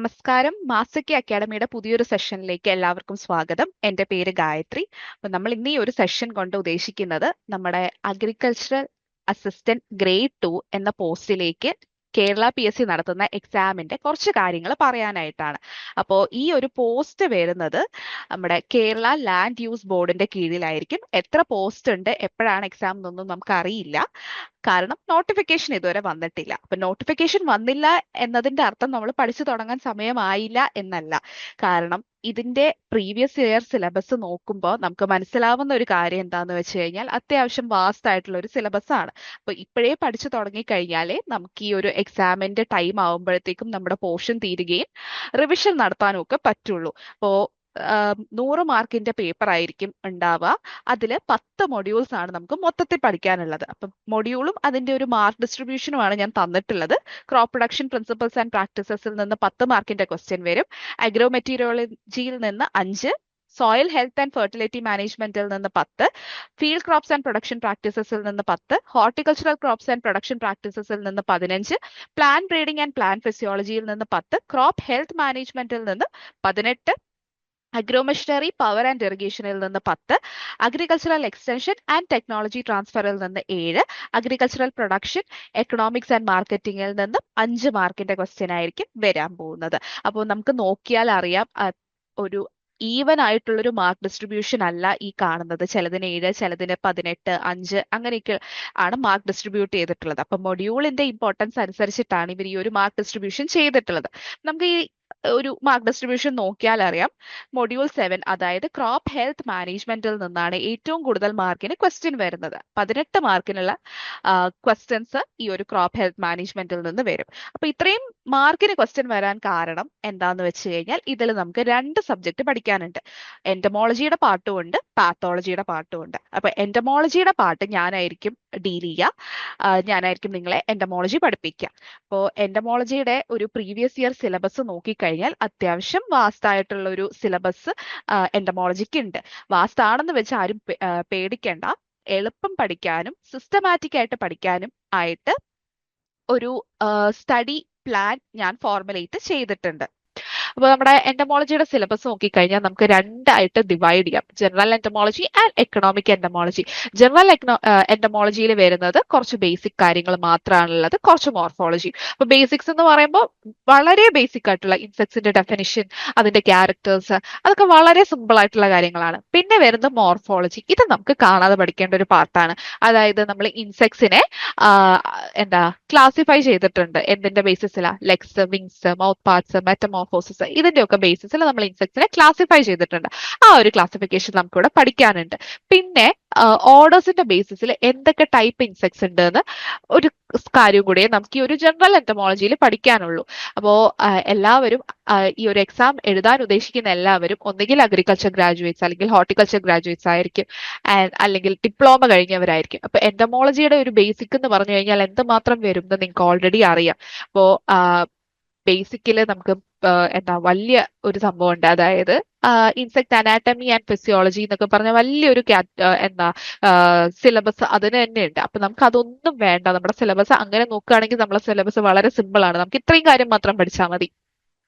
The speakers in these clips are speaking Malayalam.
നമസ്കാരം. മാസക്കി അക്കാഡമിയുടെ പുതിയൊരു സെഷനിലേക്ക് എല്ലാവർക്കും സ്വാഗതം. എൻ്റെ പേര് ഗായത്രി. അപ്പോൾ നമ്മൾ ഇന്ന് ഈ ഒരു സെഷൻ കൊണ്ട് ഉദ്ദേശിക്കുന്നത് നമ്മുടെ അഗ്രികൾച്ചറൽ അസിസ്റ്റന്റ് ഗ്രേഡ് 2 എന്ന പോസ്റ്റിലേക്ക് കേരള PSC നടത്തുന്ന എക്സാമിന്റെ കുറച്ച് കാര്യങ്ങൾ പറയാനായിട്ടാണ്. അപ്പോൾ ഈ ഒരു പോസ്റ്റ് വരുന്നത് നമ്മുടെ കേരള ലാൻഡ് യൂസ് ബോർഡിന്റെ കീഴിലായിരിക്കും. എത്ര പോസ്റ്റ് ഉണ്ട്, എപ്പോഴാണ് എക്സാം എന്നൊന്നും നമുക്ക് അറിയില്ല. കാരണം നോട്ടിഫിക്കേഷൻ ഇതുവരെ വന്നിട്ടില്ല. അപ്പൊ നോട്ടിഫിക്കേഷൻ വന്നില്ല എന്നതിന്റെ അർത്ഥം നമ്മൾ പഠിച്ചു തുടങ്ങാൻ സമയമായില്ല എന്നല്ല. കാരണം ഇതിന്റെ പ്രീവിയസ് ഇയർ സിലബസ് നോക്കുമ്പോൾ നമുക്ക് മനസ്സിലാവുന്ന ഒരു കാര്യം എന്താന്ന് വെച്ച് കഴിഞ്ഞാൽ അത്യാവശ്യം വാസ്റ്റ് ആയിട്ടുള്ള ഒരു സിലബസ് ആണ്. അപ്പൊ ഇപ്പോഴേ പഠിച്ചു തുടങ്ങിക്കഴിഞ്ഞാലേ നമുക്ക് ഈ ഒരു എക്സാമിന്റെ ടൈം ആവുമ്പോഴത്തേക്കും നമ്മുടെ പോർഷൻ തീരുകയും റിവിഷൻ നടത്താനും ഒക്കെ പറ്റുള്ളൂ. അപ്പോ 100 മാർക്കിന്റെ പേപ്പർ ആയിരിക്കും ഉണ്ടാവുക. അതിൽ 10 മൊഡ്യൂൾസ് ആണ് നമുക്ക് മൊത്തത്തിൽ പഠിക്കാനുള്ളത്. അപ്പം മൊഡ്യൂളും അതിന്റെ ഒരു മാർക്ക് ഡിസ്ട്രിബ്യൂഷനുമാണ് ഞാൻ തന്നിട്ടുള്ളത്. ക്രോപ്പ് പ്രൊഡക്ഷൻ പ്രിൻസിപ്പൽസ് ആൻഡ് പ്രാക്ടീസസിൽ നിന്ന് 10 മാർക്കിന്റെ ക്വസ്റ്റ്യൻ വരും. അഗ്രോ മെറ്റീരിയോളജിയിൽ നിന്ന് 5, സോയിൽ ഹെൽത്ത് ആൻഡ് ഫെർട്ടിലിറ്റി മാനേജ്മെന്റിൽ നിന്ന് 10, ഫീൽഡ് ക്രോപ്സ് ആൻഡ് പ്രൊഡക്ഷൻ പ്രാക്ടീസസിൽ നിന്ന് 10, ഹോർട്ടിക്കൾച്ചറൽ ക്രോപ്സ് ആൻഡ് പ്രൊഡക്ഷൻ പ്രാക്ടീസസിൽ നിന്ന് 15, പ്ലാന്റ് ബ്രീഡിംഗ് ആൻഡ് പ്ലാന്റ് ഫിസിയോളജിയിൽ നിന്ന് 10, ക്രോപ്പ് ഹെൽത്ത് മാനേജ്മെന്റിൽ നിന്ന് 18, അഗ്രോമിഷണറി പവർ ആൻഡ് ഇറിഗേഷനിൽ നിന്ന് 10, അഗ്രികൾച്ചറൽ എക്സ്റ്റൻഷൻ ആൻഡ് ടെക്നോളജി ട്രാൻസ്ഫറിൽ നിന്ന് 7, അഗ്രികൾച്ചറൽ പ്രൊഡക്ഷൻ എക്കണോമിക്സ് ആൻഡ് മാർക്കറ്റിംഗിൽ നിന്ന് 5 മാർക്കിന്റെ ക്വസ്റ്റ്യൻ ആയിരിക്കും വരാൻ പോകുന്നത്. അപ്പോൾ നമുക്ക് നോക്കിയാൽ അറിയാം ഒരു ഈവൻ ആയിട്ടുള്ളൊരു മാർക്ക് ഡിസ്ട്രിബ്യൂഷൻ അല്ല ഈ കാണുന്നത്. ചിലതിന് 7, ചിലതിന് 18, 5 അങ്ങനെയൊക്കെ ആണ് മാർക്ക് ഡിസ്ട്രിബ്യൂട്ട് ചെയ്തിട്ടുള്ളത്. അപ്പൊ മൊഡ്യൂളിന്റെ ഇമ്പോർട്ടൻസ് അനുസരിച്ചിട്ടാണ് ഇവർ ഈ ഒരു മാർക്ക് ഡിസ്ട്രിബ്യൂഷൻ ചെയ്തിട്ടുള്ളത്. നമുക്ക് ഈ ഒരു മാർക്ക് ഡിസ്ട്രിബ്യൂഷൻ നോക്കിയാൽ അറിയാം. മൊഡ്യൂൾ 7 അതായത് ക്രോപ്പ് ഹെൽത്ത് മാനേജ്മെന്റിൽ നിന്നാണ് ഏറ്റവും കൂടുതൽ മാർക്കിന് ക്വസ്റ്റ്യൻ വരുന്നത്. 18 മാർക്കിനുള്ള ക്വസ്റ്റ്യൻസ് ഈ ഒരു ക്രോപ്പ് ഹെൽത്ത് മാനേജ്മെന്റിൽ നിന്ന് വരും. അപ്പൊ ഇത്രയും മാർക്കിന് ക്വസ്റ്റ്യൻ വരാൻ കാരണം എന്താന്ന് വെച്ച് കഴിഞ്ഞാൽ ഇതിൽ നമുക്ക് 2 സബ്ജക്ട് പഠിക്കാനുണ്ട്. എന്റമോളജിയുടെ പാർട്ടും ഉണ്ട്, പാത്തോളജിയുടെ പാർട്ടും ഉണ്ട്. അപ്പൊ എന്റമോളജിയുടെ പാർട്ട് ഞാനായിരിക്കും ഡീൽ ചെയ്യുക. ഞാനായിരിക്കും നിങ്ങളെ എന്റമോളജി പഠിപ്പിക്കുക. അപ്പോൾ എന്റമോളജിയുടെ ഒരു പ്രീവിയസ് ഇയർ സിലബസ് നോക്കിക്കഴിഞ്ഞാൽ അത്യാവശ്യം വാസ്റ്റ് ആയിട്ടുള്ള ഒരു സിലബസ് എന്റമോളജിക്ക് ഉണ്ട്. വാസ്റ്റ് ആണെന്ന് വെച്ച് ആരും പേടിക്കേണ്ട. എളുപ്പം പഠിക്കാനും സിസ്റ്റമാറ്റിക് ആയിട്ട് പഠിക്കാനും ആയിട്ട് ഒരു സ്റ്റഡി പ്ലാൻ ഞാൻ ഫോർമുലേറ്റ് ചെയ്തിട്ടുണ്ട്. അപ്പൊ നമ്മുടെ എന്റമോളജിയുടെ സിലബസ് നോക്കിക്കഴിഞ്ഞാൽ നമുക്ക് 2 ആയിട്ട് ഡിവൈഡ് ചെയ്യാം: general entomology and economic entomology. General എന്റമോളജിയിൽ വരുന്നത് കുറച്ച് ബേസിക് കാര്യങ്ങൾ മാത്രമാണുള്ളത്, കുറച്ച് മോർഫോളജി. അപ്പൊ ബേസിക്സ് എന്ന് പറയുമ്പോൾ വളരെ ബേസിക് ആയിട്ടുള്ള ഇൻസെക്ട്സിന്റെ ഡെഫിനിഷൻ, അതിന്റെ ക്യാരക്ടേഴ്സ്, അതൊക്കെ വളരെ സിമ്പിൾ ആയിട്ടുള്ള കാര്യങ്ങളാണ്. പിന്നെ വരുന്നത് മോർഫോളജി. ഇത് നമുക്ക് കാണാതെ പഠിക്കേണ്ട ഒരു പാർട്ടാണ്. അതായത് നമ്മൾ ഇൻസെക്ട്സിനെ ക്ലാസിഫൈ ചെയ്തിട്ടുണ്ട്. എന്തിന്റെ ബേസിസിലാ? Legs, wings, mouth parts, metamorphosis, ഇതിന്റെ ഒക്കെ ബേസിസിൽ നമ്മൾ ഇൻസെക്ട്സിനെ ക്ലാസിഫൈ ചെയ്തിട്ടുണ്ട്. ആ ഒരു ക്ലാസിഫിക്കേഷൻ നമുക്ക് ഇവിടെ പഠിക്കാനുണ്ട്. പിന്നെ ഓർഡേഴ്സിന്റെ ബേസിസിൽ എന്തൊക്കെ ടൈപ്പ് ഇൻസെക്ട്സ് ഉണ്ട് എന്ന് ഒരു കാര്യം കൂടിയേ നമുക്ക് ഈ ഒരു ജനറൽ എന്റമോളജിയിൽ പഠിക്കാനുള്ളൂ. അപ്പോ എല്ലാവരും ഈ ഒരു എക്സാം എഴുതാൻ ഉദ്ദേശിക്കുന്ന എല്ലാവരും ഒന്നുകിൽ അഗ്രികൾച്ചർ ഗ്രാജുവേറ്റ്സ് അല്ലെങ്കിൽ ഹോർട്ടിക്കൾച്ചർ ഗ്രാജുവേറ്റ്സ് ആയിരിക്കും, അല്ലെങ്കിൽ ഡിപ്ലോമ കഴിഞ്ഞവരായിരിക്കും. അപ്പൊ എന്റമോളജിയുടെ ഒരു ബേസിക് എന്ന് പറഞ്ഞു കഴിഞ്ഞാൽ എന്തുമാത്രം വരും എന്ന് നിങ്ങൾക്ക് ഓൾറെഡി അറിയാം. അപ്പോ ബേസിക്കില് നമുക്ക് വലിയ ഒരു സംഭവം ഉണ്ട്. അതായത് ഇൻസെക്ട് അനാറ്റമി ആൻഡ് ഫിസിയോളജി എന്നൊക്കെ പറഞ്ഞ വലിയൊരു സിലബസ് അതിന് തന്നെ ഉണ്ട്. അപ്പൊ നമുക്ക് അതൊന്നും വേണ്ട. നമ്മുടെ സിലബസ് അങ്ങനെ നോക്കുകയാണെങ്കിൽ നമ്മുടെ സിലബസ് വളരെ സിമ്പിൾ ആണ്. നമുക്ക് ഇത്രയും കാര്യം മാത്രം പഠിച്ചാൽ മതി.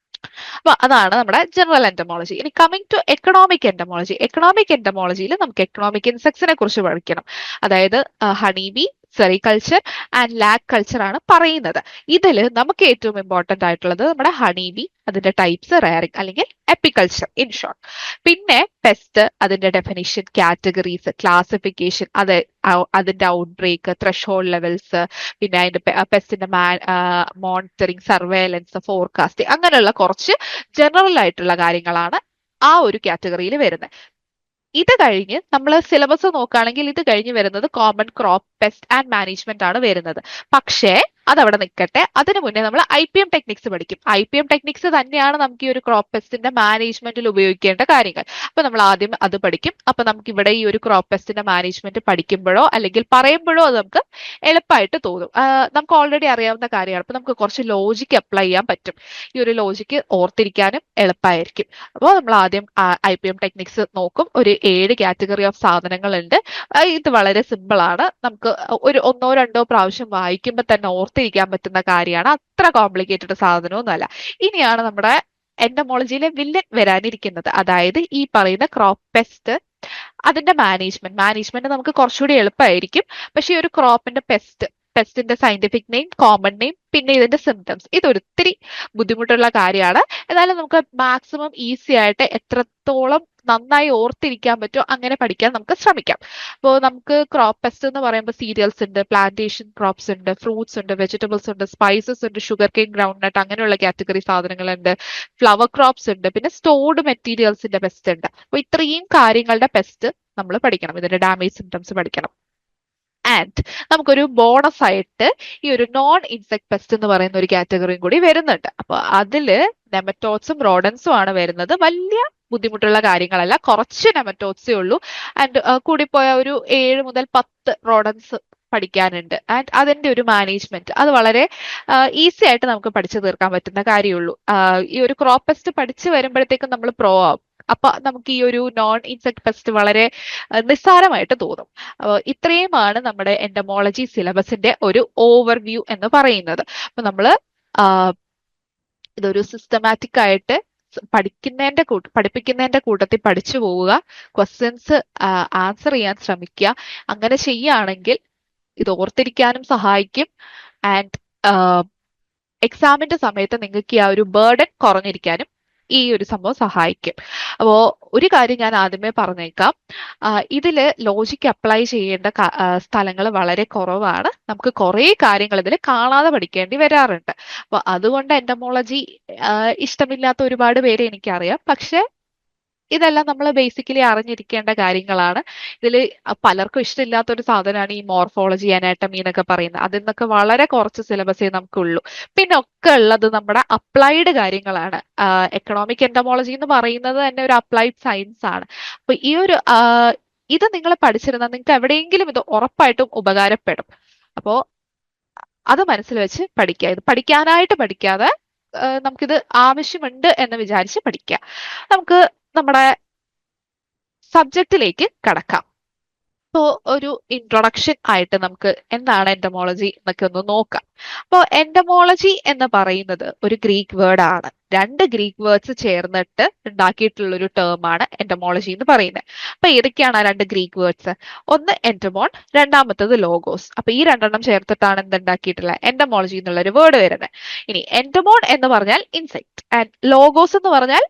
അപ്പൊ അതാണ് നമ്മുടെ ജനറൽ എന്റമോളജി. ഇനി coming to economic entomology. Economic എന്റമോളജിയിൽ നമുക്ക് എക്കണോമിക് ഇൻസെക്ട്സിനെ കുറിച്ച് പഠിക്കണം. അതായത് honeybee, sericulture and lac culture ആണ് പറയുന്നത്. ഇതിൽ നമുക്ക് ഏറ്റവും ഇമ്പോർട്ടന്റ് ആയിട്ടുള്ളത് നമ്മുടെ ഹണിബി, അതിന്റെ ടൈപ്സ്, റയറിംഗ് അല്ലെങ്കിൽ എപ്പിക്കൾച്ചർ ഇൻ ഷോർട്ട്. പിന്നെ പെസ്റ്റ്, അതിന്റെ ഡെഫിനിഷൻ, കാറ്റഗറീസ്, ക്ലാസിഫിക്കേഷൻ, അതിന്റെ ഔട്ട്ബ്രേക്ക്, ത്രെഷോൾഡ് ലെവൽസ്, പിന്നെ അതിന്റെ പെസ്റ്റിന്റെ മോണിറ്ററിംഗ്, സർവേലൻസ്, ഫോർകാസ്റ്റിംഗ്, അങ്ങനെയുള്ള കുറച്ച് ജനറൽ ആയിട്ടുള്ള കാര്യങ്ങളാണ് ആ ഒരു കാറ്റഗറിയിൽ വരുന്നത്. ഇത് കഴിഞ്ഞ് നമ്മൾ സിലബസ് നോക്കുകയാണെങ്കിൽ ഇത് കഴിഞ്ഞ് വരുന്നത് common crop pest and management ആണ് വരുന്നത്. പക്ഷേ അതവിടെ നിൽക്കട്ടെ. അതിനു മുന്നേ നമ്മൾ IPM ടെക്നിക്സ് പഠിക്കും. IPM ടെക്നിക്സ് തന്നെയാണ് നമുക്ക് ഈ ഒരു ക്രോപ്പ് പെസ്റ്റിന്റെ മാനേജ്മെന്റിൽ ഉപയോഗിക്കേണ്ട കാര്യങ്ങൾ. അപ്പൊ നമ്മൾ ആദ്യം അത് പഠിക്കും. അപ്പൊ നമുക്ക് ഇവിടെ ഈ ഒരു ക്രോപ്പ് പെസ്റ്റിന്റെ മാനേജ്മെന്റ് പഠിക്കുമ്പോഴോ അല്ലെങ്കിൽ പറയുമ്പോഴോ അത് നമുക്ക് എളുപ്പമായിട്ട് തോന്നും. നമുക്ക് ഓൾറെഡി അറിയാവുന്ന കാര്യമാണ്. അപ്പൊ നമുക്ക് കുറച്ച് ലോജിക്ക് അപ്ലൈ ചെയ്യാൻ പറ്റും. ഈ ഒരു ലോജിക്ക് ഓർത്തിരിക്കാനും എളുപ്പമായിരിക്കും. അപ്പോൾ നമ്മൾ ആദ്യം IPM ടെക്നിക്സ് നോക്കും. ഒരു 7 കാറ്റഗറി ഓഫ് സാധനങ്ങളുണ്ട്. ഇത് വളരെ സിമ്പിൾ ആണ്. നമുക്ക് ഒരു 1-2 പ്രാവശ്യം വായിക്കുമ്പോൾ തന്നെ ഓർത്തിരിക്കാൻ പറ്റുന്ന കാര്യമാണ്. അത്ര കോംപ്ലിക്കേറ്റഡ് സാധനമൊന്നുമല്ല. ഇനിയാണ് നമ്മുടെ എന്റമോളജിയിലെ വില്ലൻ വരാനിരിക്കുന്നത്. അതായത് ഈ പറയുന്ന ക്രോപ്പ് പെസ്റ്റ്, അതിന്റെ മാനേജ്മെന്റ് നമുക്ക് കുറച്ചുകൂടി എളുപ്പമായിരിക്കും. പക്ഷെ ഈ ഒരു ക്രോപ്പിന്റെ പെസ്റ്റിന്റെ സയന്റിഫിക് നെയിം, കോമൺ നെയിം, പിന്നെ ഇതിന്റെ സിംറ്റംസ്, ഇതൊരിത്തിരി ബുദ്ധിമുട്ടുള്ള കാര്യമാണ്. എന്നാലും നമുക്ക് മാക്സിമം ഈസി ആയിട്ട് എത്രത്തോളം നന്നായി ഓർത്തിരിക്കാൻ പറ്റുമോ അങ്ങനെ പഠിക്കാൻ നമുക്ക് ശ്രമിക്കാം. അപ്പോൾ നമുക്ക് ക്രോപ്പ് പെസ്റ്റ് എന്ന് പറയുമ്പോൾ സീരിയൽസ് ഉണ്ട്, പ്ലാന്റേഷൻ ക്രോപ്സ് ഉണ്ട്, ഫ്രൂട്ട്സ് ഉണ്ട്, വെജിറ്റബിൾസ് ഉണ്ട്, സ്പൈസസ് ഉണ്ട്, ഷുഗർ കെയിൻ, ഗ്രൗണ്ട് നട്ട്, അങ്ങനെയുള്ള കാറ്റഗറി സാധനങ്ങളുണ്ട്, ഫ്ലവർ ക്രോപ്സ് ഉണ്ട്, പിന്നെ സ്റ്റോർഡ് മെറ്റീരിയൽസിന്റെ പെസ്റ്റ് ഉണ്ട്. അപ്പൊ ഇത്രയും കാര്യങ്ങളുടെ പെസ്റ്റ് നമ്മൾ പഠിക്കണം, ഇതിന്റെ ഡാമേജ് സിംറ്റംസ് പഠിക്കണം. ആൻഡ് നമുക്കൊരു ബോണസ് ആയിട്ട് ഈ ഒരു നോൺ ഇൻസെക്ട് പെസ്റ്റ് എന്ന് പറയുന്ന ഒരു കാറ്റഗറിയും കൂടി വരുന്നുണ്ട്. അപ്പൊ അതില് നെമറ്റോഡ്സും റോഡൻസും ആണ് വരുന്നത്. വലിയ ബുദ്ധിമുട്ടുള്ള കാര്യങ്ങളല്ല, കുറച്ച് നെമറ്റോഡ്സേ ഉള്ളൂ. ആൻഡ് കൂടിപ്പോയ ഒരു 7 മുതൽ 10 റോഡൻസ് പഠിക്കാനുണ്ട്. ആൻഡ് അതിന്റെ ഒരു മാനേജ്മെന്റ് അത് വളരെ ഈസി ആയിട്ട് നമുക്ക് പഠിച്ചു തീർക്കാൻ പറ്റുന്ന കാര്യമുള്ളൂ. ഈ ഒരു ക്രോപ്പ് പെസ്റ്റ് പഠിച്ചു വരുമ്പോഴത്തേക്കും നമ്മൾ പ്രോ ആവും. അപ്പൊ നമുക്ക് ഈ ഒരു നോൺ ഇൻസെക്ട് പെസ്റ്റ് വളരെ നിസ്സാരമായിട്ട് തോന്നും. ഇത്രയുമാണ് നമ്മുടെ എന്റമോളജി സിലബസിന്റെ ഒരു ഓവർവ്യൂ എന്ന് പറയുന്നത്. അപ്പൊ നമ്മള് ഇതൊരു സിസ്റ്റമാറ്റിക് ആയിട്ട് പഠിപ്പിക്കുന്നതിന്റെ കൂട്ടത്തിൽ പഠിച്ചു പോവുക, ക്വസ്റ്റ്യൻസ് ആൻസർ ചെയ്യാൻ ശ്രമിക്കുക. അങ്ങനെ ചെയ്യുകയാണെങ്കിൽ ഇത് ഓർത്തിരിക്കാനും സഹായിക്കും. ആൻഡ് എക്സാമിന്റെ സമയത്ത് നിങ്ങൾക്ക് ആ ഒരു ബേർഡൻ കുറഞ്ഞിരിക്കാനും ഈ ഒരു സംഭവം സഹായിക്കും. അപ്പോ ഒരു കാര്യം ഞാൻ ആദ്യമേ പറഞ്ഞേക്കാം, ഇതില് ലോജിക്ക് അപ്ലൈ ചെയ്യേണ്ട സ്ഥലങ്ങൾ വളരെ കുറവാണ്. നമുക്ക് കുറെ കാര്യങ്ങൾ ഇതിൽ കാണാതെ പഠിക്കേണ്ടി വരാറുണ്ട്. അപ്പൊ അതുകൊണ്ട് എന്റമോളജി ഇഷ്ടമില്ലാത്ത ഒരുപാട് പേരെ എനിക്കറിയാം. പക്ഷെ ഇതെല്ലാം നമ്മൾ ബേസിക്കലി അറിഞ്ഞിരിക്കേണ്ട കാര്യങ്ങളാണ്. ഇതിൽ പലർക്കും ഇഷ്ടമില്ലാത്ത ഒരു സാധനമാണ് ഈ മോർഫോളജി, അനാറ്റമി എന്നൊക്കെ പറയുന്നത്. അതിൽ നിന്നൊക്കെ വളരെ കുറച്ച് സിലബസേ നമുക്കുള്ളൂ. പിന്നെ ഒക്കെ ഉള്ളത് നമ്മുടെ അപ്ലൈഡ് കാര്യങ്ങളാണ്. എക്കണോമിക് എന്റമോളജി എന്ന് പറയുന്നത് തന്നെ ഒരു അപ്ലൈഡ് സയൻസ് ആണ്. അപ്പൊ ഈ ഒരു ഇത് നിങ്ങൾ പഠിച്ചിരുന്നാൽ നിങ്ങൾക്ക് എവിടെയെങ്കിലും ഇത് ഉറപ്പായിട്ടും ഉപകാരപ്പെടും. അപ്പോ അത് മനസ്സിൽ വെച്ച് പഠിക്കുക. ഇത് പഠിക്കാനായിട്ട് പഠിക്കാതെ നമുക്കിത് ആവശ്യമുണ്ട് എന്ന് വിചാരിച്ച് പഠിക്കുക. നമുക്ക് നമ്മുടെ സബ്ജക്റ്റിലേക്ക് കടക്കാം. ഇപ്പോൾ ഒരു ഇൻട്രൊഡക്ഷൻ ആയിട്ട് നമുക്ക് എന്താണ് എന്റമോളജി എന്നൊക്കെ ഒന്ന് നോക്കാം. അപ്പോൾ എന്റമോളജി എന്ന് പറയുന്നത് ഒരു ഗ്രീക്ക് വേർഡ് ആണ്. 2 ഗ്രീക്ക് വേർഡ്സ് ചേർന്നിട്ട് ഉണ്ടാക്കിയിട്ടുള്ള ഒരു ടേം ആണ് എന്റമോളജി എന്ന് പറയുന്നത്. അപ്പൊ ഏതൊക്കെയാണ് ആ 2 ഗ്രീക്ക് വേർഡ്സ്? ഒന്ന് എന്റമോൺ, രണ്ടാമത്തത് ലോഗോസ്. അപ്പൊ ഈ 2 ചേർത്തിട്ടാണ് എന്തുണ്ടാക്കിയിട്ടുള്ളത്? എന്റമോളജി എന്നുള്ള ഒരു വേർഡ് വരുന്നത്. ഇനി എന്റമോൺ എന്ന് പറഞ്ഞാൽ ഇൻസെക്ട്, ആൻഡ് ലോഗോസ് എന്ന് പറഞ്ഞാൽ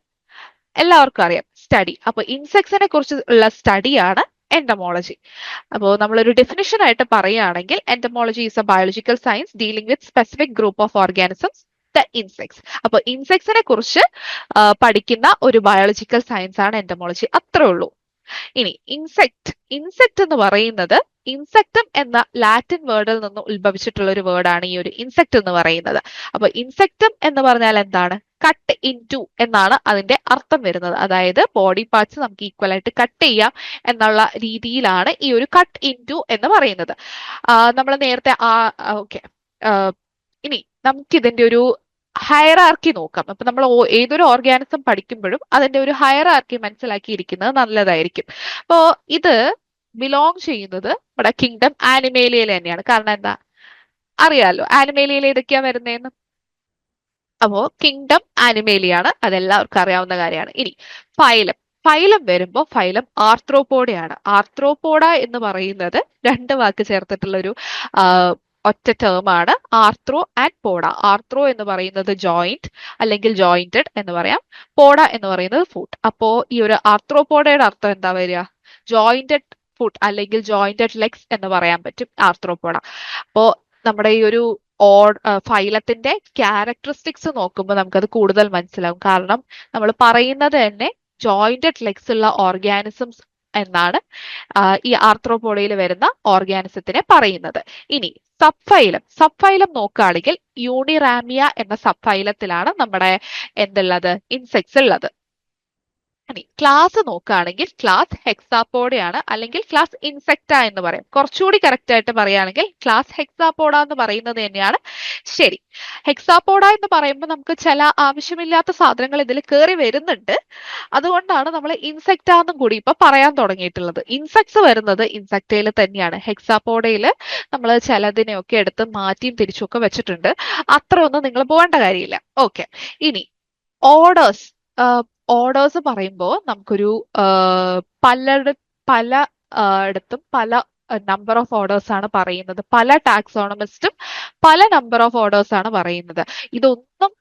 എല്ലാവർക്കും അറിയാം സ്റ്റഡി. അപ്പൊ ഇൻസെക്ട്സിനെ കുറിച്ച് ഉള്ള സ്റ്റഡിയാണ് എന്റമോളജി. അപ്പോൾ നമ്മളൊരു ഡെഫിനിഷൻ ആയിട്ട് പറയുകയാണെങ്കിൽ entomology is A biological science dealing with specific group of organisms, the insects. അപ്പൊ ഇൻസെക്ട്സിനെ കുറിച്ച് പഠിക്കുന്ന ഒരു ബയോളജിക്കൽ സയൻസ് ആണ് എന്റമോളജി. അത്രേ ഉള്ളൂ. ഇനി ഇൻസെക്ട് എന്ന് പറയുന്നത് ഇൻസെക്ടം എന്ന ലാറ്റിൻ വേർഡിൽ നിന്ന് ഉത്ഭവിച്ചിട്ടുള്ള ഒരു വേർഡാണ് ഈ ഒരു ഇൻസെക്ട് എന്ന് പറയുന്നത്. അപ്പൊ ഇൻസെക്ടം എന്ന് പറഞ്ഞാൽ എന്താണ്? കട്ട് ഇൻ ടു എന്നാണ് അതിന്റെ അർത്ഥം വരുന്നത്. അതായത് ബോഡി പാർട്സ് നമുക്ക് ഈക്വൽ ആയിട്ട് കട്ട് ചെയ്യാം എന്നുള്ള രീതിയിലാണ് ഈ ഒരു കട്ട് ഇൻ ടു എന്ന് പറയുന്നത്. നമ്മൾ നേരത്തെ ഓക്കെ, ഇനി നമുക്ക് ഇതിന്റെ ഒരു ഹയറാർക്കി നോക്കാം. അപ്പൊ നമ്മൾ ഏതൊരു ഓർഗാനിസം പഠിക്കുമ്പോഴും അതിന്റെ ഒരു ഹയറാർക്കി മനസ്സിലാക്കിയിരിക്കുന്നത് നല്ലതായിരിക്കും. അപ്പോ ഇത് ബിലോങ് ചെയ്യുന്നത് നമ്മുടെ കിങ്ഡം ആനിമേലിയയിൽ തന്നെയാണ്. കാരണം എന്താ അറിയാലോ, ആനിമേലിയയിൽ ഏതൊക്കെയാ വരുന്നതെന്ന്. അപ്പോ കിങ്ഡം ആനിമേലിയാണ്, അതെല്ലാവർക്കും അറിയാവുന്ന കാര്യമാണ്. ഇനി ഫൈലം വരുമ്പോൾ ഫൈലം ആർത്രോപോഡയാണ്. ആർത്രോപോഡ എന്ന് പറയുന്നത് 2 വാക്ക് ചേർത്തിട്ടുള്ള ഒരു ഒറ്റ ടേം ആണ്, ആർത്രോ ആൻഡ് പോഡ. ആർത്രോ എന്ന് പറയുന്നത് ജോയിന്റ് അല്ലെങ്കിൽ ജോയിന്റഡ് എന്ന് പറയാം, പോഡ എന്ന് പറയുന്നത് ഫുട്ട്. അപ്പോ ഈ ഒരു ആർത്രോപോഡയുടെ അർത്ഥം എന്താ വരിക? ജോയിന്റഡ് ഫുട്ട് അല്ലെങ്കിൽ ജോയിന്റഡ് ലെഗ്സ് എന്ന് പറയാൻ പറ്റും ആർത്രോപോഡ. അപ്പോ നമ്മുടെ ഈ ഒരു ഫൈലത്തിന്റെ ക്യാരക്ടറിസ്റ്റിക്സ് നോക്കുമ്പോൾ നമുക്കത് കൂടുതൽ മനസ്സിലാവും. കാരണം നമ്മൾ പറയുന്നത് തന്നെ ജോയിന്റഡ് ലെഗ്സ് ഉള്ള ഓർഗാനിസംസ് എന്നാണ് ഈ ആർത്രോപോഡയിൽ വരുന്ന ഓർഗാനിസത്തിനെ പറയുന്നത്. ഇനി സബ്ഫൈലം നോക്കുകയാണെങ്കിൽ യൂണിറാമിയ എന്ന സബ്ഫൈലത്തിലാണ് നമ്മുടെ എന്തുള്ളത്? ഇൻസെക്ട്സ് ഉള്ളത്. ഇനി ക്ലാസ് നോക്കുകയാണെങ്കിൽ ക്ലാസ് ഹെക്സാപോഡയാണ് അല്ലെങ്കിൽ ക്ലാസ് ഇൻസെക്റ്റ എന്ന് പറയും. കുറച്ചുകൂടി കറക്റ്റ് ആയിട്ട് പറയുകയാണെങ്കിൽ ക്ലാസ് ഹെക്സാപോഡ എന്ന് പറയുന്നത് തന്നെയാണ് ശരി. ഹെക്സാപോഡ എന്ന് പറയുമ്പോൾ നമുക്ക് ചില ആവശ്യമില്ലാത്ത സാധനങ്ങൾ ഇതിൽ കയറി വരുന്നുണ്ട്. അതുകൊണ്ടാണ് നമ്മൾ ഇൻസെക്റ്റ എന്നും കൂടി ഇപ്പൊ പറയാൻ തുടങ്ങിയിട്ടുള്ളത്. ഇൻസെക്ട്സ് വരുന്നത് ഇൻസെക്റ്റയിൽ തന്നെയാണ്. ഹെക്സാപോഡയിൽ നമ്മൾ ചിലതിനെയൊക്കെ എടുത്ത് മാറ്റിയും തിരിച്ചും ഒക്കെ വെച്ചിട്ടുണ്ട്. അത്ര ഒന്നും നിങ്ങൾ പോകേണ്ട കാര്യമില്ല. ഓക്കെ. ഇനി ഓർഡേഴ്സ് ഓർഡേഴ്സ് പറയുമ്പോൾ നമുക്കൊരു പല പല ഇടത്തും പല നമ്പർ ഓഫ് ഓർഡേഴ്സ് ആണ് പറയുന്നത്. പല ടാക്സോണമിസ്റ്റും പല നമ്പർ ഓഫ് ഓർഡേഴ്സ് ആണ് പറയുന്നത്. ഇതൊന്നും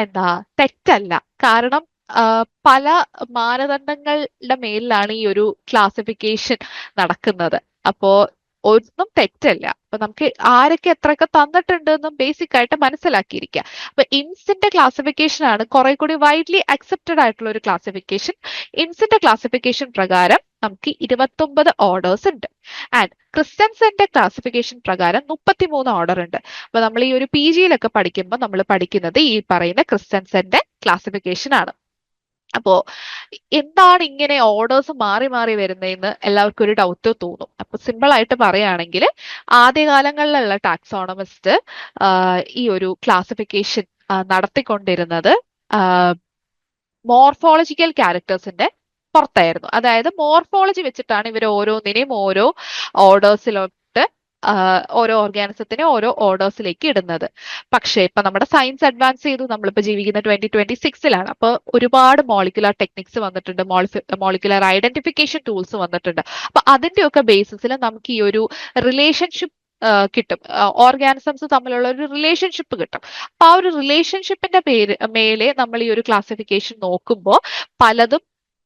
എന്താ തെറ്റല്ല. കാരണം പല മാനദണ്ഡങ്ങളുടെ മേലിലാണ് ഈ ഒരു ക്ലാസിഫിക്കേഷൻ നടക്കുന്നത്. അപ്പോ ഒന്നും തെറ്റല്ല. അപ്പൊ നമുക്ക് ആരൊക്കെ എത്രയൊക്കെ തന്നിട്ടുണ്ട് എന്നും ബേസിക് ആയിട്ട് മനസ്സിലാക്കിയിരിക്കുക. അപ്പൊ ഇൻസിന്റെ ക്ലാസിഫിക്കേഷൻ ആണ് കുറെ കൂടി വൈഡ്ലി അക്സെപ്റ്റഡ് ആയിട്ടുള്ള ഒരു ക്ലാസിഫിക്കേഷൻ. ഇൻസിന്റെ ക്ലാസിഫിക്കേഷൻ പ്രകാരം നമുക്ക് 29 ഓർഡേഴ്സ് ഉണ്ട്. ആൻഡ് ക്രിസ്ത്യൻസിന്റെ ക്ലാസിഫിക്കേഷൻ പ്രകാരം 33 ഓർഡർ ഉണ്ട്. അപ്പൊ നമ്മൾ ഈ ഒരു PGയിലൊക്കെ പഠിക്കുമ്പോൾ നമ്മൾ പഠിക്കുന്നത് ഈ പറയുന്ന ക്രിസ്ത്യൻസിന്റെ ക്ലാസിഫിക്കേഷൻ ആണ്. അപ്പോ എന്താണ് ഇങ്ങനെ ഓർഡേഴ്സ് മാറി മാറി വരുന്നതെന്ന് എല്ലാവർക്കും ഒരു ഡൗട്ട് തോന്നും. അപ്പൊ സിമ്പിൾ ആയിട്ട് പറയുകയാണെങ്കിൽ ആദ്യകാലങ്ങളിലുള്ള ടാക്സോണമിസ്റ്റ് ഈ ഒരു ക്ലാസിഫിക്കേഷൻ നടത്തിക്കൊണ്ടിരുന്നത് മോർഫോളജിക്കൽ ക്യാരക്ടേഴ്സിന്റെ പുറത്തായിരുന്നു. അതായത് മോർഫോളജി വെച്ചിട്ടാണ് ഇവർ ഓരോന്നിനെയും ഓരോ ഓർഡേഴ്സിലോട്ട് ഓരോ ഓർഗാനിസത്തിനെ ഓരോ ഓർഡേഴ്സിലേക്ക് ഇടുന്നത്. പക്ഷേ ഇപ്പൊ നമ്മുടെ സയൻസ് അഡ്വാൻസ് ചെയ്തു. നമ്മളിപ്പോ ജീവിക്കുന്ന 2026-ലാണ്. അപ്പൊ ഒരുപാട് മോളിക്കുലർ ടെക്നിക്സ് വന്നിട്ടുണ്ട്, മോളിക്കുലർ ഐഡന്റിഫിക്കേഷൻ ടൂൾസ് വന്നിട്ടുണ്ട്. അപ്പൊ അതിന്റെയൊക്കെ ബേസിസിൽ നമുക്ക് ഈ ഒരു റിലേഷൻഷിപ്പ് കിട്ടും. ഓർഗാനിസംസ് തമ്മിലുള്ള ഒരു റിലേഷൻഷിപ്പ് കിട്ടും. അപ്പൊ ആ ഒരു റിലേഷൻഷിപ്പിന്റെ മേലെ നമ്മൾ ഈ ഒരു ക്ലാസിഫിക്കേഷൻ നോക്കുമ്പോൾ പലതും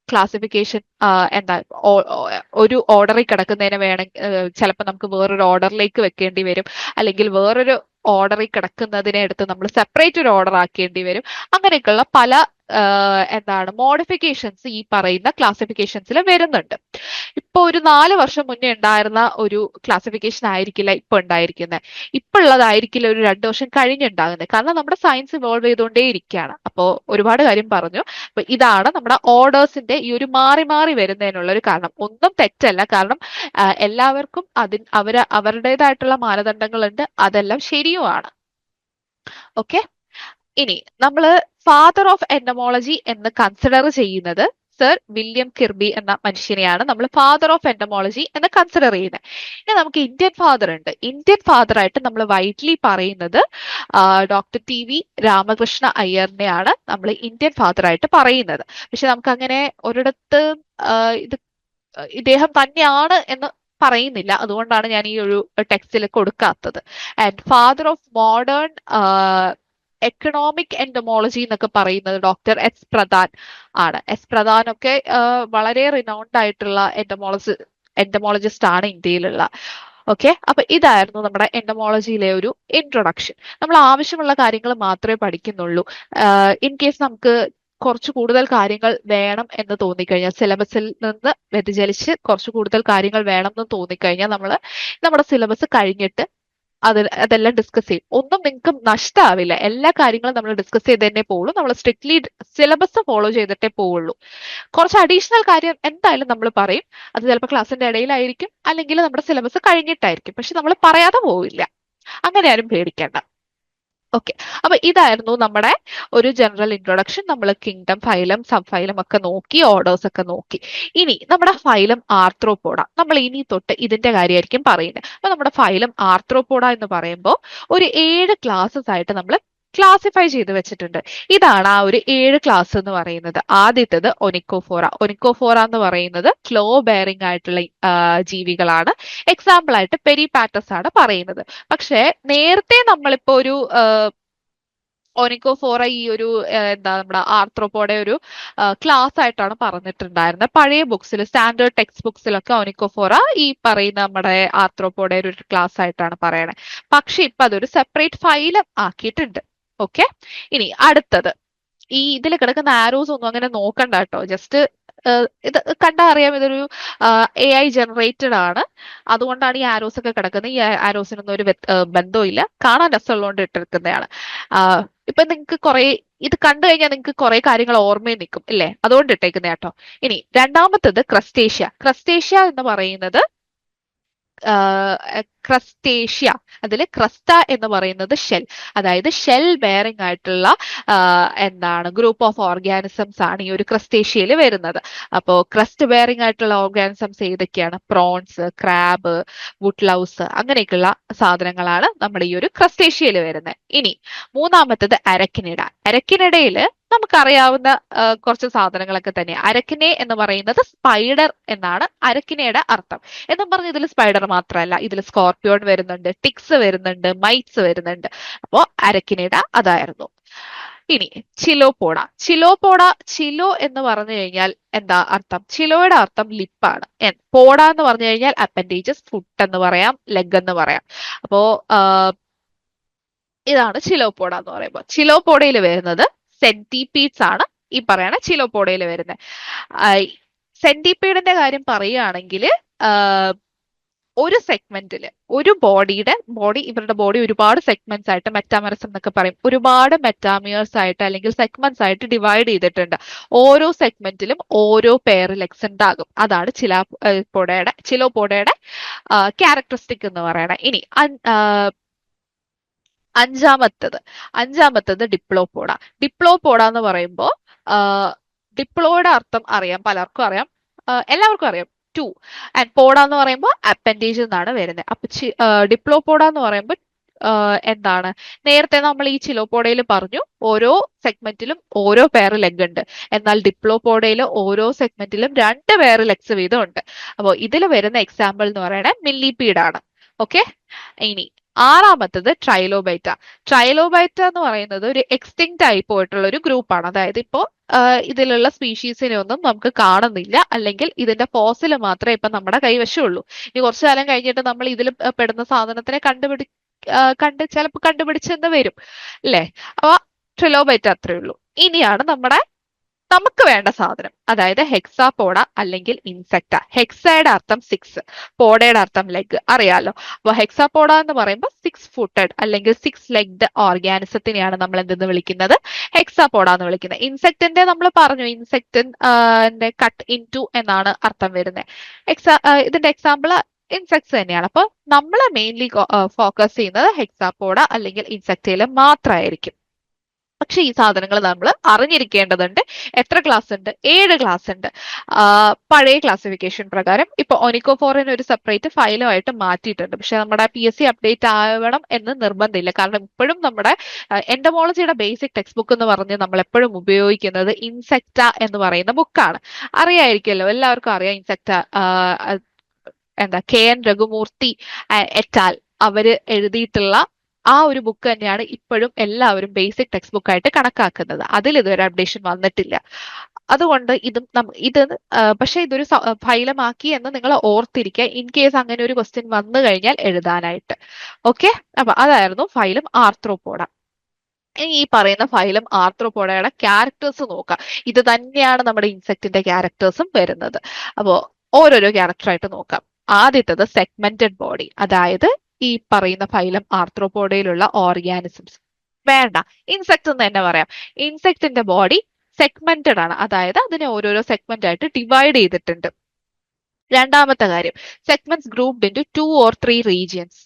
ക്ലാസിഫിക്കേഷൻ എന്താ ഒരു ഓർഡറിൽ കിടക്കുന്നതിന് ചിലപ്പോൾ നമുക്ക് വേറൊരു ഓർഡറിലേക്ക് വെക്കേണ്ടി വരും. അല്ലെങ്കിൽ വേറൊരു ഓർഡറിൽ കിടക്കുന്നതിനെ എടുത്ത് നമ്മൾ സെപ്പറേറ്റ് ഒരു ഓർഡർ ആക്കേണ്ടി വരും. അങ്ങനെയൊക്കെയുള്ള പല എന്താണ് മോഡിഫിക്കേഷൻസ് ഈ പറയുന്ന ക്ലാസിഫിക്കേഷൻസിൽ വരുന്നുണ്ട്. ഇപ്പൊ ഒരു 4 വർഷം മുന്നേ ഉണ്ടായിരുന്ന ഒരു ക്ലാസിഫിക്കേഷൻ ആയിരിക്കില്ല ഇപ്പൊ ഉണ്ടായിരിക്കുന്നത്. ഇപ്പൊ ഉള്ളതായിരിക്കില്ല ഒരു 2 വർഷം കഴിഞ്ഞുണ്ടാകുന്നത്. കാരണം നമ്മുടെ സയൻസ് ഇവോൾവ് ചെയ്തുകൊണ്ടേ ഇരിക്കുകയാണ്. അപ്പോ ഒരുപാട് കാര്യം പറഞ്ഞു. അപ്പൊ ഇതാണ് നമ്മുടെ ഓർഡേഴ്സിന്റെ ഈ ഒരു മാറി മാറി വരുന്നതിനുള്ള ഒരു കാരണം. ഒന്നും തെറ്റല്ല. കാരണം എല്ലാവർക്കും അവരുടേതായിട്ടുള്ള മാനദണ്ഡങ്ങളുണ്ട്. അതെല്ലാം ശരിയുമാണ്. ഓക്കെ. ഇനി നമ്മൾ ഫാദർ ഓഫ് എന്റമോളജി എന്ന് കൺസിഡർ ചെയ്യുന്നത് സർ വില്യം കിർബി എന്ന മനുഷ്യനെയാണ് നമ്മൾ ഫാദർ ഓഫ് എന്റമോളജി എന്ന് കൺസിഡർ ചെയ്യുന്നത്. ഇനി നമുക്ക് ഇന്ത്യൻ ഫാദർ ഉണ്ട്. ഇന്ത്യൻ ഫാദർ ആയിട്ട് നമ്മൾ വൈഡ്ലി പറയുന്നത് ഡോക്ടർ TV രാമകൃഷ്ണ അയ്യറിനെയാണ് നമ്മൾ ഇന്ത്യൻ ഫാദർ ആയിട്ട് പറയുന്നത്. പക്ഷെ നമുക്ക് അങ്ങനെ ഒരിടത്ത് ഇത് ഇദ്ദേഹം തന്നെയാണ് എന്ന് പറയുന്നില്ല. അതുകൊണ്ടാണ് ഞാൻ ഈ ഒരു ടെക്സ്റ്റിൽ കൊടുക്കാത്തത്. And father of modern economic entomology എന്നൊക്കെ പറയുന്നത് ഡോക്ടർ S പ്രധാൻ ആണ്. S പ്രധാൻ ഒക്കെ വളരെ റിനൗൺഡ് ആയിട്ടുള്ള എന്റമോളജിസ്റ്റ് ആണ് ഇന്ത്യയിലുള്ള. ഓക്കെ. അപ്പൊ ഇതായിരുന്നു നമ്മുടെ എന്റമോളജിയിലെ ഒരു ഇൻട്രൊഡക്ഷൻ. നമ്മൾ ആവശ്യമുള്ള കാര്യങ്ങൾ മാത്രമേ പഠിക്കുന്നുള്ളൂ. ഇൻ കേസ് നമുക്ക് കുറച്ച് കൂടുതൽ കാര്യങ്ങൾ വേണം എന്ന് തോന്നിക്കഴിഞ്ഞാൽ, സിലബസിൽ നിന്ന് വ്യതിചലിച്ച് കുറച്ച് കൂടുതൽ കാര്യങ്ങൾ വേണം എന്ന് തോന്നിക്കഴിഞ്ഞാൽ നമ്മൾ നമ്മുടെ സിലബസ് കഴിഞ്ഞിട്ട് അതെല്ലാം ഡിസ്കസ് ചെയ്യും. ഒന്നും നിങ്ങൾക്ക് നഷ്ടമാവില്ല. എല്ലാ കാര്യങ്ങളും നമ്മൾ ഡിസ്കസ് ചെയ്ത് തന്നെ പോവുള്ളൂ. നമ്മൾ സ്ട്രിക്ട്ലി സിലബസ് ഫോളോ ചെയ്തിട്ടേ പോവുള്ളൂ. കുറച്ച് അഡീഷണൽ കാര്യം എന്തായാലും നമ്മൾ പറയും. അത് ചിലപ്പോൾ ക്ലാസ്സിന്റെ ഇടയിലായിരിക്കും, അല്ലെങ്കിൽ നമ്മുടെ സിലബസ് കഴിഞ്ഞിട്ടായിരിക്കും. പക്ഷെ നമ്മൾ പറയാതെ പോവില്ല. അങ്ങനെ ആരും പേടിക്കേണ്ട. ഓക്കെ. അപ്പൊ ഇതായിരുന്നു നമ്മുടെ ഒരു ജനറൽ ഇൻട്രൊഡക്ഷൻ. നമ്മൾ കിങ്ഡം, ഫൈലം, സബ് ഫൈലം ഒക്കെ നോക്കി, ഓർഡേഴ്സ് ഒക്കെ നോക്കി. ഇനി നമ്മുടെ ഫൈലം ആർത്രോപോഡ. നമ്മൾ ഇനി തൊട്ട് ഇതിന്റെ കാര്യമായിരിക്കും പറയുന്നത്. അപ്പൊ നമ്മുടെ ഫൈലം ആർത്രോപോഡ എന്ന് പറയുമ്പോൾ ഒരു 7 ക്ലാസ്സസ് ആയിട്ട് നമ്മൾ ക്ലാസിഫൈ ചെയ്ത് വെച്ചിട്ടുണ്ട്. ഇതാണ് ആ ഒരു 7 ക്ലാസ് എന്ന് പറയുന്നത്. ആദ്യത്തേത് ഒനിക്കോഫോറ. ഒനിക്കോഫോറ എന്ന് പറയുന്നത് ക്ലോ ബെയറിംഗ് ആയിട്ടുള്ള ജീവികളാണ്. എക്സാമ്പിൾ ആയിട്ട് പെരിപാറ്റസ് ആണ് പറയുന്നത്. പക്ഷെ നേരത്തെ നമ്മളിപ്പോ ഒരു ഒനിക്കോഫോറ ഈ ഒരു എന്താ നമ്മുടെ ആർത്രോപോഡ ഒരു ക്ലാസ് ആയിട്ടാണ് പറഞ്ഞിട്ടുണ്ടായിരുന്നത്. പഴയ ബുക്സിൽ, സ്റ്റാൻഡേർഡ് ടെക്സ്റ്റ് ബുക്സിലൊക്കെ ഒനിക്കോഫോറ ഈ പറയുന്ന നമ്മുടെ ആർത്രോപോഡ ഒരു ക്ലാസ് ആയിട്ടാണ് പറയണത്. പക്ഷെ ഇപ്പൊ അതൊരു സെപ്പറേറ്റ് ഫൈലം ആക്കിയിട്ടുണ്ട്. ഓക്കെ. ഇനി അടുത്തത്, ഈ ഇതിൽ കിടക്കുന്ന ആരോസ് ഒന്നും അങ്ങനെ നോക്കണ്ട കേട്ടോ. ജസ്റ്റ് ഇത് കണ്ടാ അറിയാം, ഇതൊരു AI ജനറേറ്റഡ് ആണ്. അതുകൊണ്ടാണ് ഈ ആരോസ് ഒക്കെ കിടക്കുന്നത്. ഈ ആരോസിനൊന്നും ഒരു ബന്ധവും ഇല്ല. കാണാൻ രസമുള്ളതുകൊണ്ട് ഇട്ടിരിക്കുന്നതാണ്. ഇപ്പൊ നിങ്ങൾക്ക് കുറെ ഇത് കണ്ടു കഴിഞ്ഞാൽ നിങ്ങൾക്ക് കുറെ കാര്യങ്ങൾ ഓർമ്മയിൽ നിൽക്കും ഇല്ലേ? അതുകൊണ്ട് ഇട്ടേക്കുന്ന കേട്ടോ. ഇനി രണ്ടാമത്തത് ക്രസ്റ്റേഷ്യ. ക്രസ്റ്റേഷ്യ എന്ന് പറയുന്നത് ക്രസ്റ്റേഷ്യ, അതിൽ ക്രസ്റ്റ എന്ന് പറയുന്നത് ഷെൽ, അതായത് ഷെൽ ബെയറിംഗ് ആയിട്ടുള്ള എന്താണ് ഗ്രൂപ്പ് ഓഫ് ഓർഗാനിസംസ് ആണ് ഈ ഒരു ക്രസ്റ്റേഷ്യയിൽ വരുന്നത്. അപ്പോ ക്രസ്റ്റ് ബെയറിംഗ് ആയിട്ടുള്ള ഓർഗാനിസംസ് ഏതൊക്കെയാണ്? പ്രോൺസ്, ക്രാബ്, വുഡ്ലൗസ്, അങ്ങനെയൊക്കെയുള്ള സാധനങ്ങളാണ് നമ്മുടെ ഈ ഒരു ക്രസ്റ്റേഷ്യയിൽ വരുന്നത്. ഇനി മൂന്നാമത്തത് അരക്കിനിഡ. അരക്കിനിഡയിൽ നമുക്കറിയാവുന്ന കുറച്ച് സാധനങ്ങളൊക്കെ തന്നെ. അരക്കിനെ എന്ന് പറയുന്നത് സ്പൈഡർ എന്നാണ് അരക്കിനയുടെ അർത്ഥം. എന്നും പറഞ്ഞ് ഇതിൽ സ്പൈഡർ മാത്രമല്ല, ഇതിൽ സ്കോർപിയോൺ വരുന്നുണ്ട്, ടിക്സ് വരുന്നുണ്ട്, മൈറ്റ്സ് വരുന്നുണ്ട്. അപ്പോ അരക്കിനിഡ അതായിരുന്നു. ഇനി ചിലോപോഡ. ചിലോപോഡ, ചിലോ എന്ന് പറഞ്ഞു കഴിഞ്ഞാൽ എന്താ അർത്ഥം? ചിലോയുടെ അർത്ഥം ലിപ്പാണ്. പോഡ എന്ന് പറഞ്ഞു കഴിഞ്ഞാൽ അപ്പൻഡേജസ്, ഫുട്ട് എന്ന് പറയാം, ലെഗ് എന്ന് പറയാം. അപ്പോ ഇതാണ് ചിലോപോഡ എന്ന് പറയുമ്പോൾ. ചിലോപോഡയിൽ വരുന്നത് സെന്റിപീഡ്സ് ആണ് ഈ പറയണ ചിലോപോഡയിൽ വരുന്നത്. സെന്റിപീഡിന്റെ കാര്യം പറയുകയാണെങ്കിൽ ഒരു സെഗ്മെന്റില് ഒരു ഇവരുടെ ബോഡി ഒരുപാട് സെഗ്മെന്റ്സ് ആയിട്ട്, മെറ്റാമറസം എന്നൊക്കെ പറയും, ഒരുപാട് മെറ്റാമിയേഴ്സ് ആയിട്ട് അല്ലെങ്കിൽ സെഗ്മെന്റ്സ് ആയിട്ട് ഡിവൈഡ് ചെയ്തിട്ടുണ്ട്. ഓരോ സെഗ്മെന്റിലും ഓരോ പെയർ ലെഗ്സ് ഉണ്ടാകും. അതാണ് ചിലോപോഡയുടെ ക്യാരക്ടറിസ്റ്റിക് എന്ന് പറയണത്. ഇനി അഞ്ചാമത്തത് ഡിപ്ലോപോഡ. ഡിപ്ലോപോഡ എന്ന് പറയുമ്പോൾ ഡിപ്ലോയുടെ അർത്ഥം അറിയാം, പലർക്കും അറിയാം, എല്ലാവർക്കും അറിയാം, ടു. ആൻഡ് പോഡ എന്ന് പറയുമ്പോൾ അപ്പൻഡേജ് എന്നാണ് വരുന്നത്. അപ്പൊ ഡിപ്ലോപോഡ എന്ന് പറയുമ്പോൾ എന്താണ്? നേരത്തെ നമ്മൾ ഈ ചിലോപോഡയിൽ പറഞ്ഞു ഓരോ സെഗ്മെന്റിലും ഓരോ പെയർ ലെഗ് ഉണ്ട്. എന്നാൽ ഡിപ്ലോപോഡയിൽ ഓരോ സെഗ്മെന്റിലും 2 പെയർ ലെഗ്സ് വീതം ഉണ്ട്. അപ്പോൾ ഇതിൽ വരുന്ന എക്സാമ്പിൾ എന്ന് പറയുന്നത് മില്ലിപീഡ് ആണ്. ഓക്കെ. ഇനി ആറാമത്തത് ട്രൈലോബൈറ്റ. ട്രൈലോബൈറ്റ എന്ന് പറയുന്നത് ഒരു എക്സ്റ്റിങ്ക്റ്റ് ആയി പോയിട്ടുള്ള ഒരു ഗ്രൂപ്പാണ്. അതായത് ഇപ്പോ ഇതിലുള്ള സ്പീഷീസിനെ ഒന്നും നമുക്ക് കാണുന്നില്ല, അല്ലെങ്കിൽ ഇതിന്റെ ഫോസിൽ മാത്രമേ ഇപ്പൊ നമ്മുടെ കൈവശമുള്ളൂ. ഇനി കുറച്ചു കാലം കഴിഞ്ഞിട്ട് നമ്മൾ ഇതിൽ പെടുന്ന സാധനത്തിനെ ചിലപ്പോൾ കണ്ടുപിടിച്ചെന്ന് വരും അല്ലേ? അപ്പൊ ട്രിലോബൈറ്റ അത്രേ ഉള്ളൂ. ഇനിയാണ് നമുക്ക് വേണ്ട സാധനം, അതായത് ഹെക്സാപോഡ അല്ലെങ്കിൽ ഇൻസെക്ട. ഹെക്സയുടെ അർത്ഥം 6, പോഡയുടെ അർത്ഥം ലെഗ്, അറിയാലോ. അപ്പൊ ഹെക്സാപോഡ എന്ന് പറയുമ്പോൾ 6 ഫുട്ടഡ് അല്ലെങ്കിൽ 6 ലെഗ്ഡ് ഓർഗാനിസത്തിനെയാണ് നമ്മൾ എന്തെന്ന് വിളിക്കുന്നത്? ഹെക്സാപോഡ എന്ന് വിളിക്കുന്നത്. ഇൻസെക്ടിന്റെ നമ്മൾ പറഞ്ഞു, ഇൻസെക്ടിന്റെ കട്ട് ഇൻ ടു എന്നാണ് അർത്ഥം വരുന്നത്. ഇതിന്റെ എക്സാമ്പിൾ ഇൻസെക്ട്സ് തന്നെയാണ്. അപ്പൊ നമ്മൾ മെയിൻലി ഫോക്കസ് ചെയ്യുന്നത് ഹെക്സാപോഡ അല്ലെങ്കിൽ ഇൻസെക്ടയിൽ മാത്രമായിരിക്കും. പക്ഷെ ഈ സാധനങ്ങൾ നമ്മൾ അറിഞ്ഞിരിക്കേണ്ടതുണ്ട്. എത്ര ക്ലാസ് ഉണ്ട്? 7 ക്ലാസ് ഉണ്ട്. പഴയ ക്ലാസിഫിക്കേഷൻ പ്രകാരം ഇപ്പൊ ഒനിക്കോഫോറിന് ഒരു സെപ്പറേറ്റ് ഫയലുമായിട്ട് മാറ്റിയിട്ടുണ്ട്. പക്ഷെ നമ്മുടെ PSC അപ്ഡേറ്റ് ആവണം എന്ന് നിർബന്ധമില്ല. കാരണം ഇപ്പോഴും നമ്മുടെ എൻഡമോളജിയുടെ ബേസിക് ടെക്സ്റ്റ് ബുക്ക് എന്ന് പറഞ്ഞ് നമ്മൾ എപ്പോഴും ഉപയോഗിക്കുന്നത് ഇൻസെക്ട എന്ന് പറയുന്ന ബുക്കാണ്. അറിയായിരിക്കുമല്ലോ, എല്ലാവർക്കും അറിയാം. ഇൻസെക്ട KN രഘുമൂർത്തി എറ്റാൽ അവര് എഴുതിയിട്ടുള്ള ആ ഒരു ബുക്ക് തന്നെയാണ് ഇപ്പോഴും എല്ലാവരും ബേസിക് ടെക്സ്റ്റ് ബുക്ക് ആയിട്ട് കണക്കാക്കുന്നത്. അതിൽ ഇതുവരെ അപ്ഡേഷൻ വന്നിട്ടില്ല. അതുകൊണ്ട് പക്ഷെ ഇതൊരു ഫൈലമാക്കി എന്ന് നിങ്ങൾ ഓർത്തിരിക്കുക, ഇൻ കേസ് അങ്ങനെ ഒരു ക്വസ്റ്റ്യൻ വന്നു കഴിഞ്ഞാൽ എഴുതാനായിട്ട്. ഓക്കെ. അപ്പൊ അതായിരുന്നു ഫൈലം ആർത്രോപോഡ. ഇനി ഈ പറയുന്ന ഫൈലം ആർത്രോപോഡയുടെ ക്യാരക്ടേഴ്സ് നോക്കാം. ഇത് തന്നെയാണ് നമ്മുടെ ഇൻസെക്ടിന്റെ ക്യാരക്ടേഴ്സും വരുന്നത്. അപ്പോ ഓരോരോ ക്യാരക്ടറായിട്ട് നോക്കാം. ആദ്യത്തത് സെഗ്മെന്റഡ് ബോഡി, അതായത് ഈ പറയുന്ന ഫൈലം ആർത്രോപോഡയിലുള്ള ഓർഗാനിസംസ് വേണ്ട, ഇൻസെക്ട് എന്ന് തന്നെ പറയാം. ഇൻസെക്ടിന്റെ ബോഡി സെഗ്മെന്റഡ് ആണ്, അതായത് അതിനെ ഓരോരോ സെഗ്മെന്റ് ആയിട്ട് ഡിവൈഡ് ചെയ്തിട്ടുണ്ട്. രണ്ടാമത്തെ കാര്യം, segments grouped into 2 or 3 regions.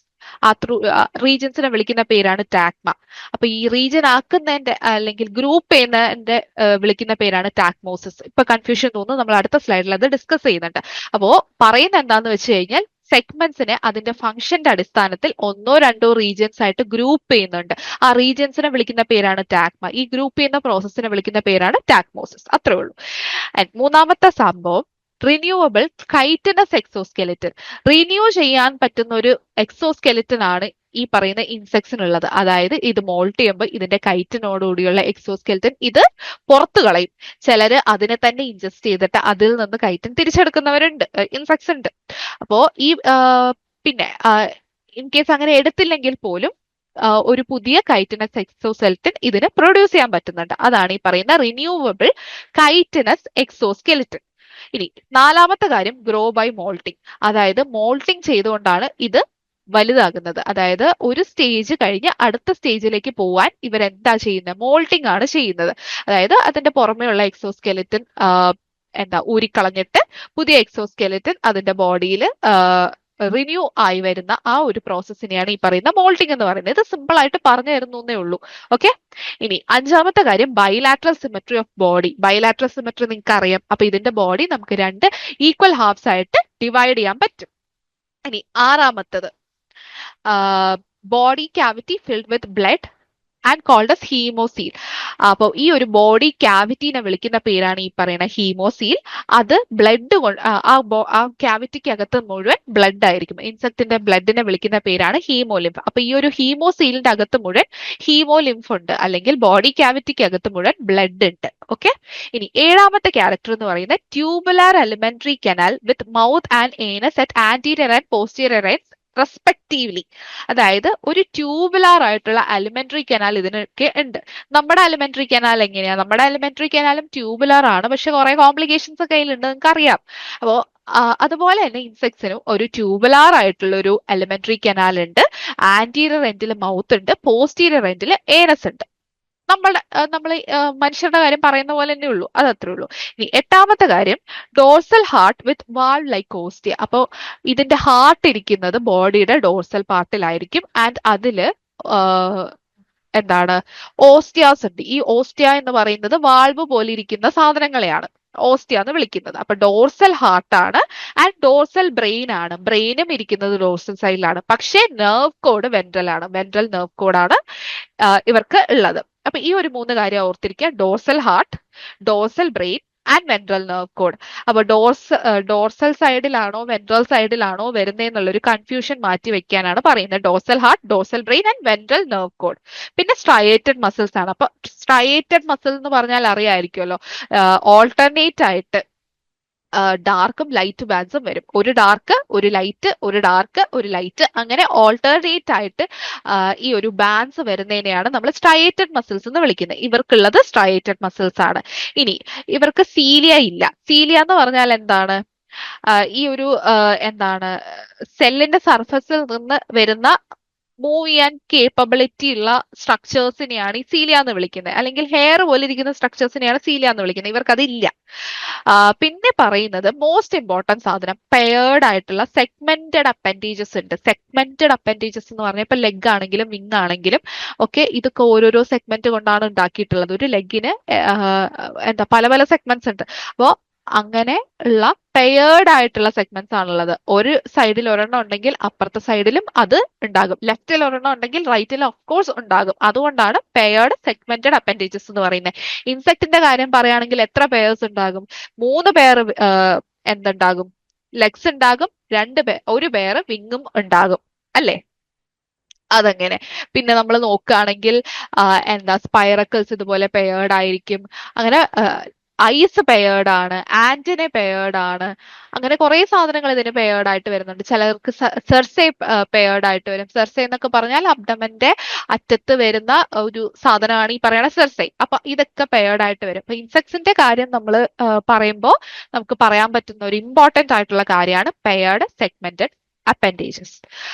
റീജിയൻസിനെ വിളിക്കുന്ന പേരാണ് ടാക്മ. അപ്പൊ ഈ റീജിയൻ ആക്കുന്നതിന്റെ അല്ലെങ്കിൽ ഗ്രൂപ്പ് ചെയ്യുന്നതിന്റെ വിളിക്കുന്ന പേരാണ് ടാക്മോസിസ്. ഇപ്പൊ കൺഫ്യൂഷൻ തോന്നുന്നു, നമ്മൾ അടുത്ത സ്ലൈഡിൽ അത് ഡിസ്കസ് ചെയ്യുന്നുണ്ട്. അപ്പോ പറയുന്നത് എന്താന്ന് വെച്ച് കഴിഞ്ഞാൽ സെഗ്മെന്റ്സിനെ അതിന്റെ ഫംഗ്ഷന്റെ അടിസ്ഥാനത്തിൽ 1 or 2 റീജിയൻസ് ആയിട്ട് ഗ്രൂപ്പ് ചെയ്യുന്നുണ്ട്. ആ റീജിയൻസിനെ വിളിക്കുന്ന പേരാണ് ടാക്മ. ഈ ഗ്രൂപ്പ് ചെയ്യുന്ന പ്രോസസ്സിനെ വിളിക്കുന്ന പേരാണ് ടാക്മോസിസ്. അത്രേ ഉള്ളൂ. മൂന്നാമത്തെ സംഭവം റിന്യൂവബിൾ കൈറ്റനസ് എക്സോസ്കെലിറ്റൻ. റിന്യൂ ചെയ്യാൻ പറ്റുന്ന ഒരു എക്സോസ്കെലിറ്റൻ ആണ് ഈ പറയുന്ന ഇൻസെക്ട്സിനുള്ളത്. അതായത് ഇത് മോൾട്ട് ചെയ്യുമ്പോൾ ഇതിന്റെ കൈറ്റിനോടുകൂടിയുള്ള എക്സോസ്കെലിറ്റൻ ഇത് പുറത്തു കളയും. ചിലര് അതിനെ തന്നെ ഇൻജസ്റ്റ് ചെയ്തിട്ട് അതിൽ നിന്ന് കൈറ്റിൻ തിരിച്ചെടുക്കുന്നവരുണ്ട്, ഇൻസെക്ട്സ് ഉണ്ട്. അപ്പോ ഈ പിന്നെ ഇൻ കേസ് അങ്ങനെ എടുത്തില്ലെങ്കിൽ പോലും ഒരു പുതിയ കൈറ്റിനസ് എക്സോസ്കെലിറ്റൻ ഇതിന് പ്രൊഡ്യൂസ് ചെയ്യാൻ പറ്റുന്നുണ്ട്. അതാണ് ഈ പറയുന്ന റിന്യൂവബിൾ കൈറ്റിനസ് എക്സോസ്കെലിറ്റൻ. ഇനി നാലാമത്തെ കാര്യം ഗ്രോ ബൈ മോൾട്ടിങ്, അതായത് മോൾട്ടിങ് ചെയ്തുകൊണ്ടാണ് ഇത് വലുതാകുന്നത്. അതായത് ഒരു സ്റ്റേജ് കഴിഞ്ഞ് അടുത്ത സ്റ്റേജിലേക്ക് പോവാൻ ഇവരെന്താ ചെയ്യുന്നത്? മോൾട്ടിംഗ് ആണ് ചെയ്യുന്നത്. അതായത് അതിന്റെ പുറമെയുള്ള എക്സോസ്കെലിറ്റൻ ഊരിക്കളഞ്ഞിട്ട് പുതിയ എക്സോസ്കെലിറ്റൻ അതിന്റെ ബോഡിയിൽ റിന്യൂ ആയി വരുന്ന ആ ഒരു പ്രോസസ്സിനെയാണ് ഈ പറയുന്ന മോൾട്ടിംഗ് എന്ന് പറയുന്നത്. ഇത് സിമ്പിൾ ആയിട്ട് പറഞ്ഞു തരുന്നേ ഉള്ളൂ. ഓക്കെ. ഇനി അഞ്ചാമത്തെ കാര്യം bilateral symmetry of body. Bilateral symmetry നിങ്ങൾക്ക് അറിയാം. അപ്പൊ ഇതിന്റെ ബോഡി നമുക്ക് രണ്ട് ഈക്വൽ ഹാഫ്സ് ആയിട്ട് ഡിവൈഡ് ചെയ്യാൻ പറ്റും. ഇനി ആറാമത്തത് body cavity filled with blood and called as haemocoel. അപ്പോൾ ഈ ഒരു ബോഡി ക്യാവിറ്റിനെ വിളിക്കുന്ന പേരാണ് ഈ പറയുന്ന ഹീമോസീൽ. അത് ബ്ലഡ് കൊണ്ട് ആ ക്യാവിറ്റിക്ക് അകത്ത് മുഴുവൻ ബ്ലഡ് ആയിരിക്കും. ഇൻസെക്റ്റിന്റെ ബ്ലഡിനെ വിളിക്കുന്ന പേരാണ് ഹീമോലിംഫ്. അപ്പൊ ഈ ഒരു ഹീമോസീലിന്റെ അകത്ത് മുഴുവൻ ഹീമോലിംഫ് ഉണ്ട്, അല്ലെങ്കിൽ ബോഡി ക്യാവിറ്റിക്ക് അകത്ത് മുഴുവൻ ബ്ലഡ് ഉണ്ട്. ഓക്കെ. ഇനി ഏഴാമത്തെ ക്യാരക്ടർ എന്ന് പറയുന്നത് tubular elementary canal with mouth and anus at anterior and posterior ends respectively. അതായത് ഒരു ട്യൂബുലാർ ആയിട്ടുള്ള അലിമെന്ററി കനാൽ ഇതിനൊക്കെ ഉണ്ട്. നമ്മുടെ അലിമെന്ററി കനാൽ എങ്ങനെയാ? നമ്മുടെ അലിമെന്ററി കനാലും ട്യൂബുലാർ ആണ്, പക്ഷെ കുറെ കോംപ്ലിക്കേഷൻസ് ഒക്കെ അതിലുണ്ട്, നിങ്ങൾക്ക് അറിയാം. അപ്പോ അതുപോലെ തന്നെ ഇൻസെക്ട്സിനും ഒരു ട്യൂബുലാർ ആയിട്ടുള്ള ഒരു എലിമെന്ററി കനാൽ ഉണ്ട്. ആന്റീരിയർ എൻഡിൽ മൗത്ത് ഉണ്ട്, പോസ്റ്റീരിയർ എൻഡിൽ ഏനസ് ഉണ്ട്. നമ്മൾ മനുഷ്യരുടെ കാര്യം പറയുന്ന പോലെ തന്നെ ഉള്ളൂ, അത് അത്രേ ഉള്ളൂ. ഇനി എട്ടാമത്തെ കാര്യം ഡോർസൽ ഹാർട്ട് വിത്ത് വാൾവ് ലൈക്ക് ഓസ്റ്റിയ. അപ്പോൾ ഇതിന്റെ ഹാർട്ട് ഇരിക്കുന്നത് ബോഡിയുടെ ഡോർസൽ പാർട്ടിലായിരിക്കും. ആൻഡ് അതില് എന്താണ് ഓസ്റ്റിയാസ് ഉണ്ട്. ഈ ഓസ്റ്റിയ എന്ന് പറയുന്നത് വാൾവ് പോലെ ഇരിക്കുന്ന സാധനങ്ങളെയാണ് ഓസ്റ്റിയ എന്ന് വിളിക്കുന്നത്. അപ്പൊ ഡോർസൽ ഹാർട്ട് ആണ് ആൻഡ് ഡോർസൽ ബ്രെയിൻ ആണ്. ബ്രെയിനും ഇരിക്കുന്നത് ഡോർസൽ സൈഡിലാണ്, പക്ഷേ നെർവ് കോഡ് വെൻട്രൽ ആണ്. വെൻട്രൽ നെർവ് കോഡാണ് ഇവർക്ക് ഉള്ളത്. അപ്പൊ ഈ ഒരു മൂന്ന് കാര്യം ഓർത്തിരിക്കുക: dorsal heart, dorsal brain and ventral nerve code. അപ്പൊ ഡോർസൽ സൈഡിലാണോ വെൻട്രൽ സൈഡിലാണോ വരുന്നതെന്നുള്ളൊരു കൺഫ്യൂഷൻ മാറ്റി വെക്കാനാണ് പറയുന്നത്. Dorsal heart, dorsal brain and ventral nerve code. പിന്നെ സ്ട്രയേറ്റഡ് മസിൽസ് ആണ്. അപ്പൊ സ്ട്രയേറ്റഡ് മസിൽ എന്ന് പറഞ്ഞാൽ അറിയാമായിരിക്കുമല്ലോ, ഓൾട്ടർനേറ്റ് ആയിട്ട് ഡാർക്കും ലൈറ്റ് ബാൻഡ്സും വരും. ഒരു ഡാർക്ക്, ഒരു ലൈറ്റ്, ഒരു ഡാർക്ക്, ഒരു ലൈറ്റ്, അങ്ങനെ ഓൾട്ടർനേറ്റ് ആയിട്ട് ഈ ഒരു ബാൻഡ്സ് വരുന്നതിനെയാണ് നമ്മൾ സ്ട്രയേറ്റഡ് മസിൽസ് എന്ന് വിളിക്കുന്നത്. ഇവർക്കുള്ളത് സ്ട്രയേറ്റഡ് മസിൽസ് ആണ്. ഇനി ഇവർക്ക് സീലിയ ഇല്ല. സീലിയ എന്ന് പറഞ്ഞാൽ എന്താണ്? ഈ ഒരു സെല്ലിന്റെ സർഫസിൽ നിന്ന് വരുന്ന മൂവ് ചെയ്യാൻ കേപ്പബിലിറ്റി ഉള്ള സ്ട്രക്ചേഴ്സിനെയാണ് ഈ സീലിയ എന്ന് വിളിക്കുന്നത്. അല്ലെങ്കിൽ ഹെയർ പോലെ ഇരിക്കുന്ന സ്ട്രക്ചേഴ്സിനെയാണ് സീലിയ എന്ന് വിളിക്കുന്നത്. ഇവർക്ക് അതില്ല. പിന്നെ പറയുന്നത് മോസ്റ്റ് ഇമ്പോർട്ടൻറ്റ് സാധനം പെയർഡ് ആയിട്ടുള്ള സെഗ്മെന്റഡ് അപ്പൻഡേജസ് ഉണ്ട്. സെഗ്മെന്റഡ് അപ്പൻഡേജസ് എന്ന് പറഞ്ഞാൽ ഇപ്പൊ ലെഗ് ആണെങ്കിലും വിങ് ആണെങ്കിലും ഒക്കെ ഇതൊക്കെ ഓരോരോ സെഗ്മെന്റ് കൊണ്ടാണ് ഉണ്ടാക്കിയിട്ടുള്ളത്. ഒരു ലെഗിന് പല പല സെഗ്മെന്റ്സ് ഉണ്ട്. അപ്പോൾ അങ്ങനെ ഉള്ള പെയർഡ് ആയിട്ടുള്ള സെഗ്മെന്റ്സ് ആണുള്ളത്. ഒരു സൈഡിൽ ഒരെണ്ണം ഉണ്ടെങ്കിൽ അപ്പുറത്തെ സൈഡിലും അത് ഉണ്ടാകും. ലെഫ്റ്റിൽ ഒരെണ്ണം ഉണ്ടെങ്കിൽ റൈറ്റിൽ ഓഫ് കോഴ്സ് ഉണ്ടാകും. അതുകൊണ്ടാണ് പെയർഡ് സെഗ്മെന്റഡ് അപ്പൻഡേജസ് എന്ന് പറയുന്നത്. ഇൻസെക്ടിന്റെ കാര്യം പറയുകയാണെങ്കിൽ എത്ര പെയർസ് ഉണ്ടാകും? 3 പെയർ എന്തുണ്ടാകും? ലെഗ്സ് ഉണ്ടാകും. ഒരു പെയർ വിങ്ങും ഉണ്ടാകും, അല്ലേ? അതങ്ങനെ. പിന്നെ നമ്മൾ നോക്കുകയാണെങ്കിൽ സ്പൈറക്കിൾസ് ഇതുപോലെ പെയർഡ് ആയിരിക്കും. അങ്ങനെ ഐസ് പെയർഡ് ആണ്, ആന്റിനെ പെയർഡ് ആണ്. അങ്ങനെ കുറെ സാധനങ്ങൾ ഇതിന് പെയർഡ് ആയിട്ട് വരുന്നുണ്ട്. ചിലർക്ക് സെർസെ പെയർഡ് ആയിട്ട് വരും. സെർസെ എന്നൊക്കെ പറഞ്ഞാൽ അബ്ഡമന്റെ അറ്റത്ത് വരുന്ന ഒരു സാധനമാണ് ഈ പറയുന്ന സെർസെ. അപ്പൊ ഇതൊക്കെ പെയർഡ് ആയിട്ട് വരും. അപ്പൊ ഇൻസെക്ട്സിന്റെ കാര്യം നമ്മൾ പറയുമ്പോൾ നമുക്ക് പറയാൻ പറ്റുന്ന ഒരു ഇമ്പോർട്ടന്റ് ആയിട്ടുള്ള കാര്യമാണ് പെയർഡ് സെഗ്മെന്റഡ് അപ്പൻഡേജസ്.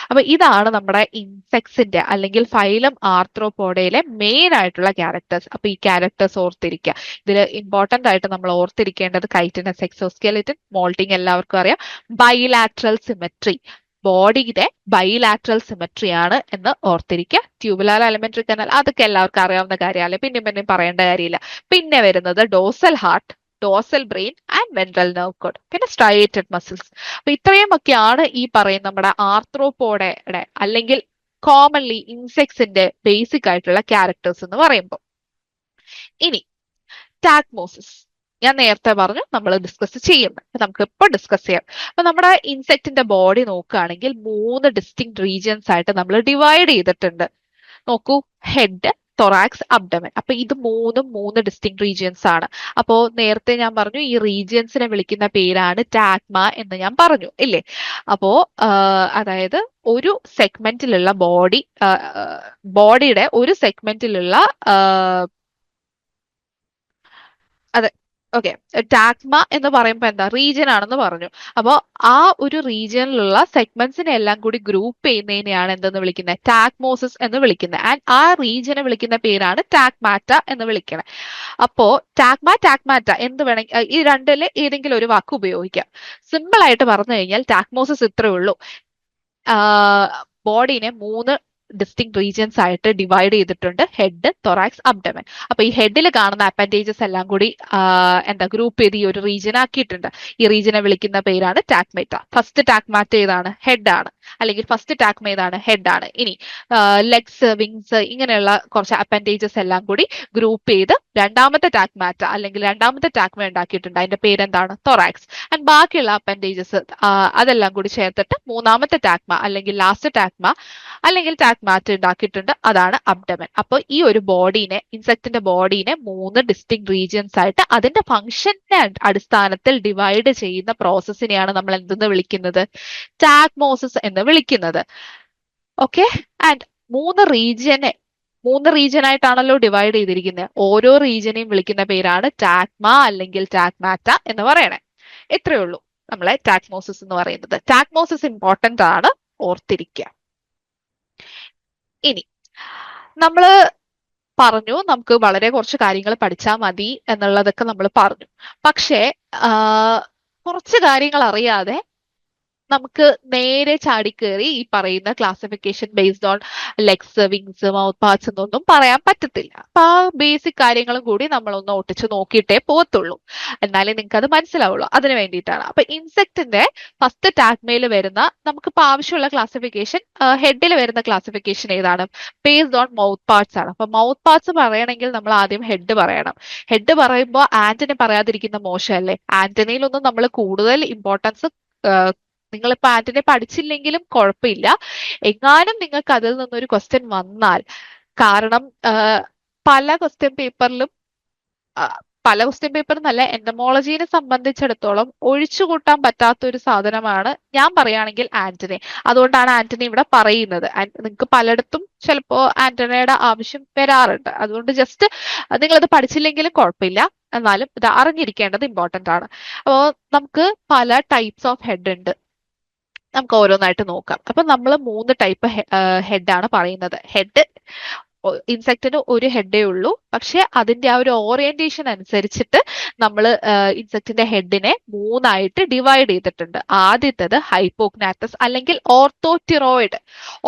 അപ്പൊ ഇതാണ് നമ്മുടെ ഇൻസെക്ട്സിന്റെ അല്ലെങ്കിൽ ഫൈലം ആർത്രോപോഡയിലെ മെയിൻ ആയിട്ടുള്ള ക്യാരക്ടേഴ്സ്. അപ്പൊ ഈ ക്യാരക്ടേഴ്സ് ഓർത്തിരിക്കുക. ഇതിൽ ഇമ്പോർട്ടന്റ് ആയിട്ട് നമ്മൾ ഓർത്തിരിക്കേണ്ടത് കൈറ്റിനസ് എക്സോസ്കെലിറ്റൻ, മോൾട്ടിംഗ് എല്ലാവർക്കും അറിയാം, ബൈലാറ്ററൽ സിമെട്രി, ബോഡിയുടെ ബൈലാറ്ററൽ സിമെട്രി ആണ് എന്ന് ഓർത്തിരിക്കുക. ട്യൂബുലാർ എലിമെന്ററി കനാൽ അതൊക്കെ എല്ലാവർക്കും അറിയാവുന്ന കാര്യമല്ലേ, പിന്നെ പറയേണ്ട കാര്യമില്ല. പിന്നെ വരുന്നത് dorsal heart, dorsal brain and ventral nerve code, പിന്നെ സ്ട്രയേറ്റഡ് മസിൽസ്. അപ്പൊ ഇത്രയും ഒക്കെയാണ് ഈ പറയുന്ന നമ്മുടെ ആർത്രോപോഡയുടെ അല്ലെങ്കിൽ കോമൺലി ഇൻസെക്ട്സിന്റെ ബേസിക് ആയിട്ടുള്ള ക്യാരക്ടേഴ്സ് എന്ന് പറയുമ്പോൾ. ഇനി ടാക്മോസിസ് ഞാൻ നേരത്തെ പറഞ്ഞു നമ്മൾ ഡിസ്കസ് ചെയ്യുന്നത്. നമുക്ക് ഇപ്പോൾ ഡിസ്കസ് ചെയ്യാം. അപ്പൊ നമ്മുടെ ഇൻസെക്ടിന്റെ ബോഡി നോക്കുകയാണെങ്കിൽ 3 ഡിസ്റ്റിങ് റീജിയൻസ് ആയിട്ട് നമ്മൾ ഡിവൈഡ് ചെയ്തിട്ടുണ്ട്. നോക്കൂ, ഹെഡ്, തൊറാക്സ്, അബ്ഡമൻ. അപ്പൊ ഇത് 3 ഡിസ്റ്റിങ് റീജിയൻസ് ആണ്. അപ്പോ നേരത്തെ ഞാൻ പറഞ്ഞു ഈ റീജിയൻസിനെ വിളിക്കുന്ന പേരാണ് ടാഗ്മ എന്ന് ഞാൻ പറഞ്ഞു ഇല്ലേ? അപ്പോ അതായത് ഒരു സെഗ്മെന്റിലുള്ള ബോഡിയുടെ ഒരു സെഗ്മെന്റിലുള്ള അതെ ഓക്കെ. ടാക്മ എന്ന് പറയുമ്പോൾ എന്താ, റീജിയൻ ആണെന്ന് പറഞ്ഞു. അപ്പോൾ ആ ഒരു റീജിയനിലുള്ള സെഗ്മെന്റ്സിനെ എല്ലാം കൂടി ഗ്രൂപ്പ് ചെയ്യുന്നതിനെയാണ് എന്തെന്ന് വിളിക്കുന്നത്, ടാക്മോസിസ് എന്ന് വിളിക്കുന്നത്. ആൻഡ് ആ റീജിയനെ വിളിക്കുന്ന പേരാണ് ടാക്മാറ്റ എന്ന് വിളിക്കുന്നത്. അപ്പോ ടാക്മ, ടാക്മാറ്റ എന്ത് വേണമെങ്കിൽ ഈ രണ്ടില് ഏതെങ്കിലും ഒരു വാക്ക് ഉപയോഗിക്കാം. സിമ്പിൾ ആയിട്ട് പറഞ്ഞു കഴിഞ്ഞാൽ ടാക്മോസിസ് ഇത്രേ ഉള്ളൂ. ബോഡീനെ മൂന്ന് ഡിസ്റ്റിങ് റീജിയൻസ് ആയിട്ട് ഡിവൈഡ് ചെയ്തിട്ടുണ്ട്: ഹെഡ്, തൊറാക്സ്, അബ്ഡമൻ. അപ്പൊ ഈ ഹെഡിൽ കാണുന്ന അപ്പൻഡേജസ് എല്ലാം കൂടി എന്താ ഗ്രൂപ്പ് ചെയ്ത് ഈ ഒരു റീജിയൻ ആക്കിയിട്ടുണ്ട്. ഈ റീജിയനെ വിളിക്കുന്ന പേരാണ് ടാക്മേറ്റ. ഫസ്റ്റ് ടാക്മാറ്റ ഏതാണ്, ഹെഡ് ആണ്. അല്ലെങ്കിൽ ഫസ്റ്റ് ടാക്മ ഏതാണ്, ഹെഡ് ആണ്. ഇനി ലെഗ്സ്, വിങ്സ് ഇങ്ങനെയുള്ള കുറച്ച് അപ്പൻഡേജസ് എല്ലാം കൂടി ഗ്രൂപ്പ് ചെയ്ത് രണ്ടാമത്തെ ടാക്മാറ്റ അല്ലെങ്കിൽ രണ്ടാമത്തെ ടാക്മ ഉണ്ടാക്കിയിട്ടുണ്ട്. അതിന്റെ പേരെന്താണ്, തൊറാക്സ്. ആൻഡ് ബാക്കിയുള്ള അപ്പൻഡേജസ് അതെല്ലാം കൂടി ചേർത്തിട്ട് മൂന്നാമത്തെ ടാക്മ അല്ലെങ്കിൽ ലാസ്റ്റ് ടാക്മ അല്ലെങ്കിൽ ടാക്മാറ്റ ഉണ്ടാക്കിയിട്ടുണ്ട്. അതാണ് അബ്ഡമൻ. അപ്പോൾ ഈ ഒരു ബോഡീനെ, ഇൻസെക്ടിന്റെ ബോഡീനെ മൂന്ന് ഡിസ്റ്റിങ് റീജിയൻസ് ആയിട്ട് അതിന്റെ ഫംഗ്ഷന്റെ അടിസ്ഥാനത്തിൽ ഡിവൈഡ് ചെയ്യുന്ന പ്രോസസ്സിനെയാണ് നമ്മൾ എന്തെന്ന് വിളിക്കുന്നത്, ടാക്മോസിസ് എന്ന് വിളിക്കുന്നത്. ഓക്കെ. ആൻഡ് മൂന്ന് റീജിയൻ ആയിട്ടാണല്ലോ ഡിവൈഡ് ചെയ്തിരിക്കുന്നത്. ഓരോ റീജിയനെയും വിളിക്കുന്ന പേരാണ് ടാക്മ അല്ലെങ്കിൽ ടാക്മാറ്റ എന്ന് പറയണേ. ഇത്രയേ ഉള്ളൂ നമ്മളെ ടാക്മോസിസ് എന്ന് പറയുന്നത്. ടാക്മോസിസ് ഇമ്പോർട്ടന്റ് ആണ്, ഓർത്തിരിക്കുക. ഇനി നമ്മള് പറഞ്ഞു നമുക്ക് വളരെ കുറച്ച് കാര്യങ്ങൾ പഠിച്ചാൽ മതി എന്നുള്ളതൊക്കെ നമ്മൾ പറഞ്ഞു. പക്ഷേ കുറച്ച് കാര്യങ്ങൾ അറിയാതെ നമുക്ക് നേരെ ചാടിക്കേറി ഈ പറയുന്ന classification based on legs, wings, mouth parts എന്നൊന്നും പറയാൻ പറ്റത്തില്ല. അപ്പൊ ആ ബേസിക് കാര്യങ്ങളും കൂടി നമ്മളൊന്ന് ഒട്ടിച്ച് നോക്കിയിട്ടേ പോകത്തുള്ളൂ. എന്നാലേ നിങ്ങൾക്ക് അത് മനസ്സിലാവുള്ളൂ. അതിന് വേണ്ടിയിട്ടാണ്. അപ്പൊ ഇൻസെക്ടിന്റെ ഫസ്റ്റ് ടാഗ്മയിൽ വരുന്ന നമുക്കിപ്പോ ആവശ്യമുള്ള ക്ലാസിഫിക്കേഷൻ, ഹെഡിൽ വരുന്ന ക്ലാസിഫിക്കേഷൻ ഏതാണ്, ബേസ്ഡ് ഓൺ മൗത്ത് പാർട്സ് ആണ്. അപ്പൊ മൗത്ത് പാർട്സ് പറയണമെങ്കിൽ നമ്മൾ ആദ്യം ഹെഡ് പറയണം. ഹെഡ് പറയുമ്പോൾ ആന്റണി പറയാതിരിക്കുന്ന മോശമല്ലേ. ആന്റണിയിലൊന്നും നമ്മൾ കൂടുതൽ ഇമ്പോർട്ടൻസ്, നിങ്ങളിപ്പോ ആന്റണി പഠിച്ചില്ലെങ്കിലും കുഴപ്പമില്ല, എങ്ങാനും നിങ്ങൾക്ക് അതിൽ നിന്നൊരു ക്വസ്റ്റ്യൻ വന്നാൽ, കാരണം പല ക്വസ്റ്റ്യൻ പേപ്പറിലും പല ക്വസ്റ്റ്യൻ പേപ്പർ എന്നല്ല, എന്റമോളജീനെ സംബന്ധിച്ചിടത്തോളം ഒഴിച്ചുകൂട്ടാൻ പറ്റാത്ത ഒരു സാധനമാണ് ഞാൻ പറയുകയാണെങ്കിൽ ആന്റണി. അതുകൊണ്ടാണ് ആന്റണി ഇവിടെ പറയുന്നത്. നിങ്ങൾക്ക് പലയിടത്തും ചിലപ്പോ ആന്റണിയുടെ ആവശ്യം വരാറുണ്ട്. അതുകൊണ്ട് ജസ്റ്റ് നിങ്ങളത് പഠിച്ചില്ലെങ്കിലും കുഴപ്പമില്ല, എന്നാലും ഇത് അറിഞ്ഞിരിക്കേണ്ടത് ഇമ്പോർട്ടന്റ് ആണ്. അപ്പോൾ നമുക്ക് പല ടൈപ്സ് ഓഫ് ഹെഡ് ഉണ്ട്. നമുക്ക് ഓരോന്നായിട്ട് നോക്കാം. അപ്പൊ നമ്മൾ മൂന്ന് ടൈപ്പ് ഹെഡ് ആണ് പറയുന്നത്. ഹെഡ്, ഇൻസെക്റ്റിന് ഒരു ഹെഡേ ഉള്ളൂ, പക്ഷെ അതിന്റെ ആ ഒരു ഓറിയന്റേഷൻ അനുസരിച്ചിട്ട് നമ്മൾ ഇൻസെക്റ്റിന്റെ ഹെഡിനെ മൂന്നായിട്ട് ഡിവൈഡ് ചെയ്തിട്ടുണ്ട്. ആദ്യത്തേത് ഹൈപ്പോഗ്നാത്തസ് അല്ലെങ്കിൽ ഓർത്തോപ്റ്റിറോയിഡ്.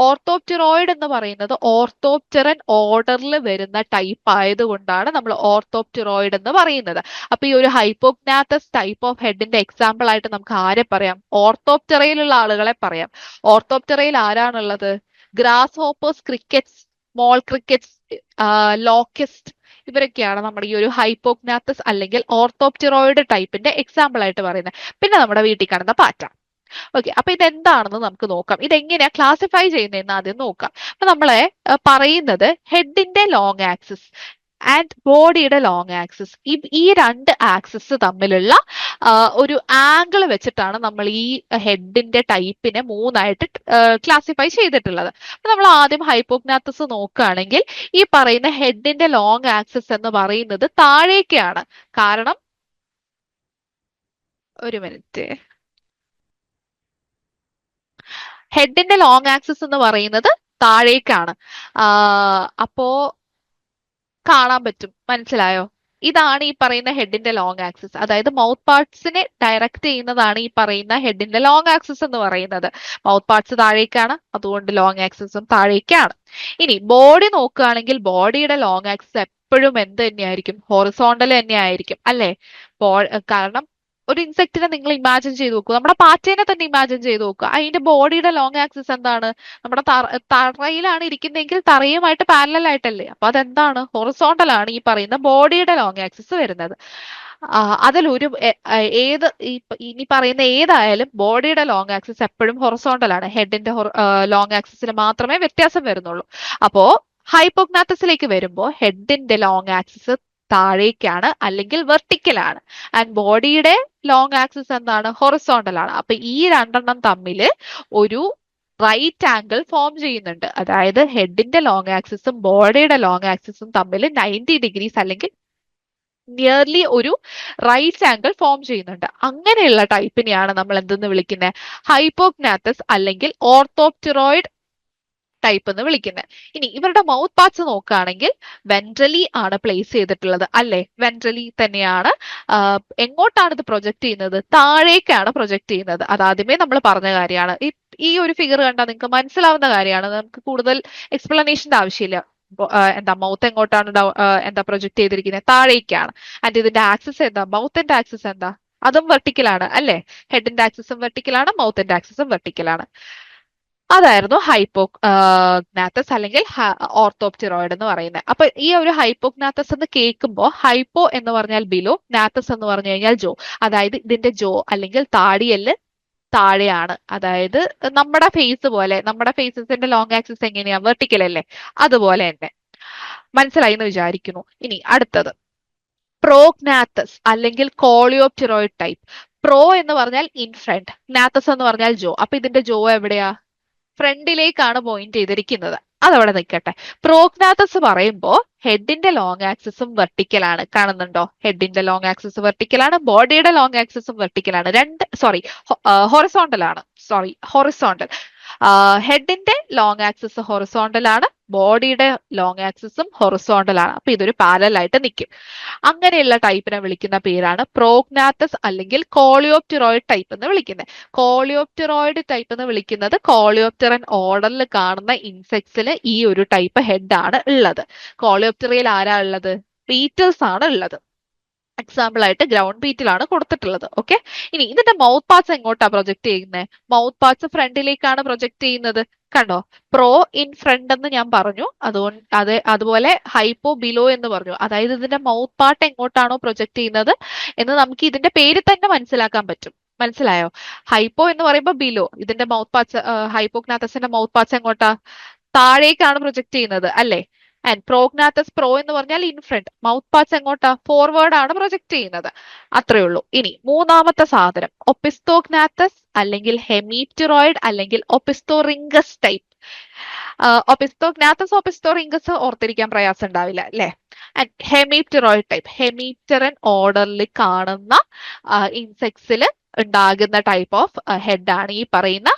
ഓർത്തോപ്റ്റിറോയിഡ് എന്ന് പറയുന്നത് ഓർത്തോപ്റ്ററൻ ഓർഡറിൽ വരുന്ന ടൈപ്പ് ആയതുകൊണ്ടാണ് നമ്മൾ ഓർത്തോപ്റ്റിറോയിഡ് എന്ന് പറയുന്നത്. അപ്പൊ ഈ ഒരു ഹൈപ്പോഗ്നാത്തസ് ടൈപ്പ് ഓഫ് ഹെഡിന്റെ എക്സാമ്പിൾ ആയിട്ട് നമുക്ക് ആരെ പറയാം, ഓർത്തോപ്റ്ററയിലുള്ള ആളുകളെ പറയാം. ഓർത്തോപ്റ്ററയിൽ ആരാണുള്ളത്, grasshoppers, crickets, small crickets, locust, ഇവരൊക്കെയാണ് നമ്മുടെ ഈ ഒരു ഹൈപ്പോഗ്നാത്തസ് അല്ലെങ്കിൽ ഓർത്തോപ്റ്റിറോയിഡ് ടൈപ്പിന്റെ എക്സാമ്പിൾ ആയിട്ട് പറയുന്നത്. പിന്നെ നമ്മുടെ വീട്ടിൽ കാണുന്ന പാറ്റ. ഓക്കെ. അപ്പൊ ഇതെന്താണെന്ന് നമുക്ക് നോക്കാം. ഇതെങ്ങനെയാ ക്ലാസിഫൈ ചെയ്യുന്നതെന്ന് ആദ്യം നോക്കാം. അപ്പൊ നമ്മളെ പറയുന്നത് ഹെഡിന്റെ ലോങ് ആക്സിസ് ആൻഡ് ബോഡിയുടെ ലോങ് ആക്സിസ്, ഈ രണ്ട് ആക്സിസ് തമ്മിലുള്ള ഒരു ആംഗിൾ വെച്ചിട്ടാണ് നമ്മൾ ഈ ഹെഡിന്റെ ടൈപ്പിനെ മൂന്നായിട്ട് ക്ലാസിഫൈ ചെയ്തിട്ടുള്ളത്. അപ്പൊ നമ്മൾ ആദ്യം ഹൈപ്പോഗ്നാത്തസ് നോക്കുകയാണെങ്കിൽ ഈ പറയുന്ന ഹെഡിന്റെ ലോങ് ആക്സിസ് എന്ന് പറയുന്നത് താഴേക്കാണ്. കാരണം, ഒരു മിനിറ്റ്, ഹെഡിന്റെ ലോങ് ആക്സിസ് എന്ന് പറയുന്നത് താഴേക്കാണ്. അപ്പോ കാണാൻ പറ്റും, മനസ്സിലായോ? ഇതാണ് ഈ പറയുന്ന ഹെഡിന്റെ ലോങ് ആക്സിസ്. അതായത് മൗത്ത് പാർട്സിനെ ഡയറക്റ്റ് ചെയ്യുന്നതാണ് ഈ പറയുന്ന ഹെഡിന്റെ ലോങ് ആക്സിസ് എന്ന് പറയുന്നത്. മൗത്ത് പാർട്സ് താഴേക്കാണ്, അതുകൊണ്ട് ലോങ് ആക്സിസും താഴേക്കാണ്. ഇനി ബോഡി നോക്കുകയാണെങ്കിൽ ബോഡിയുടെ ലോങ് ആക്സിസ് എപ്പോഴും എന്ത് തന്നെയായിരിക്കും, ഹൊറിസോണ്ടൽ തന്നെ ആയിരിക്കും അല്ലെ. കാരണം ഒരു ഇൻസെക്റ്റിനെ നിങ്ങൾ ഇമാജിൻ ചെയ്ത് നോക്കുക, നമ്മുടെ പാറ്റേനെ തന്നെ ഇമാജിൻ ചെയ്ത് നോക്കുക. അതിന്റെ ബോഡിയുടെ ലോങ് ആക്സിസ് എന്താണ്, നമ്മുടെ തറയിലാണ് ഇരിക്കുന്നതെങ്കിൽ തറയുമായിട്ട് പാരലൽ ആയിട്ടല്ലേ. അപ്പൊ അതെന്താണ്, ഹൊറിസോണ്ടൽ ആണ് ഈ പറയുന്ന ബോഡിയുടെ ലോങ് ആക്സിസ് വരുന്നത്. അതിലൊരു ഇനി പറയുന്ന ഏതായാലും ബോഡിയുടെ ലോങ് ആക്സിസ് എപ്പോഴും ഹൊറിസോണ്ടൽ ആണ്. ഹെഡിന്റെ ലോങ് ആക്സിസിന് മാത്രമേ വ്യത്യാസം വരുന്നുള്ളൂ. അപ്പോ ഹൈപ്പോഗ്നാത്തസിലേക്ക് വരുമ്പോൾ ഹെഡിന്റെ ലോങ് ആക്സിസ് താഴേക്കാണ് അല്ലെങ്കിൽ വെർട്ടിക്കൽ ആണ്. ആൻഡ് ബോഡിയുടെ ലോങ് ആക്സിസ് എന്താണ്, ഹൊറിസോണ്ടൽ ആണ്. അപ്പൊ ഈ രണ്ടെണ്ണം തമ്മിൽ ഒരു റൈറ്റ് ആംഗിൾ ഫോം ചെയ്യുന്നുണ്ട്. അതായത് ഹെഡിന്റെ ലോങ് ആക്സിസും ബോഡിയുടെ ലോങ് ആക്സിസും തമ്മിൽ 90 ഡിഗ്രീസ് അല്ലെങ്കിൽ നിയർലി ഒരു റൈറ്റ് ആംഗിൾ ഫോം ചെയ്യുന്നുണ്ട്. അങ്ങനെയുള്ള ടൈപ്പിനെയാണ് നമ്മൾ എന്തെന്ന് വിളിക്കുന്നത്? ഹൈപ്പോഗ്നാത്തസ് അല്ലെങ്കിൽ ഓർത്തോപ്റ്ററോയിഡ് ടൈപ്പ് എന്ന് വിളിക്കുന്നത്. ഇനി ഇവരുടെ മൗത്ത് പാർട്സ് നോക്കുകയാണെങ്കിൽ വെൻട്രലി ആണ് പ്ലേസ് ചെയ്തിട്ടുള്ളത് അല്ലെ? വെൻട്രലി തന്നെയാണ്. എങ്ങോട്ടാണ് ഇത് പ്രൊജക്ട് ചെയ്യുന്നത്? താഴേക്കാണ് പ്രൊജക്ട് ചെയ്യുന്നത്. അത് ആദ്യമേ നമ്മൾ പറഞ്ഞ കാര്യമാണ്. ഈ ഒരു ഫിഗർ കണ്ടാൽ നിങ്ങൾക്ക് മനസ്സിലാവുന്ന കാര്യമാണ്. നമുക്ക് കൂടുതൽ എക്സ്പ്ലനേഷന്റെ ആവശ്യമില്ല. എന്താ മൗത്ത് എങ്ങോട്ടാണ് എന്താ പ്രൊജക്ട് ചെയ്തിരിക്കുന്നത്? താഴേക്കാണ്. ആൻഡ് ഇതിന്റെ ആക്സിസ് എന്താ? മൗത്തിന്റെ ആക്സിസ് എന്താ? അതും വെർട്ടിക്കലാണ് അല്ലെ? ഹെഡിന്റെ ആക്സിസും വെർട്ടിക്കലാണ്, മൗത്തിന്റെ ആക്സിസും വെർട്ടിക്കലാണ്. അതായിരുന്നു ഹൈപ്പോഗ്നാത്തസ് അല്ലെങ്കിൽ ഓർത്തോപ്റ്റിറോയിഡ് എന്ന് പറയുന്നത്. അപ്പൊ ഈ ഒരു ഹൈപ്പോഗ്നാത്തസ് എന്ന് കേൾക്കുമ്പോൾ ഹൈപ്പോ എന്ന് പറഞ്ഞാൽ ബിലോ, ഗ്നാത്തസ് എന്ന് പറഞ്ഞു കഴിഞ്ഞാൽ ജോ. അതായത് ഇതിന്റെ ജോ അല്ലെങ്കിൽ താടിയെല്ല് താഴെയാണ്. അതായത് നമ്മുടെ ഫേസ് പോലെ, നമ്മുടെ ഫേസസിന്റെ ലോങ് ആക്സിസ് എങ്ങനെയാ? വെർട്ടിക്കൽ അല്ലേ? അതുപോലെ തന്നെ. മനസ്സിലായി എന്ന് വിചാരിക്കുന്നു. ഇനി അടുത്തത് പ്രോഗ്നാത്തസ് അല്ലെങ്കിൽ കോളിയോപ്റ്റിറോയിഡ് ടൈപ്പ്. പ്രോ എന്ന് പറഞ്ഞാൽ ഇൻ ഫ്രണ്ട്, ഗ്നാത്തസ് എന്ന് പറഞ്ഞാൽ ജോ. അപ്പൊ ഇതിന്റെ ജോ എവിടെയാ? ഫ്രണ്ടിലേക്കാണ് പോയിന്റ് ചെയ്തിരിക്കുന്നത്. അതവിടെ നിൽക്കട്ടെ. പ്രോഗ്നാത്തസ് പറയുമ്പോൾ ഹെഡിന്റെ ലോങ് ആക്സിസും വെർട്ടിക്കലാണ്. കാണുന്നുണ്ടോ? ഹെഡിന്റെ ലോങ് ആക്സിസ് വെർട്ടിക്കലാണ്, ബോഡിയുടെ ലോങ് ആക്സിസും വെർട്ടിക്കലാണ്. ഹൊറിസോണ്ടൽ ആണ്. ഹൊറിസോണ്ടൽ. ഹെഡിന്റെ ലോങ് ആക്സിസ് ഹൊറിസോണ്ടൽ ആണ്, ബോഡിയുടെ ലോങ് ആക്സിസും ഹൊറിസോണ്ടൽ ആണ്. അപ്പൊ ഇതൊരു പാരലൽ ആയിട്ട് നിൽക്കും. അങ്ങനെയുള്ള ടൈപ്പിനെ വിളിക്കുന്ന പേരാണ് പ്രോഗ്നാത്തസ് അല്ലെങ്കിൽ കോളിയോപ്റ്റിറോയിഡ് ടൈപ്പ് എന്ന് വിളിക്കുന്നത്. കോളിയോപ്റ്റിറോയിഡ് ടൈപ്പ് എന്ന് വിളിക്കുന്നത് കോളിയോപ്റ്ററൻ ഓർഡറിൽ കാണുന്ന ഇൻസെക്ട്സിന് ഈ ഒരു ടൈപ്പ് ഹെഡ് ആണ് ഉള്ളത്. കോളിയോപ്റ്ററയിൽ ആരാ ഉള്ളത്? ബീറ്റിൽസ് ആണ് ഉള്ളത്. എക്സാമ്പിൾ ആയിട്ട് ഗ്രൗണ്ട് ബീറ്റിലാണ് കൊടുത്തിട്ടുള്ളത്. ഓക്കെ. ഇനി ഇതിന്റെ മൗത്ത് പാർട്സ് എങ്ങോട്ടാ പ്രൊജക്ട് ചെയ്യുന്നത്? മൗത്ത് പാർട്സ് ഫ്രണ്ടിലേക്കാണ് പ്രൊജക്ട് ചെയ്യുന്നത്. കണ്ടോ? പ്രോ ഇൻ ഫ്രണ്ട് എന്ന് ഞാൻ പറഞ്ഞു. അതുപോലെ ഹൈപ്പോ ബിലോ എന്ന് പറഞ്ഞു. അതായത് ഇതിന്റെ മൗത്ത് പാർട്ട് എങ്ങോട്ടാണോ പ്രൊജക്ട് ചെയ്യുന്നത് എന്ന് നമുക്ക് ഇതിന്റെ പേര് തന്നെ മനസ്സിലാക്കാൻ പറ്റും. മനസ്സിലായോ? ഹൈപ്പോ എന്ന് പറയുമ്പോൾ ബിലോ. ഇതിന്റെ മൗത്ത് പാർട്സ്, ഹൈപ്പോഗ്നാത്തസിന്റെ മൗത്ത് പാർട്സ് എങ്ങോട്ടാ? താഴേക്കാണ് പ്രൊജക്ട് ചെയ്യുന്നത് അല്ലേ? ആൻഡ് പ്രോഗ്നാത്തസ്, പ്രോ എന്ന് പറഞ്ഞാൽ ഇൻ ഫ്രണ്ട്, മൗത്ത് പാർട്സ് എങ്ങോട്ടാ? ഫോർവേഡ് ആണ് പ്രൊജക്ട് ചെയ്യുന്നത്. അത്രേ ഉള്ളൂ. ഇനി മൂന്നാമത്തെ സാധനം ഒപ്പിസ്തോഗ്നാത്തസ് അല്ലെങ്കിൽ ഹെമീപ്റ്റിറോയിഡ് അല്ലെങ്കിൽ ഒപ്പിസ്തോറിംഗസ് ടൈപ്പ്. ഒപ്പിസ്തോഗ്നാത്തസ്, ഒപ്പിസ്തോറിംഗസ് ഓർത്തിരിക്കാൻ പ്രയാസം ഉണ്ടാവില്ല അല്ലെ? ആൻഡ് ഹെമീപ്റ്റിറോയിഡ് ടൈപ്പ്, ഹെമീപ്റ്ററൻ ഓർഡറിൽ കാണുന്ന ഇൻസെക്ട്സിൽ ഉണ്ടാകുന്ന ടൈപ്പ് ഓഫ് ഹെഡ് ആണ് ഈ പറയുന്ന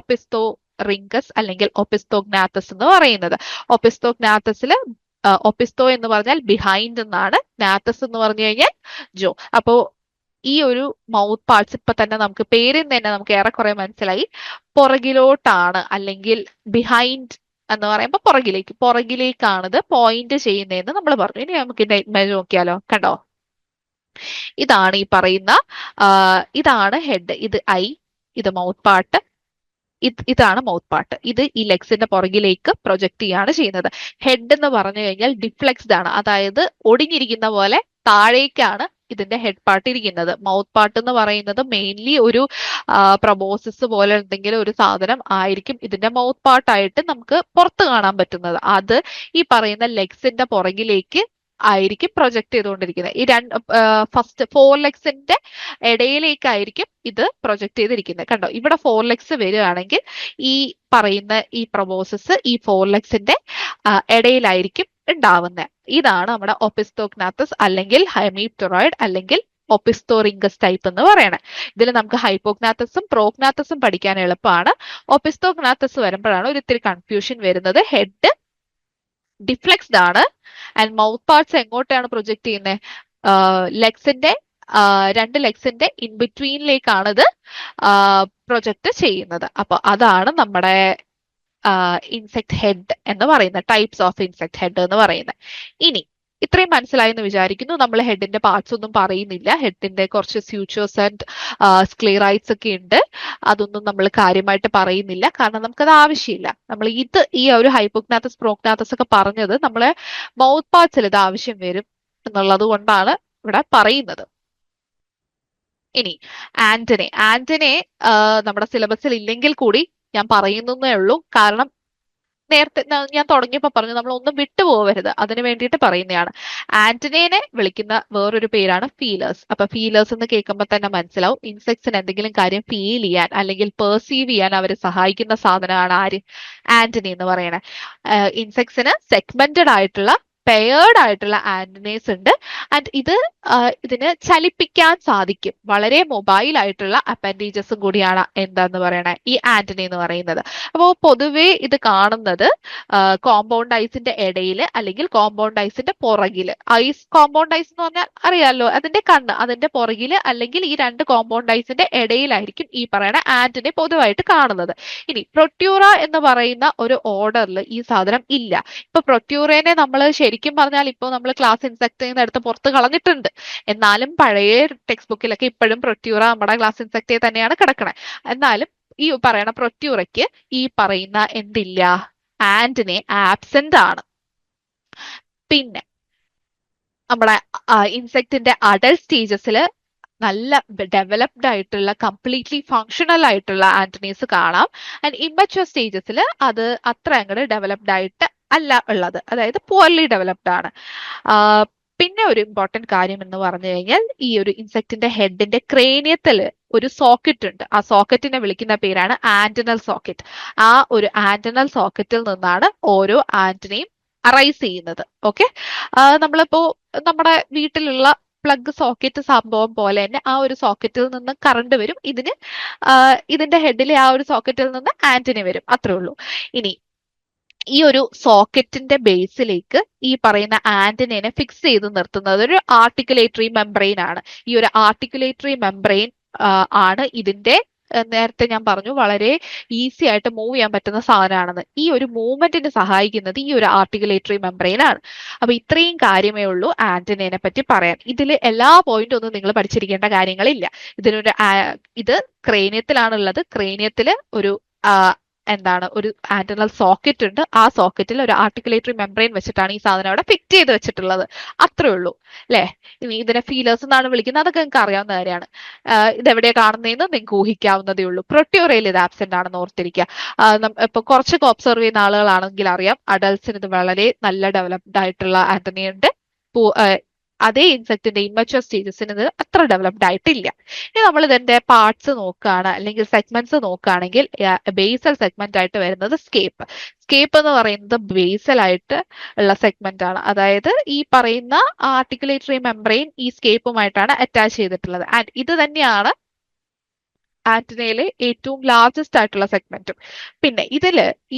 ഒപ്പിസ്തോ റിംഗസ് അല്ലെങ്കിൽ ഒപ്പിസ്തോഗ്നാത്തസ് എന്ന് പറയുന്നത്. ഒപ്പിസ്തോഗ്നാത്തസിൽ ഒപ്പിസ്തോ എന്ന് പറഞ്ഞാൽ ബിഹൈൻഡ് എന്നാണ്, ഗ്നാത്തസ് എന്ന് പറഞ്ഞു കഴിഞ്ഞാൽ ജോ. അപ്പോ ഈ ഒരു മൗത്ത് പാർട്സ് ഇപ്പൊ തന്നെ നമുക്ക് പേരിൽ തന്നെ നമുക്ക് ഏറെക്കുറെ മനസ്സിലായി. പുറകിലോട്ടാണ് അല്ലെങ്കിൽ ബിഹൈൻഡ് എന്ന് പറയുമ്പോൾ പുറകിലേക്കാണ് ഇത് പോയിന്റ് ചെയ്യുന്നതെന്ന് നമ്മൾ പറഞ്ഞു. ഇനി നമുക്ക് ഇതിന്റെ ഇമേജ് നോക്കിയാലോ? കണ്ടോ? ഇതാണ് ഈ പറയുന്ന ഇതാണ് ഹെഡ്, ഇത് ഐ, ഇത് മൗത്ത് പാർട്ട്, ഇതാണ് മൗത്ത് പാർട്ട്. ഇത് ഈ ലെഗ്സിന്റെ പുറകിലേക്ക് പ്രൊജക്ട് ചെയ്യാണ് ചെയ്യുന്നത്. ഹെഡ് എന്ന് പറഞ്ഞു കഴിഞ്ഞാൽ ഡിഫ്ലെക്സ്ഡ് ആണ്, അതായത് ഒടിഞ്ഞിരിക്കുന്ന പോലെ താഴേക്കാണ് ഇതിന്റെ ഹെഡ് പാർട്ട് ഇരിക്കുന്നത്. മൗത്ത് പാർട്ട് എന്ന് പറയുന്നത് മെയിൻലി ഒരു പ്രൊബോസിസ് പോലെ എന്തെങ്കിലും ഒരു സാധനം ആയിരിക്കും ഇതിന്റെ മൗത്ത് പാർട്ടായിട്ട് നമുക്ക് പുറത്ത് കാണാൻ പറ്റുന്നത്. അത് ഈ പറയുന്ന ലെഗ്സിന്റെ പുറകിലേക്ക് ആയിരിക്കും പ്രൊജക്ട് ചെയ്തുകൊണ്ടിരിക്കുന്നത്. ഈ ഫസ്റ്റ് 4 ലെഗ്സിന്റെ ഇടയിലേക്കായിരിക്കും ഇത് പ്രൊജക്ട് ചെയ്തിരിക്കുന്നത്. കണ്ടോ? ഇവിടെ 4 ലെഗ്സ് വരികയാണെങ്കിൽ ഈ പറയുന്ന ഈ പ്രൊബോസിസ് ഈ 4 ലെഗ്സിന്റെ ഇടയിലായിരിക്കും ഉണ്ടാവുന്നത്. ഇതാണ് നമ്മുടെ ഒപ്പിസ്തോഗ്നാത്തസ് അല്ലെങ്കിൽ ഹെമീപ്റ്ററോയിഡ് അല്ലെങ്കിൽ ഒപ്പിസ്തോറിംഗസ് ടൈപ്പ് എന്ന് പറയണത്. ഇതിൽ നമുക്ക് ഹൈപ്പോഗ്നാത്തസും പ്രോഗ്നാത്തസും പഠിക്കാൻ എളുപ്പമാണ്. ഒപ്പിസ്തോഗ്നാത്തസ് വരുമ്പോഴാണ് ഒരു ഇത്തിരി കൺഫ്യൂഷൻ വരുന്നത്. ഹെഡ് ഡിഫ്ലെക്സ്ഡ് ആണ് ആൻഡ് മൗത്ത് പാർട്സ് എങ്ങോട്ടാണ് പ്രൊജക്ട് ചെയ്യുന്നത്? ലെഗ്സിന്റെ 2 ലെഗ്സിന്റെ ഇൻ ബിറ്റ്വീനിലേക്കാണ് ഇത് പ്രൊജക്ട് ചെയ്യുന്നത്. അപ്പൊ അതാണ് നമ്മുടെ ഇൻസെക്ട് ഹെഡ് എന്ന് പറയുന്നത്, ടൈപ്സ് ഓഫ് ഇൻസെക്ട് ഹെഡ് എന്ന് പറയുന്നത്. ഇനി ഇത്രയും മനസ്സിലായി എന്ന് വിചാരിക്കുന്നു. നമ്മൾ ഹെഡിന്റെ പാർട്സ് ഒന്നും പറയുന്നില്ല. ഹെഡിന്റെ കുറച്ച് സ്യൂച്ചേഴ്സ് ആൻഡ് സ്ക്ലീറൈറ്റ്സ് ഒക്കെ ഉണ്ട്. അതൊന്നും നമ്മൾ കാര്യമായിട്ട് പറയുന്നില്ല, കാരണം നമുക്കത് ആവശ്യമില്ല. നമ്മൾ ഈ ഒരു ഹൈപ്പോഗ്നാത്തസ് പ്രോഗ്നാത്തസ് ഒക്കെ പറഞ്ഞത് നമ്മളെ മൗത്ത് പാർട്സിൽ ഇത് ആവശ്യം വരും എന്നുള്ളത് കൊണ്ടാണ് ഇവിടെ പറയുന്നത്. ഇനി ആന്റനെ നമ്മുടെ സിലബസിൽ ഇല്ലെങ്കിൽ കൂടി ഞാൻ പറയുന്നേ ഉള്ളൂ. കാരണം നേരത്തെ ഞാൻ തുടങ്ങിയപ്പോൾ പറഞ്ഞു നമ്മൾ ഒന്നും വിട്ടുപോകരുത്, അതിന് വേണ്ടിയിട്ട് പറയുന്നതാണ്. ആന്റനയെ വിളിക്കുന്ന വേറൊരു പേരാണ് ഫീലേഴ്സ്. അപ്പൊ ഫീലേഴ്സ് എന്ന് കേൾക്കുമ്പോൾ തന്നെ മനസ്സിലാവും ഇൻസെക്ട്സിന് എന്തെങ്കിലും കാര്യം ഫീൽ ചെയ്യാൻ അല്ലെങ്കിൽ പെർസീവ് ചെയ്യാൻ അവരെ സഹായിക്കുന്ന സാധനമാണ് ആര്? ആന്റനി എന്ന് പറയണേ. ഇൻസെക്ട്സിന് സെഗ്മെന്റഡ് ആയിട്ടുള്ള പെയർഡ് ആയിട്ടുള്ള ആന്റിനേസ് ഉണ്ട്. ആൻഡ് ഇതിന് ചലിപ്പിക്കാൻ സാധിക്കും. വളരെ മൊബൈൽ ആയിട്ടുള്ള അപ്പൻഡേജസും കൂടിയാണ് എന്താന്ന് പറയണേ ഈ ആന്റിന എന്ന് പറയുന്നത്. അപ്പോൾ പൊതുവേ ഇത് കാണുന്നത് കോമ്പൗണ്ട് ഐസിന്റെ ഇടയിൽ അല്ലെങ്കിൽ കോമ്പൗണ്ട് ഐസിന്റെ പുറകില്. കോമ്പൗണ്ട് ഐസ് എന്ന് പറഞ്ഞാൽ അറിയാലോ, അതിന്റെ കണ്ണ്, അതിന്റെ പുറകില് അല്ലെങ്കിൽ ഈ രണ്ട് കോമ്പൗണ്ട് ഐസിന്റെ ഇടയിലായിരിക്കും ഈ പറയുന്ന ആന്റിനെ പൊതുവായിട്ട് കാണുന്നത്. ഇനി പ്രൊട്യൂറ എന്ന് പറയുന്ന ഒരു ഓർഡറിൽ ഈ സാധനം ഇല്ല. ഇപ്പൊ പ്രൊട്യൂറേനെ നമ്മൾ ശരിക്കും പറഞ്ഞാൽ ഇപ്പൊ നമ്മൾ ക്ലാസ് ഇൻസെക്ട് നിന്ന് എടുത്ത് പുറത്ത് കളഞ്ഞിട്ടുണ്ട്. എന്നാലും പഴയ ടെക്സ്റ്റ് ബുക്കിലൊക്കെ ഇപ്പോഴും പ്രൊട്യൂറ നമ്മുടെ ക്ലാസ് ഇൻസെക്ടേ തന്നെയാണ് കിടക്കണേ. എന്നാലും ഈ പറയണ പ്രൊട്യൂറയ്ക്ക് ഈ പറയുന്ന എന്തില്ല, ആന്റിനെ ആബ്സെന്റ് ആണ്. പിന്നെ നമ്മുടെ ഇൻസെക്ടിന്റെ അഡൽട്ട് സ്റ്റേജസിൽ നല്ല ഡെവലപ്ഡ് ആയിട്ടുള്ള കംപ്ലീറ്റ്ലി ഫങ്ഷണൽ ആയിട്ടുള്ള ആന്റണീസ് കാണാം. ആൻഡ് ഇമ്മച്വർ സ്റ്റേജസിൽ അത് അത്ര അങ്ങോട്ട് ഡെവലപ്ഡ് ആയിട്ട് അല്ല ഉള്ളത്, അതായത് പുവർലി ഡെവലപ്ഡ് ആണ്. പിന്നെ ഒരു ഇമ്പോർട്ടന്റ് കാര്യം എന്ന് പറഞ്ഞു കഴിഞ്ഞാൽ ഈ ഒരു ഇൻസെക്ടിന്റെ ഹെഡിന്റെ ക്രേനിയത്തിൽ ഒരു സോക്കറ്റ് ഉണ്ട്. ആ സോക്കറ്റിനെ വിളിക്കുന്ന പേരാണ് ആന്റിനൽ സോക്കറ്റ്. ആ ഒരു ആന്റിനൽ സോക്കറ്റിൽ നിന്നാണ് ഓരോ ആന്റിനയും അറൈസ് ചെയ്യുന്നത്. ഓക്കെ, നമ്മളിപ്പോ നമ്മുടെ വീട്ടിലുള്ള പ്ലഗ് സോക്കറ്റ് സംഭവം പോലെ തന്നെ ആ ഒരു സോക്കറ്റിൽ നിന്ന് കറണ്ട് വരും. ഇതിന്റെ ഹെഡിലെ ആ ഒരു സോക്കറ്റിൽ നിന്ന് ആന്റിന വരും, അത്രേ ഉള്ളൂ. ഇനി ഈ ഒരു സോക്കറ്റിന്റെ ബേസിലേക്ക് ഈ പറയുന്ന ആന്റിനെ ഫിക്സ് ചെയ്ത് നിർത്തുന്നത് ഒരു ആർട്ടിക്കുലേറ്ററി മെംബ്രെയിൻ ആണ്. ഈ ഒരു ആർട്ടിക്കുലേറ്ററി മെംബ്രെയിൻ ആണ് ഇതിന്റെ നേരത്തെ ഞാൻ പറഞ്ഞു വളരെ ഈസി ആയിട്ട് മൂവ് ചെയ്യാൻ പറ്റുന്ന സാധനമാണെന്ന്. ഈ ഒരു മൂവ്മെന്റിന് സഹായിക്കുന്നത് ഈ ഒരു ആർട്ടിക്കുലേറ്ററി മെംബ്രെയിൻ ആണ്. അപ്പൊ ഇത്രയും കാര്യമേ ഉള്ളൂ ആന്റിനെ പറ്റി പറയാൻ. ഇതിൽ എല്ലാ പോയിന്റും ഒന്നും നിങ്ങൾ പഠിച്ചിരിക്കേണ്ട കാര്യങ്ങളില്ല. ഇത് ക്രേനിയത്തിലാണുള്ളത്. ക്രേനിയത്തില് ഒരു ഒരു ആന്റിനൽ സോക്കറ്റ് ഉണ്ട്. ആ സോക്കറ്റിൽ ഒരു ആർട്ടിക്കുലേറ്ററി മെംബ്രെയിൻ വെച്ചിട്ടാണ് ഈ സാധനം അവിടെ ഫിറ്റ് ചെയ്ത് വെച്ചിട്ടുള്ളത്. അത്രേ ഉള്ളൂ അല്ലെ. ഇനി ഇതിനെ ഫീലേഴ്സ് എന്നാണ് വിളിക്കുന്നത്, അതൊക്കെ നിങ്ങൾക്ക് അറിയാവുന്ന കാര്യമാണ്. ഇതെവിടെയാ കാണുന്നതെന്ന് നിങ്ങൾക്ക് ഊഹിക്കാവുന്നതേ ഉള്ളൂ. പ്രൊട്യൂറയിൽ ഇത് ആബ്സെന്റ് ആണെന്ന് ഓർത്തിരിക്കുക. ഇപ്പൊ കുറച്ചൊക്കെ ഒബ്സർവ് ചെയ്യുന്ന ആളുകളാണെങ്കിൽ അറിയാം, അഡൽട്സിന് ഇത് വളരെ നല്ല ഡെവലപ്ഡ് ആയിട്ടുള്ള ആന്റണിയുണ്ട്. അതേ ഇൻസെക്ടിന്റെ ഇമ്മച്വർ സ്റ്റേജസിന് ഇത് അത്ര ഡെവലപ്ഡ് ആയിട്ടില്ല. ഇനി നമ്മൾ ഇതിന്റെ പാർട്സ് നോക്കുകയാണ് അല്ലെങ്കിൽ സെഗ്മെന്റ്സ് നോക്കുകയാണെങ്കിൽ ബേസൽ സെഗ്മെന്റ് ആയിട്ട് വരുന്നത് സ്കേപ്പ്. സ്കേപ്പ് എന്ന് പറയുന്നത് ബേസൽ ആയിട്ട് ഉള്ള സെഗ്മെന്റ് ആണ്. അതായത് ഈ പറയുന്ന ആർട്ടിക്കുലേറ്ററി മെംബ്രെയിൻ ഈ സ്കേപ്പുമായിട്ടാണ് അറ്റാച്ച് ചെയ്തിട്ടുള്ളത്. ആൻഡ് ഇത് തന്നെയാണ് ആന്റിനയിലെ ഏറ്റവും ലാർജസ്റ്റ് ആയിട്ടുള്ള സെഗ്മെന്റും. പിന്നെ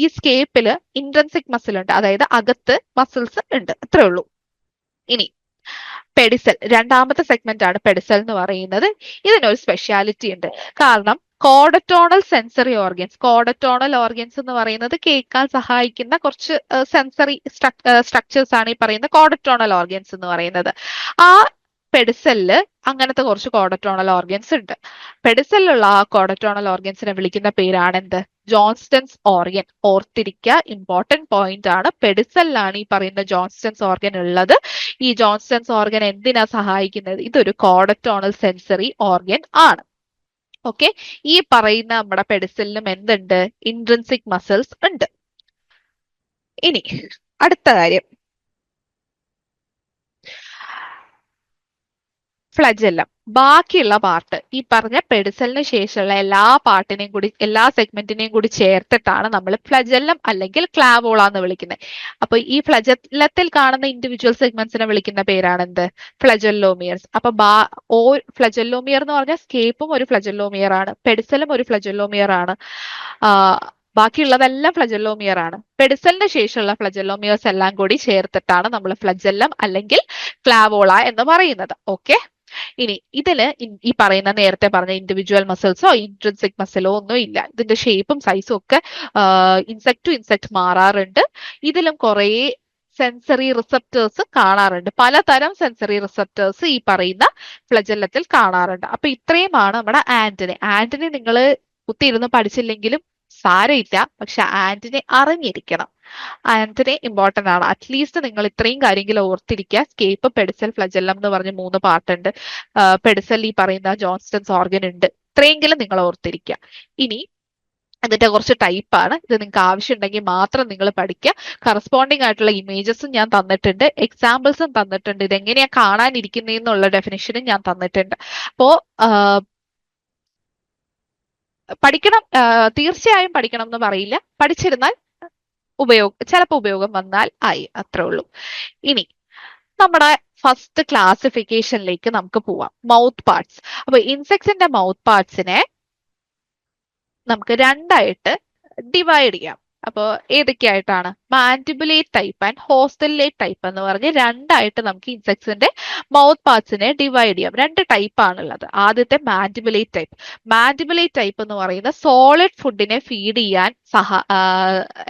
ഈ സ്കേപ്പില് ഇൻട്രൻസിക് മസിൽ ഉണ്ട്, അതായത് അകത്ത് മസിൽസ് ഉണ്ട്, അത്രേ ഉള്ളൂ. ഇനി പെഡിസൽ, രണ്ടാമത്തെ സെഗ്മെന്റ് ആണ് പെഡിസൽ എന്ന് പറയുന്നത്. ഇതിനൊരു സ്പെഷ്യാലിറ്റി ഉണ്ട്. കാരണം കോഡറ്റോണൽ സെൻസറി ഓർഗൻസ്, കോഡറ്റോണൽ ഓർഗൻസ് എന്ന് പറയുന്നത് കേൾക്കാൻ സഹായിക്കുന്ന കുറച്ച് സെൻസറി സ്ട്രക്ചേഴ്സ് ആണ് ഈ പറയുന്ന കോഡറ്റോണൽ ഓർഗൻസ് എന്ന് പറയുന്നത്. ആ പെഡിസലില് അങ്ങനത്തെ കുറച്ച് കോഡറ്റോണൽ ഓർഗൻസ് ഉണ്ട്. പെഡിസലിലുള്ള ആ കോഡറ്റോണൽ ഓർഗൻസിനെ വിളിക്കുന്ന പേരാണ് എന്ത്, ജോൺസ്റ്റൺസ് ഓർഗൻ. ഓർത്തിരിക്കുക, ഇമ്പോർട്ടന്റ് പോയിന്റ് ആണ്. പെഡിസലിലാണ് ഈ പറയുന്ന ജോൺസ്റ്റൺസ് ഓർഗൻ ഉള്ളത്. ഈ ജോൺസ്റ്റൺസ് ഓർഗൻ എന്തിനാ സഹായിക്കുന്നത്? ഇതൊരു കോഡറ്റോണൽ സെൻസറി ഓർഗൻ ആണ്. ഓക്കെ, ഈ പറയുന്ന നമ്മുടെ പെഡിസലിനും എന്തുണ്ട്, ഇൻട്രിൻസിക് മസിൽസ് ഉണ്ട്. ഇനി അടുത്ത കാര്യം, ഫ്ലജെല്ലം. ബാക്കിയുള്ള പാർട്ട് ഈ പറഞ്ഞ പെഡിസലിന് ശേഷമുള്ള എല്ലാ സെഗ്മെന്റിനെയും കൂടി ചേർത്തിട്ടാണ് നമ്മൾ ഫ്ലജെല്ലം അല്ലെങ്കിൽ ക്ലാവോള എന്ന് വിളിക്കുന്നത്. അപ്പൊ ഈ ഫ്ലജെല്ലത്തിൽ കാണുന്ന ഇൻഡിവിജ്വൽ സെഗ്മെന്റ്സിനെ വിളിക്കുന്ന പേരാണ് എന്ത്, ഫ്ലജെല്ലോമിയർസ്. അപ്പൊ ഫ്ലജെല്ലോമിയർ എന്ന് പറഞ്ഞാൽ സ്കേപ്പും ഒരു ഫ്ലജെല്ലോമിയർ ആണ്, പെഡിസലും ഒരു ഫ്ലജെല്ലോമിയർ ആണ്. ബാക്കിയുള്ളതെല്ലാം ഫ്ലജെല്ലോമിയർ ആണ്. പെഡിസലിന് ശേഷമുള്ള ഫ്ലജെല്ലോമിയേഴ്സ് എല്ലാം കൂടി ചേർത്തിട്ടാണ് നമ്മൾ ഫ്ലജെല്ലം അല്ലെങ്കിൽ ക്ലാവോള എന്ന് പറയുന്നത്. ഓക്കെ, ഇനി ഈ പറയുന്ന നേരത്തെ പറഞ്ഞ ഇൻഡിവിജ്വൽ മസിൽസോ ഇൻട്രിൻസിക് മസിലോ ഒന്നും ഇല്ല. ഇതിന്റെ ഷേപ്പും സൈസും ഒക്കെ ഇൻസെക്ട് ടു ഇൻസെക്ട് മാറാറുണ്ട്. ഇതിലും കുറേ സെൻസറി റിസപ്റ്റേഴ്സ് കാണാറുണ്ട്. പലതരം സെൻസറി റിസപ്റ്റേഴ്സ് ഈ പറയുന്ന ഫ്ലജെല്ലത്തിൽ കാണാറുണ്ട്. അപ്പൊ ഇത്രയുമാണ് നമ്മുടെ ആന്റിനെ നിങ്ങൾ കുത്തിയിരുന്ന് പഠിച്ചില്ലെങ്കിലും സാരമില്ല, പക്ഷെ ആന്റിനെ അറിഞ്ഞിരിക്കണം. ആന്റിനെ ഇമ്പോർട്ടന്റ് ആണ്. അറ്റ്ലീസ്റ്റ് നിങ്ങൾ ഇത്രയും കാര്യങ്ങൾ ഓർത്തിരിക്കുക. സ്കേപ്പ്, പെഡിസൽ, ഫ്ലജെല്ലം എന്ന് പറഞ്ഞ 3 പാർട്ടുണ്ട്. പെഡിസൽ ഈ പറയുന്ന ജോൺസ്റ്റൺസ് ഓർഗൻ ഉണ്ട്. ഇത്രയെങ്കിലും നിങ്ങൾ ഓർത്തിരിക്കുക. ഇനി അതിന്റെ കുറച്ച് ടൈപ്പാണ്. ഇത് നിങ്ങൾക്ക് ആവശ്യമുണ്ടെങ്കിൽ മാത്രം നിങ്ങൾ പഠിക്കുക. കറസ്പോണ്ടിങ് ആയിട്ടുള്ള ഇമേജസും ഞാൻ തന്നിട്ടുണ്ട്, എക്സാമ്പിൾസും തന്നിട്ടുണ്ട്. ഇതെങ്ങനെയാ കാണാനിരിക്കുന്നതെന്നുള്ള ഡെഫിനിഷനും ഞാൻ തന്നിട്ടുണ്ട്. അപ്പോ പഠിക്കണം, തീർച്ചയായും പഠിക്കണം എന്ന് പറയില്ല. പഠിച്ചിരുന്നാൽ ചിലപ്പോൾ ഉപയോഗം വന്നാൽ ആയി, അത്രേ ഉള്ളൂ. ഇനി നമ്മുടെ ഫസ്റ്റ് ക്ലാസിഫിക്കേഷനിലേക്ക് നമുക്ക് പോവാം, മൗത്ത് പാർട്സ്. അപ്പൊ ഇൻസെക്ട്സിന്റെ മൗത്ത് പാർട്സിനെ നമുക്ക് രണ്ടായിട്ട് ഡിവൈഡ് ചെയ്യാം. അപ്പോൾ ഏതൊക്കെയായിട്ടാണ്? മാൻഡിബുലേറ്റ് ടൈപ്പ് ആൻഡ് ഹോസ്റ്റലേറ്റ് ടൈപ്പ് എന്ന് പറഞ്ഞ് രണ്ടായിട്ട് നമുക്ക് ഇൻസെക്ട്സിന്റെ മൗത്ത് പാർട്സിനെ ഡിവൈഡ് ചെയ്യാം. രണ്ട് ടൈപ്പ് ആണുള്ളത്. ആദ്യത്തെ മാൻഡിബുലേറ്റ് ടൈപ്പ്. മാൻഡിബുലേറ്റ് ടൈപ്പ് എന്ന് പറയുന്ന സോളിഡ് ഫുഡിനെ ഫീഡ് ചെയ്യാൻ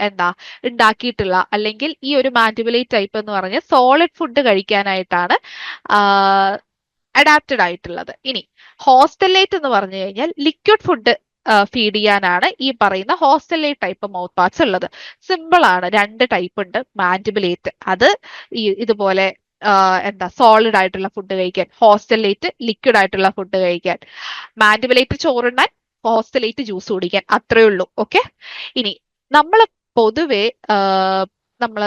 എന്താ ഉണ്ടാക്കിയിട്ടുള്ള, അല്ലെങ്കിൽ ഈ ഒരു മാൻഡിബുലേറ്റ് ടൈപ്പ് എന്ന് പറഞ്ഞ സോളിഡ് ഫുഡ് കഴിക്കാനായിട്ടാണ് അഡാപ്റ്റഡ് ആയിട്ടുള്ളത്. ഇനി ഹോസ്റ്റലേറ്റ് എന്ന് പറഞ്ഞു കഴിഞ്ഞാൽ ലിക്വിഡ് ഫുഡ് ഫീഡ് ചെയ്യാനാണ് ഈ പറയുന്ന ഹോസ്റ്റലേറ്റ് ടൈപ്പ് മൗത്ത് പാർട്സ് ഉള്ളത്. സിമ്പിൾ ആണ്, രണ്ട് ടൈപ്പ് ഉണ്ട് മാൻഡിബുലേറ്റ്. അത് ഇതുപോലെ എന്താ സോളിഡ് ആയിട്ടുള്ള ഫുഡ് കഴിക്കാൻ, ഹോസ്റ്റലേറ്റ് ലിക്വിഡ് ആയിട്ടുള്ള ഫുഡ് കഴിക്കാൻ. മാൻഡിബുലേറ്റ് ചോറുണ്ണാൻ, ഹോസ്റ്റലേറ്റ് ജ്യൂസ് കുടിക്കാൻ, അത്രേ ഉള്ളൂ. ഓക്കെ. ഇനി നമ്മൾ പൊതുവെ നമ്മൾ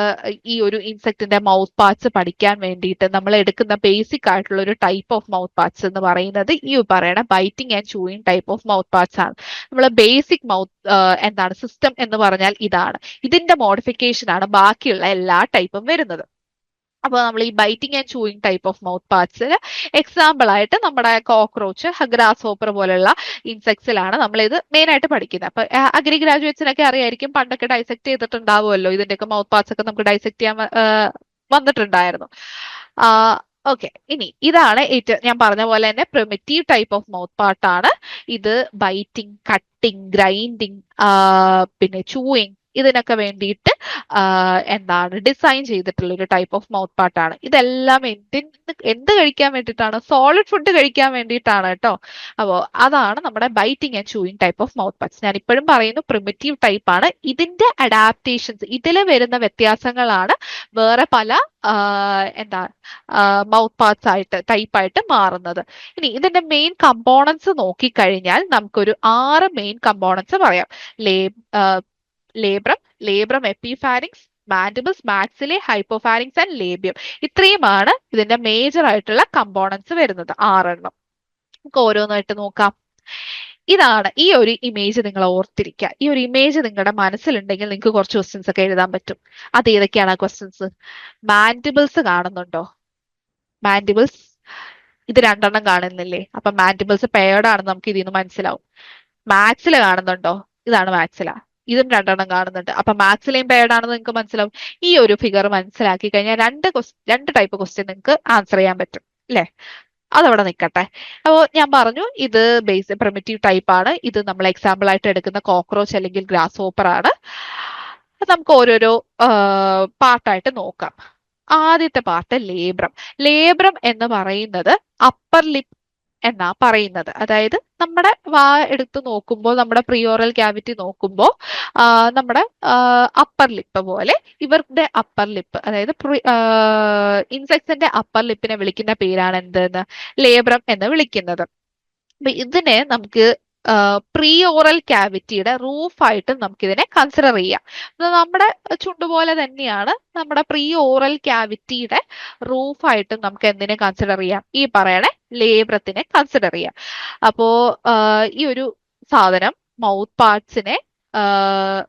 ഈ ഒരു ഇൻസെക്റ്റിന്റെ മൗത്ത് പാർട്സ് പഠിക്കാൻ വേണ്ടിയിട്ട് നമ്മൾ എടുക്കുന്ന ബേസിക് ആയിട്ടുള്ള ഒരു ടൈപ്പ് ഓഫ് മൗത്ത് പാർട്സ് എന്ന് പറയുന്നത് ഈ പറയുന്ന biting and chewing type of mouth parts ആണ്. നമ്മൾ ബേസിക് മൗത്ത് എന്താണ് സിസ്റ്റം എന്ന് പറഞ്ഞാൽ ഇതാണ്. ഇതിന്റെ മോഡിഫിക്കേഷൻ ആണ് ബാക്കിയുള്ള എല്ലാ ടൈപ്പും വരുന്നത്. അപ്പോൾ നമ്മൾ ഈ biting and chewing type of mouth പാർട്സിന് എക്സാമ്പിൾ ആയിട്ട് നമ്മുടെ കോക്രോച്ച്, ഗ്രാസ് ഹോപ്പർ പോലുള്ള ഇൻസെക്ട്സിലാണ് നമ്മൾ ഇത് മെയിൻ ആയിട്ട് പഠിക്കുന്നത്. അപ്പൊ അഗ്രി ഗ്രാജുവേറ്റ്സിനൊക്കെ അറിയായിരിക്കും, പണ്ടൊക്കെ ഡൈസെക്ട് ചെയ്തിട്ടുണ്ടാവുമല്ലോ, ഇതിന്റെയൊക്കെ മൗത്ത് പാർട്സ് ഒക്കെ നമുക്ക് ഡൈസെക്ട് ചെയ്യാൻ വന്നിട്ടുണ്ടായിരുന്നു. ഓക്കെ. ഇനി ഇതാണ് ഞാൻ പറഞ്ഞ പോലെ തന്നെ primitive type of mouth part ആണ് ഇത്. ബൈറ്റിംഗ്, കട്ടിങ്, ഗ്രൈൻഡിങ്, പിന്നെ ചൂയിങ്, ഇതിനൊക്കെ വേണ്ടിയിട്ട് എന്താണ് ഡിസൈൻ ചെയ്തിട്ടുള്ള ഒരു ടൈപ്പ് ഓഫ് മൗത്ത് പാർട്ട് ആണ്. ഇതെല്ലാം എന്ത് കഴിക്കാൻ വേണ്ടിയിട്ടാണ്? സോളിഡ് ഫുഡ് കഴിക്കാൻ വേണ്ടിയിട്ടാണ് കേട്ടോ. അപ്പോൾ അതാണ് നമ്മുടെ biting and chewing type of mouth parts. ഞാൻ ഇപ്പോഴും പറയുന്നു പ്രിമിറ്റീവ് ടൈപ്പ് ആണ്. ഇതിന്റെ അഡാപ്റ്റേഷൻസ്, ഇതിൽ വരുന്ന വ്യത്യാസങ്ങളാണ് വേറെ പല എന്താ മൗത്ത് പാർട്സ് ആയിട്ട് ടൈപ്പായിട്ട് മാറുന്നത്. ഇനി ഇതിന്റെ മെയിൻ കമ്പോണൻസ് നോക്കിക്കഴിഞ്ഞാൽ നമുക്കൊരു 6 മെയിൻ കമ്പോണൻസ് പറയാം. Labrum epipharynx, mandibles, maxillae, hypopharynx and labium. ഇത്രയുമാണ് ഇതിന്റെ മേജർ ആയിട്ടുള്ള കമ്പോണൻസ് വരുന്നത്, 6 നമുക്ക് ഓരോന്നായിട്ട് നോക്കാം. ഇതാണ് ഈ ഒരു ഇമേജ് നിങ്ങൾ ഓർത്തിരിക്കുക. ഈ ഒരു ഇമേജ് നിങ്ങളുടെ മനസ്സിലുണ്ടെങ്കിൽ നിങ്ങൾക്ക് കുറച്ച് ക്വസ്റ്റ്യൻസ് ഒക്കെ എഴുതാൻ പറ്റും. അത് ഏതൊക്കെയാണ് ആ ക്വസ്റ്റ്യൻസ്? മാൻഡിബിൾസ് കാണുന്നുണ്ടോ? മാൻഡിബിൾസ് ഇത് 2 കാണുന്നില്ലേ? അപ്പൊ മാൻഡിബിൾസ് പെയർഡ് ആണെന്ന് നമുക്ക് ഇതിൽ നിന്ന് മനസ്സിലാവും. മാക്സില കാണുന്നുണ്ടോ? ഇതാണ് മാക്സില. ഇതും 2 കാണുന്നുണ്ട്. അപ്പൊ മാക്സിലയും പെയർഡ് ആണെന്ന് നിങ്ങൾക്ക് മനസ്സിലാവും. ഈ ഒരു ഫിഗർ മനസ്സിലാക്കി കഴിഞ്ഞാൽ രണ്ട് ടൈപ്പ് ക്വസ്റ്റ്യൻ നിങ്ങൾക്ക് ആൻസർ ചെയ്യാൻ പറ്റും അല്ലെ? അതവിടെ നിൽക്കട്ടെ. അപ്പോൾ ഞാൻ പറഞ്ഞു ഇത് പ്രിമിറ്റീവ് ടൈപ്പ് ആണ്. ഇത് നമ്മൾ എക്സാമ്പിൾ ആയിട്ട് എടുക്കുന്ന കോക്രോച്ച് അല്ലെങ്കിൽ ഗ്രാസ് ഹോപ്പർ ആണ്. നമുക്ക് ഓരോരോ പാർട്ടായിട്ട് നോക്കാം. ആദ്യത്തെ പാർട്ട് ലേബ്രം. ലേബ്രം എന്ന് പറയുന്നത് അപ്പർ ലിപ്പ് എന്നാ പറയുന്നത്. അതായത് നമ്മുടെ വാ എടുത്ത് നോക്കുമ്പോൾ, നമ്മുടെ പ്രിയോറൽ ക്യാവിറ്റി നോക്കുമ്പോൾ നമ്മുടെ അപ്പർ ലിപ്പ് പോലെ ഇവരുടെ അപ്പർ ലിപ്പ്, അതായത് ഇൻസെക്ട്സിന്റെ അപ്പർ ലിപ്പിനെ വിളിക്കുന്ന പേരാണ് എന്തെന്ന്? ലേബ്രം എന്ന് വിളിക്കുന്നത്. അപ്പൊ ഇതിനെ നമുക്ക് പ്രീ ഓറൽ ക്യാവിറ്റിയുടെ റൂഫായിട്ടും നമുക്കിതിനെ കൺസിഡർ ചെയ്യാം. നമ്മുടെ ചുണ്ടുപോലെ തന്നെയാണ് നമ്മുടെ പ്രീ ഓറൽ ക്യാവിറ്റിയുടെ റൂഫായിട്ടും നമുക്ക് എന്തിനെ കൺസിഡർ ചെയ്യാം? ഈ പറയണ ലേബ്രത്തിനെ കൺസിഡർ ചെയ്യാം. അപ്പോ ഈ ഒരു സാധനം മൗത്ത് പാർട്സിനെ,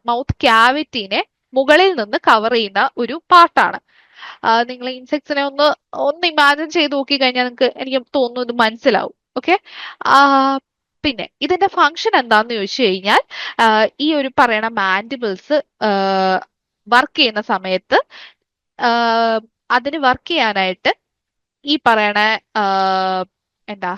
മൗത്ത് ക്യാവിറ്റിനെ മുകളിൽ നിന്ന് കവർ ചെയ്യുന്ന ഒരു പാർട്ടാണ്. നിങ്ങൾ ഇൻസെക്ട്സിനെ ഒന്ന് ഇമാജിൻ ചെയ്ത് നോക്കി കഴിഞ്ഞാൽ നിങ്ങൾക്ക്, എനിക്ക് തോന്നുന്നു ഇത് മനസ്സിലാവും. ഓക്കെ. പിന്നെ ഇതിന്റെ ഫംഗ്ഷൻ എന്താന്ന് ചോദിച്ചു കഴിഞ്ഞാൽ, ഈ ഒരു പറയണ മാൻഡിബിൾസ് വർക്ക് ചെയ്യുന്ന സമയത്ത് അതിന് വർക്ക് ചെയ്യാനായിട്ട് ഈ പറയണ എന്താ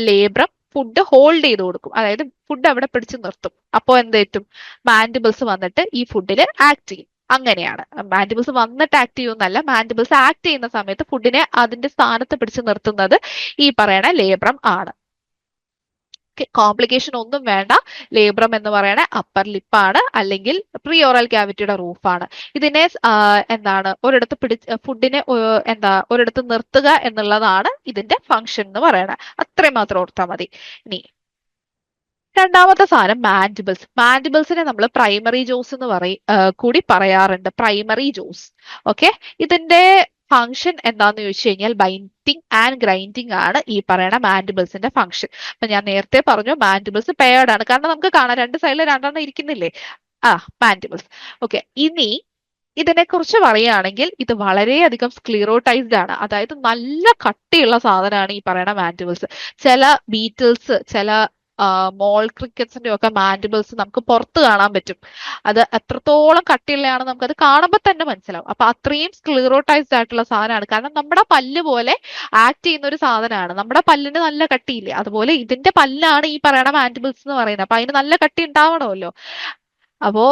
ലേബ്രം ഫുഡ് ഹോൾഡ് ചെയ്ത് കൊടുക്കും. അതായത് ഫുഡ് അവിടെ പിടിച്ചു നിർത്തും. അപ്പോൾ എന്ത് പറ്റും? മാൻഡിബിൾസ് വന്നിട്ട് ഈ ഫുഡിൽ ആക്ട് ചെയ്യും. അങ്ങനെയാണ്. മാൻഡിബിൾസ് വന്നിട്ട് ആക്ട് ചെയ്യുന്നല്ല, മാൻഡിബിൾസ് ആക്ട് ചെയ്യുന്ന സമയത്ത് ഫുഡിനെ അതിന്റെ സ്ഥാനത്ത് പിടിച്ചു നിർത്തുന്നത് ഈ പറയണ ലേബ്രം ആണ്. കോംപ്ലിക്കേഷൻ ഒന്നും വേണ്ട. ലേബ്രം എന്ന് പറയണ അപ്പർ ലിപ്പാണ്, അല്ലെങ്കിൽ പ്രീ ഓറൽ ക്യാവിറ്റിയുടെ റൂഫാണ്. ഇതിനെ എന്താണ് ഫുഡിനെ ഒരിടത്ത് നിർത്തുക എന്നുള്ളതാണ് ഇതിന്റെ ഫംഗ്ഷൻ എന്ന് പറയണത്. അത്രയും മാത്രം ഓർത്താൽ മതി. ഇനി രണ്ടാമത്തെ സാധനം മാൻഡിബിൾസ്. മാൻഡിബിൾസിനെ നമ്മൾ പ്രൈമറി ജോസ് എന്ന് കൂടി പറയാറുണ്ട്. പ്രൈമറി ജോസ്. ഓക്കെ. ഇതിന്റെ ഫംഗ്ഷൻ എന്താന്ന് ചോദിച്ചു കഴിഞ്ഞാൽ ബൈൻഡിങ് ആൻഡ് ഗ്രൈൻഡിങ് ആണ് ഈ പറയണ മാൻഡിബിൾസിന്റെ ഫംഗ്ഷൻ. അപ്പൊ ഞാൻ നേരത്തെ പറഞ്ഞു മാൻഡിബിൾസ് പെയർഡ് ആണ്, കാരണം നമുക്ക് കാണാം 2 സൈഡിൽ 2 ഇരിക്കുന്നില്ലേ? മാൻഡിബിൾസ്. ഓക്കെ. ഇനി ഇതിനെക്കുറിച്ച് പറയുകയാണെങ്കിൽ ഇത് വളരെയധികം സ്ക്ലിറോട്ടൈസ്ഡ് ആണ്. അതായത് നല്ല കട്ടിയുള്ള സാധനമാണ് ഈ പറയുന്ന മാൻഡിബിൾസ്. ചില ബീറ്റിൽസ്, ചില മോൾ ക്രിക്കറ്റ്സിന്റെ ഒക്കെ മാൻഡിബിൾസ് നമുക്ക് പുറത്ത് കാണാൻ പറ്റും. അത് എത്രത്തോളം കട്ടിയുള്ളതാണ് നമുക്കത് കാണുമ്പോൾ തന്നെ മനസ്സിലാവും. അപ്പൊ അത്രയും സ്ക്ലിറോട്ടൈസ്ഡ് ആയിട്ടുള്ള സാധനമാണ്. കാരണം നമ്മുടെ പല്ല് പോലെ ആക്ട് ചെയ്യുന്ന ഒരു സാധനമാണ്. നമ്മുടെ പല്ലിന് നല്ല കട്ടിയില്ലേ, അതുപോലെ ഇതിന്റെ പല്ലാണ് ഈ പറയണ മാൻഡിബിൾസ് എന്ന് പറയുന്നത്. അപ്പൊ അതിന് നല്ല കട്ടി ഉണ്ടാവണമല്ലോ. അപ്പോ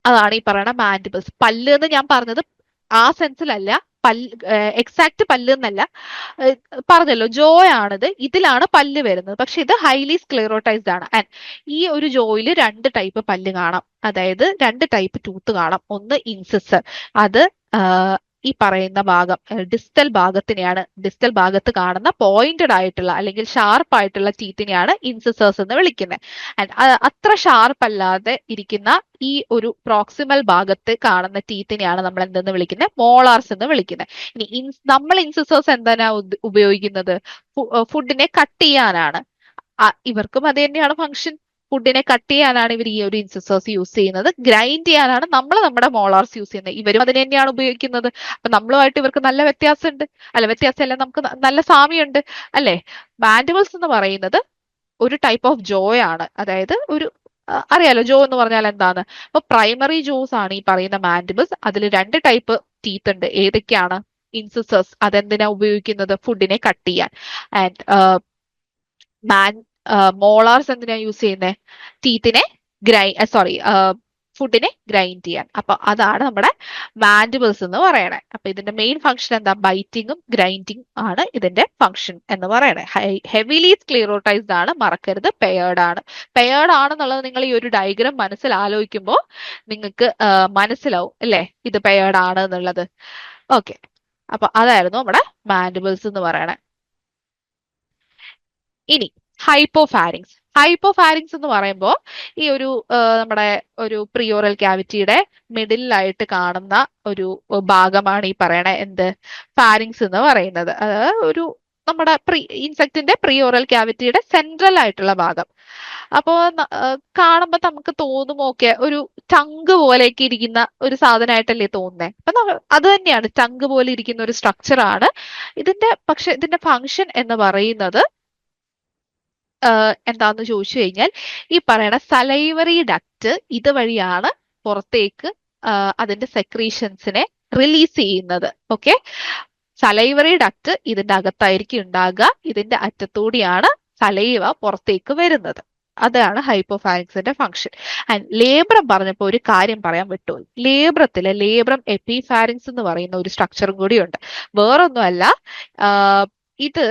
അതാണ് ഈ പറയുന്ന മാൻഡിബിൾസ്. പല്ല് എന്ന് ഞാൻ പറഞ്ഞത് ആ സെൻസിലല്ല, പല്ല് എക്സാക്ട് പല്ല് എന്നല്ല. പറഞ്ഞല്ലോ ജോയാണിത്, ഇതിലാണ് പല്ല് വരുന്നത്. പക്ഷെ ഇത് ഹൈലി സ്ക്ലെറോട്ടൈസ്ഡ് ആണ്. ആൻഡ് ഈ ഒരു ജോയില് രണ്ട് ടൈപ്പ് പല്ല് കാണാം, അതായത് രണ്ട് ടൈപ്പ് ടൂത്ത് കാണാം. ഒന്ന് ഇൻസിസർ, അത് ഈ പറയുന്ന ഭാഗം ഡിസ്റ്റൽ ഭാഗത്തിനെയാണ്, ഡിസ്റ്റൽ ഭാഗത്ത് കാണുന്ന പോയിന്റഡ് ആയിട്ടുള്ള അല്ലെങ്കിൽ ഷാർപ്പ് ആയിട്ടുള്ള ടീത്തിനെയാണ് ഇൻസിസേഴ്സ് എന്ന് വിളിക്കുന്നത്. ആൻഡ് അത്ര ഷാർപ്പ് അല്ലാതെ ഇരിക്കുന്ന ഈ ഒരു പ്രോക്സിമൽ ഭാഗത്ത് കാണുന്ന ടീത്തിനെയാണ് നമ്മൾ എന്തെന്ന് വിളിക്കുന്നത്, മോളാർസ് എന്ന് വിളിക്കുന്നത്. ഇനി നമ്മൾ ഇൻസിസേഴ്സ് എന്തിനാ ഉപയോഗിക്കുന്നത്? ഫുഡിനെ കട്ട് ചെയ്യാനാണ്. ഇവർക്കും അത് തന്നെയാണ് ഫംഗ്ഷൻ. ഫുഡിനെ കട്ട് ചെയ്യാനാണ് ഇവർ ഈ ഒരു ഇൻസിസേഴ്സ് യൂസ് ചെയ്യുന്നത്. ഗ്രൈൻഡ് ചെയ്യാനാണ് നമ്മൾ നമ്മുടെ മോളാർസ് യൂസ് ചെയ്യുന്നത്. ഇവരും അതിന് തന്നെയാണ് ഉപയോഗിക്കുന്നത്. അപ്പൊ നമ്മളുമായിട്ട് ഇവർക്ക് നല്ല വ്യത്യാസമുണ്ട്. അല്ല, വ്യത്യാസമല്ല, നമുക്ക് നല്ല സാമ്യമുണ്ട് അല്ലെ. മാൻഡിബിൾസ് എന്ന് പറയുന്നത് ഒരു ടൈപ്പ് ഓഫ് ജോയ് ആണ്. അതായത് ഒരു അറിയാലോ ജോ എന്ന് പറഞ്ഞാൽ എന്താണ്. അപ്പൊ പ്രൈമറി ജോസ് ആണ് ഈ പറയുന്ന മാൻഡിബിൾസ്. അതിൽ രണ്ട് ടൈപ്പ് ടീത്ത് ഉണ്ട്. ഏതൊക്കെയാണ്? ഇൻസിസേഴ്സ്, അതെന്തിനാ ഉപയോഗിക്കുന്നത്? ഫുഡിനെ കട്ട് ചെയ്യാൻ. ആൻഡ് മോളാർസ് എന്തിനാ യൂസ് ചെയ്യുന്നത്? ടീത്തിനെ ഫുഡിനെ ഗ്രൈൻഡ് ചെയ്യാൻ. അപ്പൊ അതാണ് നമ്മുടെ മാൻഡിബിൾസ് എന്ന് പറയണേ. അപ്പൊ ഇതിന്റെ മെയിൻ ഫംഗ്ഷൻ എന്താ? ബൈറ്റിങ്ങും ഗ്രൈൻഡിങ് ആണ് ഇതിന്റെ ഫംഗ്ഷൻ എന്ന് പറയണേ. ഹെവിലി സ്ക്ലിറോട്ടൈസ്ഡ് ആണ്, മറക്കരുത്. പെയർഡ് ആണ്. പെയർഡ് ആണെന്നുള്ളത് നിങ്ങൾ ഈ ഒരു ഡയഗ്രാം മനസ്സിൽ ആലോചിക്കുമ്പോൾ നിങ്ങൾക്ക് മനസ്സിലാവും അല്ലേ, ഇത് പെയർഡ് ആണ് എന്നുള്ളത്. ഓക്കെ, അപ്പൊ അതായിരുന്നു നമ്മുടെ മാൻഡിബിൾസ് എന്ന് പറയണേ. ഇനി ഹൈപ്പോഫാരിങ്സ്. ഹൈപ്പോഫാരിങ്സ് എന്ന് പറയുമ്പോൾ ഈ ഒരു നമ്മുടെ ഒരു പ്രിയോറൽ ക്യാവിറ്റിയുടെ മിഡിലായിട്ട് കാണുന്ന ഒരു ഭാഗമാണ് ഈ പറയണ എന്ത്, ഫാരിങ്സ് എന്ന് പറയുന്നത്. അതായത് ഒരു നമ്മുടെ ഇൻസെക്റ്റിന്റെ പ്രിയോറൽ ക്യാവിറ്റിയുടെ സെൻട്രൽ ആയിട്ടുള്ള ഭാഗം. അപ്പോ കാണുമ്പോൾ നമുക്ക് തോന്നും ഓക്കെ ഒരു ചങ്ക് പോലെയൊക്കെ ഇരിക്കുന്ന ഒരു സാധനമായിട്ടല്ലേ തോന്നുന്നത്. അപ്പൊ അത് തന്നെയാണ്, ചങ്ക് പോലെ ഇരിക്കുന്ന ഒരു സ്ട്രക്ചർ ആണ് ഇതിന്റെ. പക്ഷെ ഇതിന്റെ ഫംഗ്ഷൻ എന്ന് പറയുന്നത് എന്താന്ന് ചോദിച്ചു കഴിഞ്ഞാൽ, ഈ പറയണ സലൈവറി ഡക്റ്റ് ഇതുവഴിയാണ് പുറത്തേക്ക് അതിന്റെ സെക്രീഷൻസിനെ റിലീസ് ചെയ്യുന്നത്. ഓക്കെ, സലൈവറി ഡക്റ്റ് ഇതിന്റെ അകത്തായിരിക്കും ഉണ്ടാകുക. ഇതിന്റെ അറ്റത്തൂടിയാണ് സലൈവ പുറത്തേക്ക് വരുന്നത്. അതാണ് ഹൈപ്പോഫാരിങ്സിന്റെ ഫംഗ്ഷൻ. ആൻഡ് ലേബ്രം പറഞ്ഞപ്പോൾ ഒരു കാര്യം പറയാൻ വിട്ടുപോയി. ലേബ്രം എപ്പിഫാരിങ്സ് എന്ന് പറയുന്ന ഒരു സ്ട്രക്ചറും കൂടിയുണ്ട്. വേറൊന്നുമല്ല, ഇത്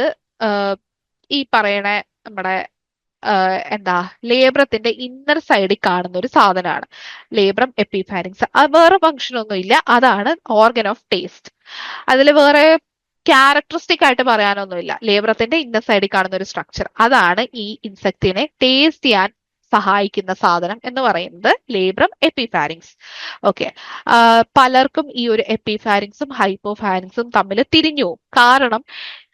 ഈ പറയണ നമ്മുടെ എന്താ ലേബ്രത്തിന്റെ ഇന്നർ സൈഡിൽ കാണുന്ന ഒരു സാധനമാണ് ലേബ്രം എപ്പിഫാരിങ്സ്. അത് വേറെ ഫംഗ്ഷൻ ഒന്നും ഇല്ല, അതാണ് ഓർഗൻ ഓഫ് ടേസ്റ്റ്. അതിൽ വേറെ ക്യാരക്ടറിസ്റ്റിക് ആയിട്ട് പറയാനൊന്നുമില്ല. ലേബ്രത്തിന്റെ ഇന്നർ സൈഡിൽ കാണുന്ന ഒരു സ്ട്രക്ചർ, അതാണ് ഈ ഇൻസെക്റ്റിനെ ടേസ്റ്റ് ചെയ്യാൻ സഹായിക്കുന്ന സാധനം എന്ന് പറയുന്നത് ലേബ്രം എപ്പിഫാരിങ്സ്. ഓക്കെ, പലർക്കും ഈ ഒരു എപ്പിഫാരിങ്സും ഹൈപ്പോഫാരിങ്സും തമ്മിൽ തിരിഞ്ഞു പോകും. കാരണം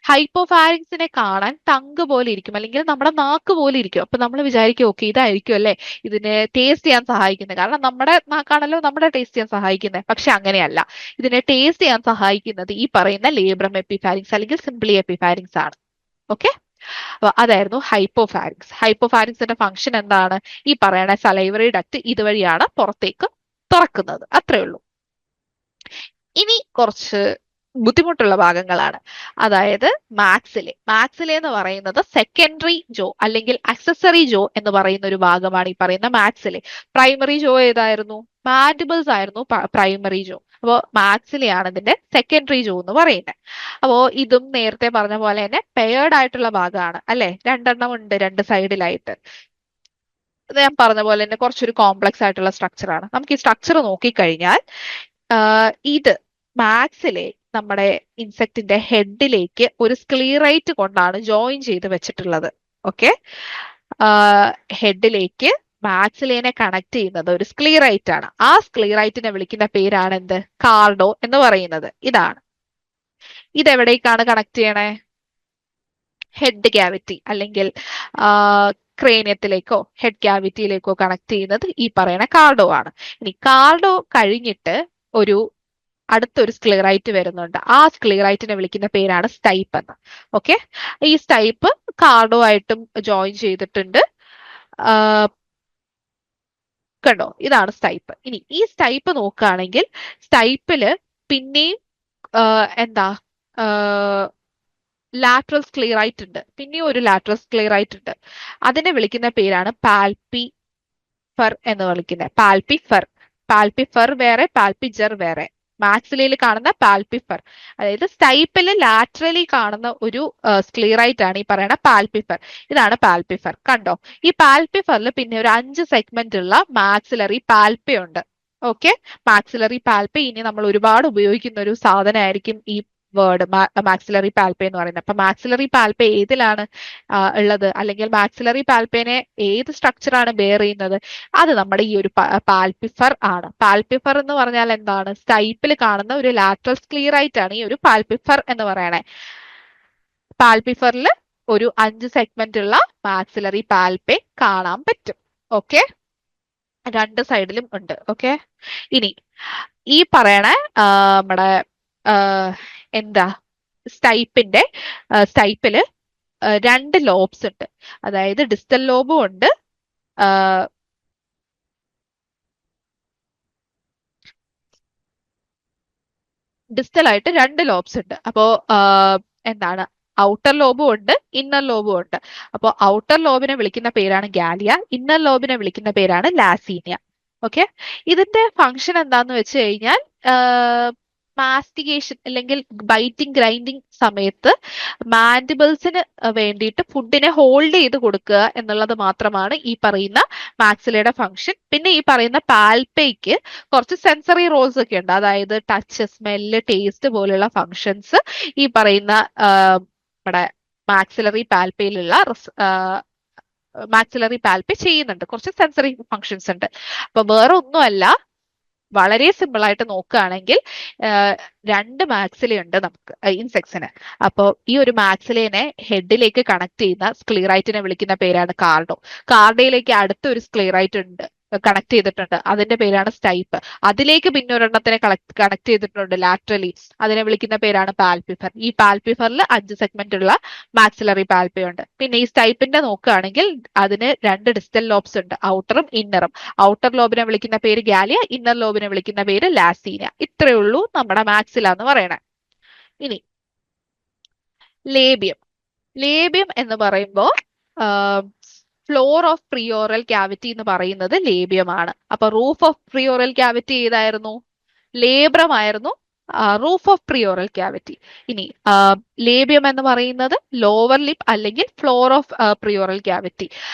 ഹൈപ്പോഫാരിങ്സിനെ കാണാൻ ടങ്ക് പോലെ ഇരിക്കും, അല്ലെങ്കിൽ നമ്മുടെ നാക്ക് പോലെ ഇരിക്കും. അപ്പൊ നമ്മൾ വിചാരിക്കും ഓക്കെ ഇതായിരിക്കും അല്ലെ ഇതിനെ ടേസ്റ്റ് ചെയ്യാൻ സഹായിക്കുന്നത്, കാരണം നമ്മുടെ നാക്കാണല്ലോ നമ്മുടെ ടേസ്റ്റ് ചെയ്യാൻ സഹായിക്കുന്നത്. പക്ഷെ അങ്ങനെയല്ല, ഇതിനെ ടേസ്റ്റ് ചെയ്യാൻ സഹായിക്കുന്നത് ഈ പറയുന്ന ലേബ്രം എപ്പിഫാരിങ്സ് അല്ലെങ്കിൽ സിംപ്ലി എപ്പിഫാരിങ്സ് ആണ്. ഓക്കെ, അപ്പൊ അതായിരുന്നു ഹൈപ്പോഫാരിങ്സ്. ഹൈപ്പോഫാരിങ്സിന്റെ ഫംഗ്ഷൻ എന്താണ്? ഈ പറയുന്ന സലൈവറി ഡക്റ്റ് ഇതുവഴിയാണ് പുറത്തേക്ക് തുറക്കുന്നത്. അത്രേ ഉള്ളൂ. ഇനി കുറച്ച് ബുദ്ധിമുട്ടുള്ള ഭാഗങ്ങളാണ്. അതായത് മാക്സിലെ എന്ന് പറയുന്നത് സെക്കൻഡറി ജോ അല്ലെങ്കിൽ അക്സസറി ജോ എന്ന് പറയുന്ന ഒരു ഭാഗമാണ് ഈ പറയുന്ന മാക്സിലെ. പ്രൈമറി ജോ ഏതായിരുന്നു? മാൻഡിബിൾസ് ആയിരുന്നു പ്രൈമറി ജോ. അപ്പോ മാക്സിലെയാണ് ഇതിന്റെ സെക്കൻഡറി ജോ എന്ന് പറയുന്നത്. അപ്പോ ഇതും നേരത്തെ പറഞ്ഞ പോലെ തന്നെ പെയർഡ് ആയിട്ടുള്ള ഭാഗമാണ് അല്ലെ, രണ്ടെണ്ണം ഉണ്ട് രണ്ട് സൈഡിലായിട്ട്. ഞാൻ പറഞ്ഞ പോലെ തന്നെ കുറച്ചൊരു കോംപ്ലക്സ് ആയിട്ടുള്ള സ്ട്രക്ചർ ആണ്. നമുക്ക് ഈ സ്ട്രക്ചർ നോക്കിക്കഴിഞ്ഞാൽ ഇത് മാക്സിലെ നമ്മുടെ ഇൻസെക്റ്റിന്റെ ഹെഡിലേക്ക് ഒരു സ്ക്ലീറൈറ്റ് കൊണ്ടാണ് ജോയിൻ ചെയ്ത് വെച്ചിട്ടുള്ളത്. ഓക്കെ, ഹെഡിലേക്ക് മാക്സിലേനെ കണക്ട് ചെയ്യുന്നത് ഒരു സ്ക്ലീറൈറ്റ് ആണ്. ആ സ്ക്ലീറൈറ്റിനെ വിളിക്കുന്ന പേരാണ് എന്ത്? കാർഡോ എന്ന് പറയുന്നത്. ഇതാണ്. ഇതെവിടേക്കാണ് കണക്ട് ചെയ്യണേ? ഹെഡ് ക്യാവിറ്റി അല്ലെങ്കിൽ ക്രേനിയത്തിലേക്കോ ഹെഡ് ക്യാവിറ്റിയിലേക്കോ കണക്ട് ചെയ്യുന്നത് ഈ പറയുന്ന കാർഡോ ആണ്. ഇനി കാർഡോ കഴിഞ്ഞിട്ട് ഒരു അടുത്തൊരു സ്ക്ലിറൈറ്റ് വരുന്നുണ്ട്. ആ സ്ക്ലിറൈറ്റിനെ വിളിക്കുന്ന പേരാണ് സ്റ്റൈപ്പ് എന്ന്. ഓക്കെ, ഈ സ്റ്റൈപ്പ് കാർഡോ ആയിട്ടും ജോയിൻ ചെയ്തിട്ടുണ്ട്. കണ്ടോ, ഇതാണ് സ്റ്റൈപ്പ്. ഇനി ഈ സ്റ്റൈപ്പ് നോക്കുകയാണെങ്കിൽ സ്റ്റൈപ്പില് പിന്നെയും എന്താ ലാറ്ററൽ സ്ക്ലീറൈറ്റ് ഉണ്ട്, പിന്നെയും ഒരു ലാറ്ററൽ സ്ക്ലീറൈറ്റ് ഉണ്ട്. അതിനെ വിളിക്കുന്ന പേരാണ് പാൽപിഫർ എന്ന് വിളിക്കുന്നത്. പാൽപിഫർ, പാൽപിഫർ വേറെ, പാൽപിജർ വേറെ. മാക്സിലയിൽ കാണുന്ന പാൽപിഫർ, അതായത് സ്റ്റൈപ്പില് ലാറ്ററലി കാണുന്ന ഒരു സ്ക്ലീറൈറ്റ് ആണ് ഈ പറയുന്ന പാൽപിഫർ. ഇതാണ് പാൽപിഫർ. കണ്ടോ, ഈ പാൽപിഫറിൽ പിന്നെ ഒരു 5 സെഗ്മെന്റ് ഉള്ള മാക്സിലറി പാൽപ്പ ഉണ്ട്. ഓക്കെ, മാക്സിലറി പാൽപ്പ ഇനി നമ്മൾ ഒരുപാട് ഉപയോഗിക്കുന്ന ഒരു സാധനമായിരിക്കും ഈ വേർഡ് മാക്സിലറി പാൽപ്പ എന്ന് പറയുന്നത്. അപ്പൊ മാക്സിലറി പാൽപ്പ ഏതിലാണ് ഉള്ളത്, അല്ലെങ്കിൽ മാക്സിലറി പാൽപ്പേനെ ഏത് സ്ട്രക്ചറാണ് ബെയർ ചെയ്യുന്നത്, അത് നമ്മുടെ ഈ ഒരു പാൽപിഫർ ആണ്. പാൽപിഫർ എന്ന് പറഞ്ഞാൽ എന്താണ്, സ്റ്റൈപ്പിൽ കാണുന്ന ഒരു ലാറ്ററൽ സ്ക്ലീറൈറ്റ് ആണ് ഈ ഒരു പാൽപിഫർ എന്ന് പറയണേ. പാൽപിഫറിൽ ഒരു 5 സെഗ്മെന്റ് ഉള്ള മാക്സിലറി പാൽപ്പെ കാണാൻ പറ്റും. ഓക്കെ, രണ്ട് സൈഡിലും ഉണ്ട്. ഓക്കെ, ഇനി ഈ പറയണ നമ്മുടെ എന്താ സ്റ്റൈപ്പില് 2 ലോബ്സ് ഉണ്ട്. അതായത് ഡിസ്റ്റൽ ലോബും ഉണ്ട്, ഡിസ്റ്റൽ ആയിട്ട് 2 ലോബ്സ് ഉണ്ട്. അപ്പോ എന്താണ്, ഔട്ടർ ലോബും ഉണ്ട്, ഇന്നർ ലോബും ഉണ്ട്. അപ്പോൾ ഔട്ടർ ലോബിനെ വിളിക്കുന്ന പേരാണ് ഗാലിയ, ഇന്നർ ലോബിനെ വിളിക്കുന്ന പേരാണ് ലാസീനിയ. ഓക്കെ, ഇതിന്റെ ഫംഗ്ഷൻ എന്താന്ന് വെച്ച് കഴിഞ്ഞാൽ മാസ്റ്റിഗേഷൻ അല്ലെങ്കിൽ ബൈറ്റിംഗ് ഗ്രൈൻഡിങ് സമയത്ത് മാൻഡിബിൾസിന് വേണ്ടിയിട്ട് ഫുഡിനെ ഹോൾഡ് ചെയ്ത് കൊടുക്കുക എന്നുള്ളത് മാത്രമാണ് ഈ പറയുന്ന മാക്സിലയുടെ ഫംഗ്ഷൻ. പിന്നെ ഈ പറയുന്ന പാൽപ്പയ്ക്ക് കുറച്ച് സെൻസറി റോൾസ് ഒക്കെ ഉണ്ട്, അതായത് ടച്ച്, സ്മെല്ല്, ടേസ്റ്റ് പോലുള്ള ഫങ്ഷൻസ് ഈ പറയുന്ന നമ്മുടെ മാക്സിലറി പാൽപ്പയിലുള്ള മാക്സിലറി പാൽപ്പ ചെയ്യുന്നുണ്ട്. കുറച്ച് സെൻസറി ഫങ്ഷൻസ് ഉണ്ട്. അപ്പൊ വേറെ ഒന്നുമല്ല, വളരെ സിമ്പിൾ ആയിട്ട് നോക്കുകയാണെങ്കിൽ 2 മാക്സില ഉണ്ട് നമുക്ക് ഇൻസെക്ട്സിന്. അപ്പോൾ ഈ ഒരു മാക്സിലേനെ ഹെഡിലേക്ക് കണക്ട് ചെയ്യുന്ന സ്ക്ലീറൈറ്റിനെ വിളിക്കുന്ന പേരാണ് കാർഡോ. കാർഡയിലേക്ക് അടുത്തൊരു സ്ക്ലീറൈറ്റ് ഉണ്ട്, കണക്ട് ചെയ്തിട്ടുണ്ട്, അതിന്റെ പേരാണ് സ്റ്റൈപ്പ്. അതിലേക്ക് പിന്നെ ഒരെണ്ണത്തിനെ കണക്ട് ചെയ്തിട്ടുണ്ട് ലാറ്ററലി, അതിനെ വിളിക്കുന്ന പേരാണ് പാൽപിഫർ. ഈ പാൽപിഫറിൽ 5 സെഗ്മെന്റ് ഉള്ള മാക്സിലറി പാൽപ്പയുണ്ട്. പിന്നെ ഈ സ്റ്റൈപ്പിന്റെ നോക്കുകയാണെങ്കിൽ അതിന് 2 ഡിസ്റ്റൽ ലോബ്സ് ഉണ്ട്, ഔട്ടറും ഇന്നറും. ഔട്ടർ ലോബിനെ വിളിക്കുന്ന പേര് ഗാലിയ, ഇന്നർ ലോബിനെ വിളിക്കുന്ന പേര് ലാസീനിയ. ഇത്രയേ ഉള്ളൂ നമ്മുടെ മാക്സില എന്ന് പറയണേ. ഇനി ലേബിയം. ലേബിയം എന്ന് പറയുമ്പോൾ ഫ്ലോർ ഓഫ് പ്രിയോറൽ ക്യാവിറ്റി എന്ന് പറയുന്നത് ലേബിയമാണ്. അപ്പൊ റൂഫ് ഓഫ് പ്രിയോറൽ ക്യാവിറ്റി ഏതായിരുന്നു, ലേബ്രം ആയിരുന്നു റൂഫ് ഓഫ് പ്രിയോറൽ ക്യാവിറ്റി. ഇനി ലേബിയം എന്ന് പറയുന്നത് ലോവർ ലിപ്പ് അല്ലെങ്കിൽ ഫ്ലോർ ഓഫ് പ്രിയോറൽ ക്യാവിറ്റി.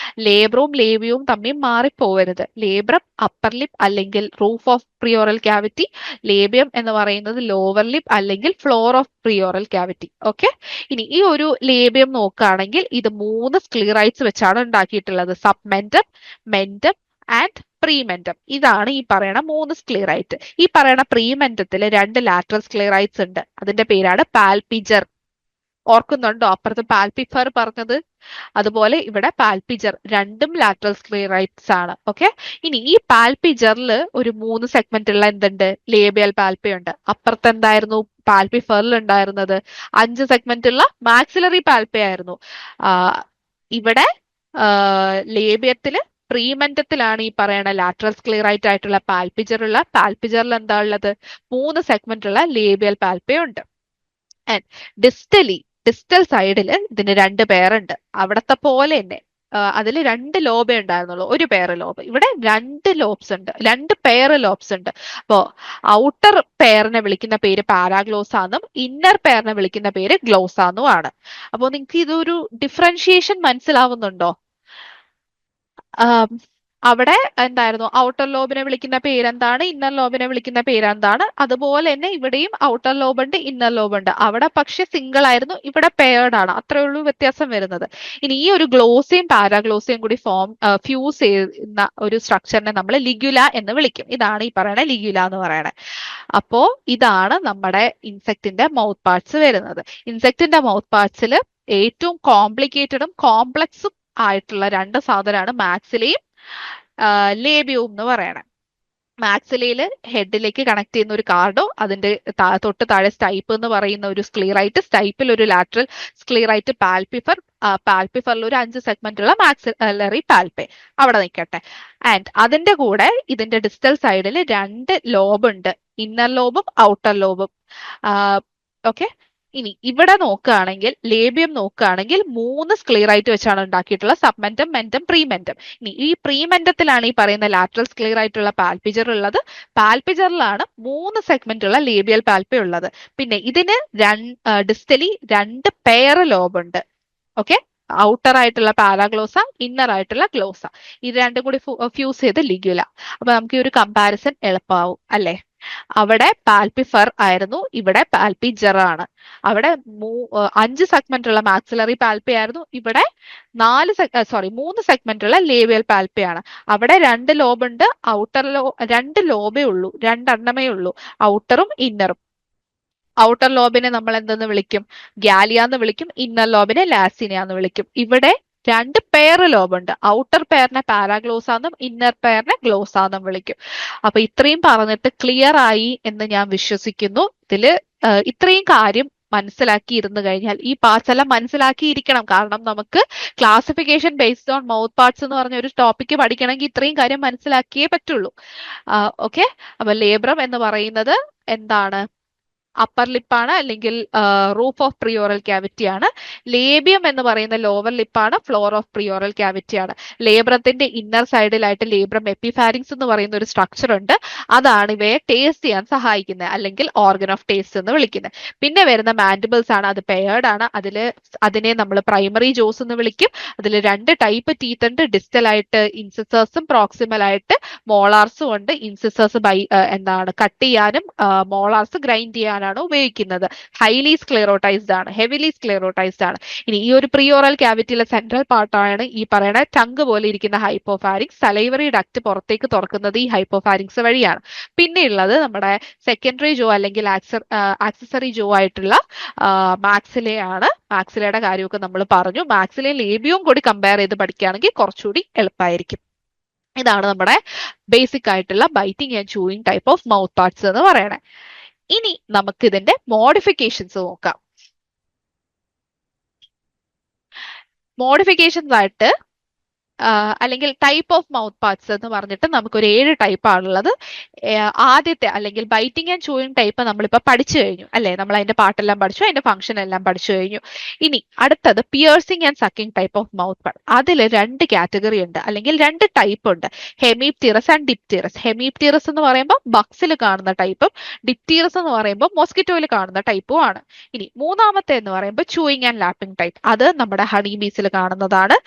ലേബ്രവും ലേബിയവും തമ്മിൽ മാറിപ്പോവരുത്. ലേബ്രം അപ്പർ ലിപ്പ് അല്ലെങ്കിൽ റൂഫ് ഓഫ് പ്രിയോറൽ ക്യാവിറ്റി, ലേബിയം എന്ന് പറയുന്നത് ലോവർ ലിപ്പ് അല്ലെങ്കിൽ ഫ്ലോർ ഓഫ് പ്രിയോറൽ ക്യാവിറ്റി. ഓക്കെ, ഇനി ഈ ഒരു ലേബിയം നോക്കുകയാണെങ്കിൽ ഇത് 3 സ്ക്ലീറൈറ്റ്സ് വെച്ചാണ് ഉണ്ടാക്കിയിട്ടുള്ളത്, സബ്മെന്റം, മെന്റം ആൻഡ് പ്രീമെന്റം. ഇതാണ് ഈ പറയണ 3 സ്ക്ലീറൈറ്റ്. ഈ പറയണ പ്രീമെന്റത്തിൽ 2 ലാറ്ററൽ സ്ക്ലീറൈറ്റ്സ് ഉണ്ട്, അതിന്റെ പേരാണ് പാൽപിജർ. ഓർക്കുന്നുണ്ടോ അപ്പുറത്ത് പാൽപിഫർ പറഞ്ഞത്? അതുപോലെ ഇവിടെ പാൽപിജർ, 2ഉം ലാറ്ററൽ സ്ക്ലീറൈറ്റ്സ് ആണ്. ഓക്കെ, ഇനി ഈ പാൽപിജറിൽ ഒരു 3 സെഗ്മെന്റ് ഉള്ള എന്തുണ്ട്, ലേബിയൽ പാൽപ്പയുണ്ട്. അപ്പുറത്ത് എന്തായിരുന്നു പാൽപിഫറിൽ ഉണ്ടായിരുന്നത്, 5 സെഗ്മെന്റ് ഉള്ള മാക്സിലറി പാൽപ്പയായിരുന്നു. ഇവിടെ ലേബിയത്തില് പ്രീമെന്റത്തിലാണ് ഈ പറയണ ലാറ്ററൽ സ്ക്ലീറൈറ്റ് ആയിട്ടുള്ള പാൽപിജറുള്ള. പാൽപിജറിൽ എന്താ ഉള്ളത്, 3 സെഗ്മെന്റ് ഉള്ള ലേബിയൽ പാൽപ്പയുണ്ട്. ആൻഡ് ഡിസ്റ്റൽ സൈഡിൽ ഇതിന് 2 പേരുണ്ട്, അവിടത്തെ പോലെ തന്നെ അതിൽ 2 ലോബേ ഉണ്ടായിരുന്നുള്ളൂ, ഒരു പെയർ ലോബ്. ഇവിടെ 2 ലോബ്സ് ഉണ്ട്, 2 പെയർ ലോബ്സ് ഉണ്ട്. അപ്പോ ഔട്ടർ പെയറിനെ വിളിക്കുന്ന പേര് പാരാഗ്ലോസ എന്നും ഇന്നർ പെയറിനെ വിളിക്കുന്ന പേര് ഗ്ലോസ എന്നും ആണ്. അപ്പോൾ നിങ്ങൾക്ക് ഇതൊരു ഡിഫറൻഷിയേഷൻ മനസ്സിലാവുന്നുണ്ടോ? അവിടെ എന്തായിരുന്നു, ഔട്ടർ ലോബിനെ വിളിക്കുന്ന പേരെന്താണ്, ഇന്നർ ലോബിനെ വിളിക്കുന്ന പേരെന്താണ്. അതുപോലെ തന്നെ ഇവിടെയും ഔട്ടർ ലോബ് ഉണ്ട്, ഇന്നർ ലോബ് ഉണ്ട്. അവിടെ പക്ഷെ സിംഗിൾ ആയിരുന്നു, ഇവിടെ പെയർഡ് ആണ്. അത്രേ ഉള്ളൂ വ്യത്യാസം വരുന്നത്. ഇനി ഈ ഒരു ഗ്ലോസയും പാരാഗ്ലോസയും കൂടി ഫ്യൂസ് ചെയ്യുന്ന ഒരു സ്ട്രക്ചറിനെ നമ്മൾ ലിഗ്യുല എന്ന് വിളിക്കും. ഇതാണ് ഈ പറയുന്ന ലിഗ്യുല എന്ന് പറയുന്നത്. അപ്പോ ഇതാണ് നമ്മുടെ ഇൻസെക്റ്റിന്റെ മൗത്ത് പാർട്സ് വരുന്നത്. ഇൻസെക്റ്റിന്റെ മൗത്ത് പാർട്സിൽ ഏറ്റവും കോംപ്ലിക്കേറ്റഡും കോംപ്ലക്സും ആയിട്ടുള്ള രണ്ട് സാധനമാണ് മാക്സിലയും ലേബിയവും എന്ന് പറയണത്. മാക്സിലയില് ഹെഡിലേക്ക് കണക്ട് ചെയ്യുന്ന ഒരു കാർഡോ അതിന്റെ തൊട്ട് താഴെ സ്റ്റൈപ്പ് എന്ന് പറയുന്ന ഒരു സ്ക്ലീറൈറ്റ്, സ്റ്റൈപ്പിൽ ഒരു ലാറ്ററൽ സ്ക്ലീറൈറ്റ്, പാൽപിഫർ, പാൽപിഫറിൽ ഒരു 5 സെഗ്മെന്റ് ഉള്ള മാക്സിലറി പാൽപെ അവിടെ നിൽക്കട്ടെ. ആൻഡ് അതിന്റെ കൂടെ ഇതിന്റെ ഡിസ്റ്റൽ സൈഡിൽ രണ്ട് ലോബ് ഉണ്ട്, ഇന്നർ ലോബും ഔട്ടർ ലോബും. ഓക്കെ, ഇനി ഇവിടെ നോക്കുകയാണെങ്കിൽ ലേബിയം നോക്കുകയാണെങ്കിൽ 3 സ്ക്ലീറൈറ്റ് വെച്ചാണ് ഉണ്ടാക്കിയിട്ടുള്ള സബ്മെന്റം, മെന്റം, പ്രീമെന്റം. ഇനി ഈ പ്രീമെന്റത്തിലാണ് ഈ പറയുന്ന ലാറ്ററൽ സ്ക്ലീറായിട്ടുള്ള പാൽപിജർ ഉള്ളത്. പാൽപിജറിലാണ് 3 സെഗ്മെന്റ് ഉള്ള ലേബിയൽ പാൽപെ ഉള്ളത്. പിന്നെ ഇതിന് ഡിസ്റ്റലി 2 പെയർ ലോബ് ഉണ്ട്. ഓക്കെ, ഔട്ടർ ആയിട്ടുള്ള പാരാഗ്ലോസ, ഇന്നർ ആയിട്ടുള്ള ഗ്ലോസ. ഇത് രണ്ടും കൂടി ഫ്യൂസ് ചെയ്ത് ലിഗ്യുല. അപ്പൊ നമുക്ക് ഈ ഒരു കമ്പാരിസൺ എളുപ്പമാവും അല്ലെ. അവിടെ പാൽപിഫർ ആയിരുന്നു, ഇവിടെ പാൽപിജർ ആണ്. അവിടെ 5 സെഗ്മെന്റ് ഉള്ള മാക്സിലറി പാൽപെ ആയിരുന്നു, ഇവിടെ 3 സെഗ്മെന്റ് ഉള്ള ലേബിയൽ പാൽപെ ആണ്. അവിടെ 2 ലോബ് ഉണ്ട്, ഔട്ടർ 2 ലോബേ ഉള്ളൂ, 2 എണ്ണമേ ഉള്ളൂ, ഔട്ടറും ഇന്നറും. ഔട്ടർ ലോബിനെ നമ്മൾ എന്തെന്ന് വിളിക്കും? ഗാലിയ എന്ന് വിളിക്കും. ഇന്നർ ലോബിനെ ലാസിനിയ എന്ന് വിളിക്കും. ഇവിടെ 2 പെയർ ലോബ് ഉണ്ട്, ഔട്ടർ പെയറിനെ പാരാഗ്ലോസ എന്നും ഇന്നർ പെയറിനെ ഗ്ലോസ എന്നും വിളിക്കും. അപ്പൊ ഇത്രയും പറഞ്ഞിട്ട് ക്ലിയർ ആയി എന്ന് ഞാൻ വിശ്വസിക്കുന്നു. ഇതില് ഇത്രയും കാര്യം മനസ്സിലാക്കി ഇരുന്നു കഴിഞ്ഞാൽ, ഈ പാർട്സ് എല്ലാം മനസ്സിലാക്കിയിരിക്കണം. കാരണം നമുക്ക് classification based on mouth parts എന്ന് പറഞ്ഞ ഒരു ടോപ്പിക്ക് പഠിക്കണമെങ്കിൽ ഇത്രയും കാര്യം മനസ്സിലാക്കിയേ പറ്റുള്ളൂ. ഓക്കെ, അപ്പൊ ലേബ്രം എന്ന് പറയുന്നത് എന്താണ്? അപ്പർ ലിപ്പാണ്, അല്ലെങ്കിൽ റൂഫ് ഓഫ് പ്രിയോറൽ ക്യാവിറ്റി ആണ്. ലേബിയം എന്ന് പറയുന്ന ലോവർ ലിപ്പാണ്, ഫ്ലോർ ഓഫ് പ്രിയോറൽ ക്യാവിറ്റി ആണ്. ലേബ്രത്തിന്റെ ഇന്നർ സൈഡിലായിട്ട് ലേബ്രം എപ്പിഫാരിങ്സ് എന്ന് പറയുന്ന ഒരു സ്ട്രക്ചർ ഉണ്ട്. അതാണ് ഇവയെ ടേസ്റ്റ് ചെയ്യാൻ സഹായിക്കുന്നത്, അല്ലെങ്കിൽ ഓർഗൻ ഓഫ് ടേസ്റ്റ് എന്ന് വിളിക്കുന്നത്. പിന്നെ വരുന്ന മാൻഡിബിൾസ് ആണ്, അത് പെയർഡ് ആണ്. അതിനെ നമ്മൾ പ്രൈമറി ജോസ് എന്ന് വിളിക്കും. അതിൽ 2 ടൈപ്പ് ടീത്ത് ഉണ്ട്, ഡിസ്റ്റൽ ആയിട്ട് ഇൻസിസേഴ്സും പ്രോക്സിമൽ ആയിട്ട് മോളാർസും ഉണ്ട്. ഇൻസിസേഴ്സ് എന്താണ് കട്ട് ചെയ്യാനും മോളാർസ് ഗ്രൈൻഡ് ചെയ്യാനും ഉപയോഗിക്കുന്നത്. ഹൈലി സ്ക്ലെറോട്ടൈസ്ഡ് ആണ്, ഹെവിലി സ്ക്ലെറോട്ടൈസ്ഡ് ആണ്. ഇനി ഈ ഒരു പ്രിയോറൽ ക്യാവിറ്റിയിലെ സെൻട്രൽ പാർട്ടാണ് ഈ പറയുന്ന ടങ്ക് പോലെ ഇരിക്കുന്ന ഹൈപ്പോഫാരിങ്സ്. സലൈവറി ഡക്ട് പുറത്തേക്ക് തുറക്കുന്നത് ഈ ഹൈപ്പോഫാരിങ്സ് വഴിയാണ്. പിന്നെ ഉള്ളത് നമ്മുടെ സെക്കൻഡറി ജോ അല്ലെങ്കിൽ ആക്സസറി ജോ ആയിട്ടുള്ള മാക്സിലെ ആണ്. മാക്സിലയുടെ കാര്യമൊക്കെ നമ്മൾ പറഞ്ഞു. മാക്സിലെ ലേബിയവും കൂടി കമ്പയർ ചെയ്ത് പഠിക്കുകയാണെങ്കിൽ കുറച്ചുകൂടി എളുപ്പമായിരിക്കും. ഇതാണ് നമ്മുടെ ബേസിക് ആയിട്ടുള്ള biting and chewing type of mouth parts എന്ന് പറയണേ. ഇനി നമുക്ക് ഇതിന്റെ മോഡിഫിക്കേഷൻസ് നോക്കാം. മോഡിഫിക്കേഷൻസ് ആയിട്ട് അല്ലെങ്കിൽ ടൈപ്പ് ഓഫ് മൗത്ത് പാർട്സ് എന്ന് പറഞ്ഞിട്ട് നമുക്കൊരു 7 ടൈപ്പ് ആണുള്ളത്. ആദ്യത്തെ അല്ലെങ്കിൽ ബൈറ്റിംഗ് ആൻഡ് ചൂയിങ് ടൈപ്പ് നമ്മളിപ്പോൾ പഠിച്ചു കഴിഞ്ഞു അല്ലെ. നമ്മൾ അതിന്റെ പാട്ടെല്ലാം പഠിച്ചു, അതിന്റെ ഫംഗ്ഷൻ എല്ലാം പഠിച്ചു കഴിഞ്ഞു. ഇനി അടുത്തത് piercing and sucking type of mouth part. അതിൽ 2 കാറ്റഗറി ഉണ്ട്, അല്ലെങ്കിൽ 2 ടൈപ്പ് ഉണ്ട്, ഹെമീപ്റ്റീറസ് ആൻഡ് ഡിപ്റ്റീറസ്. ഹെമീപ്റ്റീറസ് എന്ന് പറയുമ്പോൾ ബക്സിൽ കാണുന്ന ടൈപ്പും ഡിപ്റ്റീറസ് എന്ന് പറയുമ്പോൾ മോസ്കിറ്റോയിൽ കാണുന്ന ടൈപ്പും ആണ്. ഇനി മൂന്നാമത്തെ എന്ന് പറയുമ്പോൾ ചൂയിങ് ആൻഡ് ലാപ്പിംഗ് ടൈപ്പ്. അത് നമ്മുടെ ഹണി ബീസിൽ കാണുന്നതാണ്.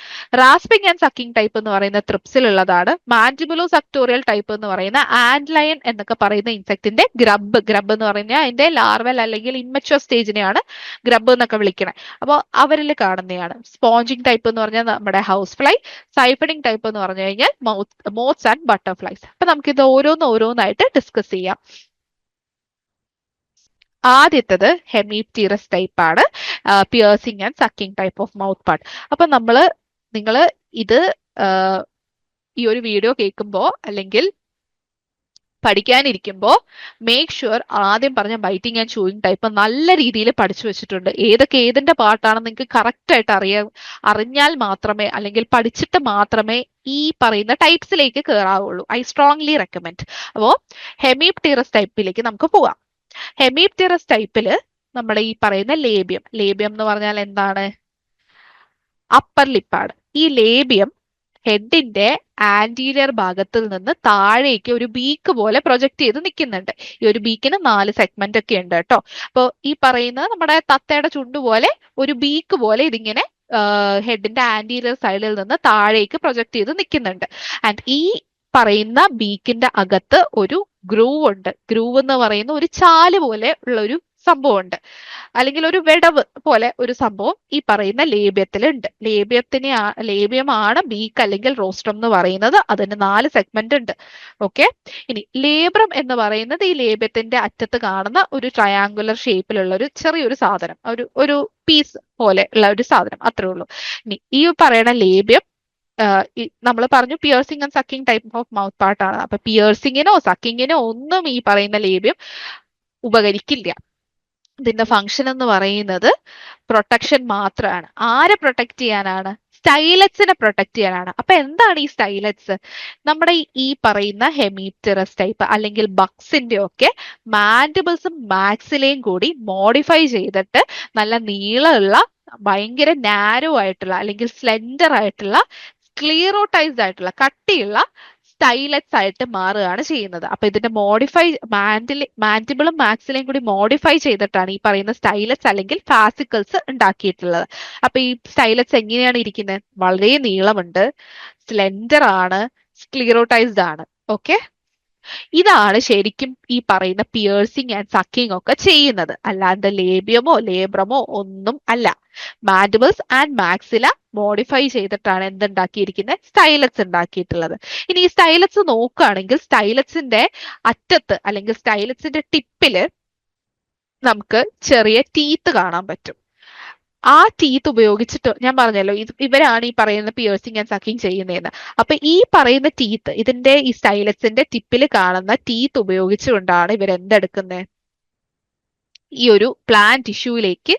റാസ്പിംഗ് ആൻഡ് ടൈപ്പ് എന്ന് പറയുന്ന ത്രിപ്സിൽ ഉള്ളതാണ്. മാൻഡിബുലോ സക്ടോറിയൽ ടൈപ്പ് എന്ന് പറയുന്ന ആൻഡ് ലയൺ എന്നൊക്കെ പറയുന്ന ഇൻസെക്ടിന്റെ ഗ്രബ് എന്ന് പറഞ്ഞാൽ അതിന്റെ ലാർവൽ അല്ലെങ്കിൽ ഇമ്മച്വർ സ്റ്റേജിനെയാണ് ഗ്രബ് എന്നൊക്കെ വിളിക്കുന്നത്. അപ്പോൾ അവരിൽ കാണുന്നതാണ്. സ്പോഞ്ചിങ് ടൈപ്പ് എന്ന് പറഞ്ഞാൽ നമ്മുടെ ഹൗസ് ഫ്ലൈ. സൈഫണിങ് ടൈപ്പ് എന്ന് പറഞ്ഞു കഴിഞ്ഞാൽ മോത്ത്സ് ആൻഡ് ബട്ടർഫ്ലൈസ്. അപ്പൊ നമുക്കിത് ഓരോന്നായിട്ട് ഡിസ്കസ് ചെയ്യാം. ആദ്യത്തത് ഹെമീപ്റ്റീറസ് ടൈപ്പ് ആണ്, piercing and sucking type of mouth part. അപ്പൊ നിങ്ങൾ ഇത് ഈ ഒരു വീഡിയോ കേൾക്കുമ്പോൾ അല്ലെങ്കിൽ പഠിക്കാനിരിക്കുമ്പോൾ മേക്ക് ഷുവർ ആദ്യം പറഞ്ഞ ബൈറ്റിംഗ് ആൻഡ് ചൂയിങ് ടൈപ്പ് നല്ല രീതിയിൽ പഠിച്ചു വെച്ചിട്ടുണ്ട്. ഏതിന്റെ പാർട്ടാണെന്ന് നിങ്ങൾക്ക് കറക്റ്റ് ആയിട്ട് അറിഞ്ഞാൽ മാത്രമേ, അല്ലെങ്കിൽ പഠിച്ചിട്ട് മാത്രമേ ഈ പറയുന്ന ടൈപ്സിലേക്ക് കയറാവുള്ളൂ. I strongly recommend. അപ്പോൾ ഹെമീപ്റ്റീറസ് ടൈപ്പിലേക്ക് നമുക്ക് പോവാം. ഹെമീപ്റ്റീറസ് ടൈപ്പില് നമ്മുടെ ഈ പറയുന്ന ലേബിയം എന്ന് പറഞ്ഞാൽ എന്താണ്? അപ്പർ ലിപ്പാണ്. ഈ ലേബിയം ഹെഡിന്റെ ആന്റീരിയർ ഭാഗത്തിൽ നിന്ന് താഴേക്ക് ഒരു ബീക്ക് പോലെ പ്രൊജക്ട് ചെയ്ത് നിൽക്കുന്നുണ്ട്. ഈ ഒരു ബീക്കിന് 4 സെഗ്മെന്റ് ഒക്കെ ഉണ്ട് കേട്ടോ. അപ്പോൾ ഈ പറയുന്നത് നമ്മുടെ തത്തയുടെ ചുണ്ട് പോലെ ഒരു ബീക്ക് പോലെ ഇതിങ്ങനെ ഹെഡിന്റെ ആന്റീരിയർ സൈഡിൽ നിന്ന് താഴേക്ക് പ്രൊജക്ട് ചെയ്ത് നിൽക്കുന്നുണ്ട്. ആൻഡ് ഈ പറയുന്ന ബീക്കിന്റെ അകത്ത് ഒരു ഗ്രൂവ് ഉണ്ട്. ഗ്രൂവ് എന്ന് പറയുന്ന ഒരു ചാല് പോലെ ഉള്ള ഒരു സംഭവമുണ്ട്, അല്ലെങ്കിൽ ഒരു വിടവ് പോലെ ഒരു സംഭവം ഈ പറയുന്ന ലേബ്യത്തിലുണ്ട്. ലേബ്യമാണ് ബീക്ക് അല്ലെങ്കിൽ റോസ്ട്രം എന്ന് പറയുന്നത്. അതിന് 4 സെഗ്മെന്റ് ഉണ്ട്. ഓക്കെ. ഇനി ലേബ്രം എന്ന് പറയുന്നത് ഈ ലേബ്യത്തിന്റെ അറ്റത്ത് കാണുന്ന ഒരു ട്രയാങ്കുലർ ഷേപ്പിലുള്ള ഒരു ചെറിയൊരു സാധനം, ഒരു ഒരു പീസ് പോലെ ഉള്ള ഒരു സാധനം, അത്രേ ഉള്ളൂ. ഇനി ഈ പറയുന്ന ലേബ്യം നമ്മൾ പറഞ്ഞു piercing and sucking type of mouth പാർട്ടാണ്. അപ്പൊ പിയേഴ്സിങ്ങിനോ സക്കിങ്ങിനോ ഒന്നും ഈ പറയുന്ന ലേബ്യം ഉപകരിക്കില്ല. ഇതിന്റെ ഫംഗ്ഷൻ എന്ന് പറയുന്നത് പ്രൊട്ടക്ഷൻ മാത്രമാണ്. ആരെ പ്രൊട്ടക്ട് ചെയ്യാനാണ്? സ്റ്റൈലറ്റ്സിനെ പ്രൊട്ടക്ട് ചെയ്യാനാണ്. അപ്പൊ എന്താണ് ഈ സ്റ്റൈലറ്റ്സ്? നമ്മുടെ ഈ പറയുന്ന ഹെമിപ്റ്ററസ് ടൈപ്പ് അല്ലെങ്കിൽ ബക്സിന്റെ ഒക്കെ മാൻഡിബിൾസും മാക്സിലയും കൂടി മോഡിഫൈ ചെയ്തിട്ട് നല്ല നീളമുള്ള, ഭയങ്കര നാരോ ആയിട്ടുള്ള അല്ലെങ്കിൽ സ്ലെൻഡർ ആയിട്ടുള്ള, സ്ക്ലീറോട്ടൈസ്ഡ് ആയിട്ടുള്ള, കട്ടിയുള്ള സ്റ്റൈലറ്റ്സ് ആയിട്ട് മാറുകയാണ് ചെയ്യുന്നത്. അപ്പൊ ഇതിന്റെ മാൻഡിബിളും മാക്സിലയും കൂടി മോഡിഫൈ ചെയ്തിട്ടാണ് ഈ പറയുന്ന സ്റ്റൈലറ്റ്സ് അല്ലെങ്കിൽ ഫാസിക്കിൾസ് ഉണ്ടാക്കിയിട്ടുള്ളത്. അപ്പൊ ഈ സ്റ്റൈലറ്റ്സ് എങ്ങനെയാണ് ഇരിക്കുന്നത്? വളരെ നീളമുണ്ട്, സ്ലെൻഡർ ആണ്, സ്ക്ലീറോട്ടൈസ്ഡ് ആണ്. ഓക്കെ. ഇതാണ് ശരിക്കും ഈ പറയുന്ന പിയേഴ്സിങ് ആൻഡ് സക്കിങ് ഒക്കെ ചെയ്യുന്നത്. അല്ലാണ്ട് ലേബ്യമോ ലേബ്രമോ ഒന്നും അല്ല. മാൻഡിബിൾസ് ആൻഡ് മാക്സില മോഡിഫൈ ചെയ്തിട്ടാണ് എന്തുണ്ടാക്കിയിരിക്കുന്നത്? സ്റ്റൈലറ്റ്സ് ഉണ്ടാക്കിയിട്ടുള്ളത്. ഇനി ഈ സ്റ്റൈലറ്റ്സ് നോക്കുകയാണെങ്കിൽ സ്റ്റൈലറ്റ്സിന്റെ അറ്റത്ത് അല്ലെങ്കിൽ സ്റ്റൈലറ്റ്സിന്റെ ടിപ്പില് നമുക്ക് ചെറിയ ടീത്ത് കാണാൻ പറ്റും. ആ ടീത്ത് ഉപയോഗിച്ചിട്ട് ഞാൻ പറഞ്ഞല്ലോ ഇവരാണ് ഈ പറയുന്ന പിയേഴ്സിങ് ആൻഡ് സക്കിങ് ചെയ്യുന്നതെന്ന്. അപ്പൊ ഈ പറയുന്ന ടീത്ത്, ഇതിന്റെ ഈ സ്റ്റൈലറ്റ്സിന്റെ ടിപ്പിൽ കാണുന്ന ടീത്ത് ഉപയോഗിച്ചുകൊണ്ടാണ് ഇവരെന്തെടുക്കുന്നത്? ഈ ഒരു പ്ലാന്റ് ടിഷ്യൂവിലേക്ക്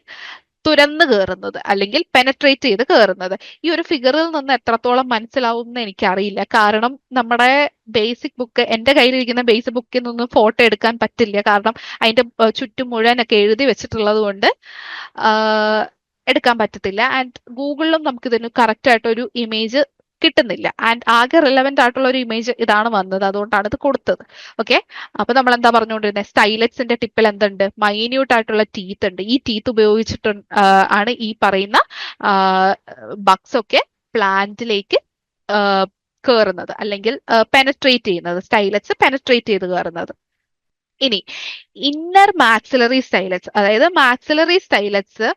തുരന്ന് കയറുന്നത് അല്ലെങ്കിൽ പെനട്രേറ്റ് ചെയ്ത് കയറുന്നത്. ഈ ഒരു ഫിഗറിൽ നിന്ന് എത്രത്തോളം മനസ്സിലാവും എന്ന് എനിക്കറിയില്ല. കാരണം നമ്മുടെ ബേസിക് ബുക്ക്, എന്റെ കയ്യിലിരിക്കുന്ന ബേസിക് ബുക്കിൽ നിന്നും ഫോട്ടോ എടുക്കാൻ പറ്റില്ല. കാരണം അതിന്റെ ചുറ്റും മുഴുവനൊക്കെ എഴുതി വെച്ചിട്ടുള്ളത് കൊണ്ട് എടുക്കാൻ പറ്റത്തില്ല. ആൻഡ് ഗൂഗിളിലും നമുക്ക് ഇതിന് കറക്റ്റ് ആയിട്ട് ഒരു ഇമേജ് കിട്ടുന്നില്ല. ആൻഡ് ആകെ റിലവന്റ് ആയിട്ടുള്ള ഒരു ഇമേജ് ഇതാണ് വന്നത്, അതുകൊണ്ടാണ് ഇത് കൊടുത്തത്. ഓക്കെ. അപ്പൊ നമ്മൾ എന്താ പറഞ്ഞുകൊണ്ടിരുന്നത്? സ്റ്റൈലറ്റ്സിന്റെ ടിപ്പിൽ എന്തുണ്ട്? മൈന്യൂട്ട് ആയിട്ടുള്ള ടീത്ത് ഉണ്ട്. ഈ ടീത്ത് ഉപയോഗിച്ചിട്ട് ആണ് ഈ പറയുന്ന ബഗ്സ് ഒക്കെ പ്ലാന്റിലേക്ക് കയറുന്നത് അല്ലെങ്കിൽ പെനട്രേറ്റ് ചെയ്യുന്നത്. സ്റ്റൈലറ്റ്സ് പെനട്രേറ്റ് ചെയ്ത് കയറുന്നത്. ഇനി ഇന്നർ മാക്സിലറി സ്റ്റൈലറ്റ്സ്, അതായത് മാക്സിലറി സ്റ്റൈലറ്റ്സ്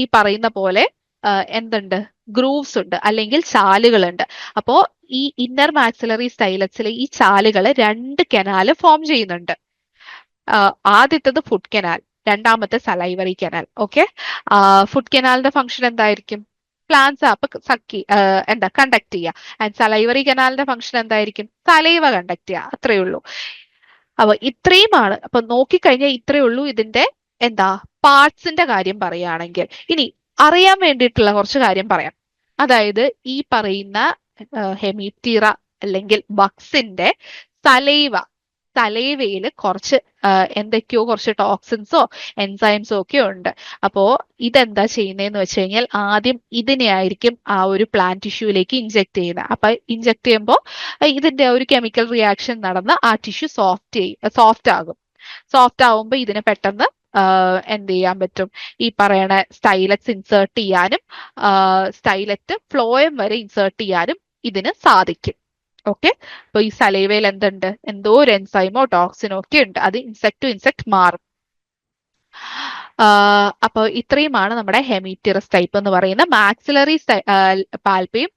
ഈ പറയുന്ന പോലെ എന്തുണ്ട്? ഗ്രൂവ്സ് ഉണ്ട് അല്ലെങ്കിൽ ചാലുകളുണ്ട്. അപ്പോ ഈ ഇന്നർ മാക്സിലറി സ്റ്റൈലറ്റ്സിലെ ഈ ചാലുകള് 2 കനാല് ഫോം ചെയ്യുന്നുണ്ട്. ആദ്യത്തത് ഫുഡ് കനാൽ, രണ്ടാമത്തെ സലൈവറി കനാൽ. ഓക്കെ. ഫുഡ് കനാലിന്റെ ഫംഗ്ഷൻ എന്തായിരിക്കും? പ്ലാന്റ്സ് അപ്പൊ കണ്ടക്ട് ചെയ്യുക. ആൻഡ് സലൈവറി കനാലിന്റെ ഫംഗ്ഷൻ എന്തായിരിക്കും? സലൈവ കണ്ടക്ട് ചെയ്യുക. അത്രയേ ഉള്ളൂ. അപ്പൊ ഇത്രയുമാണ്. അപ്പൊ നോക്കിക്കഴിഞ്ഞാൽ ഇത്രയേ ഉള്ളൂ ഇതിന്റെ പാർട്സിന്റെ കാര്യം പറയുകയാണെങ്കിൽ. ഇനി അറിയാൻ വേണ്ടിയിട്ടുള്ള കുറച്ച് കാര്യം പറയാം. അതായത് ഈ പറയുന്ന ഹെമിപ്റ്റീറ അല്ലെങ്കിൽ ബഗ്സിന്റെ സലൈവയിൽ കുറച്ച് എന്തൊക്കെയോ കുറച്ച് ടോക്സിൻസോ എൻസൈംസോ ഒക്കെ ഉണ്ട്. അപ്പോ ഇതെന്താ ചെയ്യുന്നതെന്ന് വെച്ച് കഴിഞ്ഞാൽ ആദ്യം ഇതിനെ ആയിരിക്കും ആ ഒരു പ്ലാന്റ് ടിഷ്യൂലേക്ക് ഇൻജെക്ട് ചെയ്യുന്നത്. അപ്പൊ ഇൻജെക്ട് ചെയ്യുമ്പോൾ ഇതിന്റെ ഒരു കെമിക്കൽ റിയാക്ഷൻ നടന്ന് ആ ടിഷ്യൂ സോഫ്റ്റ് ആകും. സോഫ്റ്റ് ആവുമ്പോൾ ഇതിനെ പെട്ടെന്ന് എന്ത് ചെയ്യാൻ പറ്റും? ഈ പറയണ സ്റ്റൈലറ്റ്സ് ഇൻസേർട്ട് ചെയ്യാനും സ്റ്റൈലറ്റ് ഫ്ലോയം വരെ ഇൻസേർട്ട് ചെയ്യാനും ഇതിന് സാധിക്കും. ഓക്കെ. അപ്പൊ ഈ സലൈവയിൽ എന്തുണ്ട്? എന്തോ ഒരു എൻസൈമോ ടോക്സിനോ ഒക്കെ ഉണ്ട്. അത് ഇൻസെക്ട് ടു ഇൻസെക്ട് മാറും. അപ്പൊ ഇത്രയുമാണ് നമ്മുടെ ഹെമിപ്റ്റീറസ് ടൈപ്പ് എന്ന് പറയുന്ന. മാക്സിലറി പാൽപ്പയും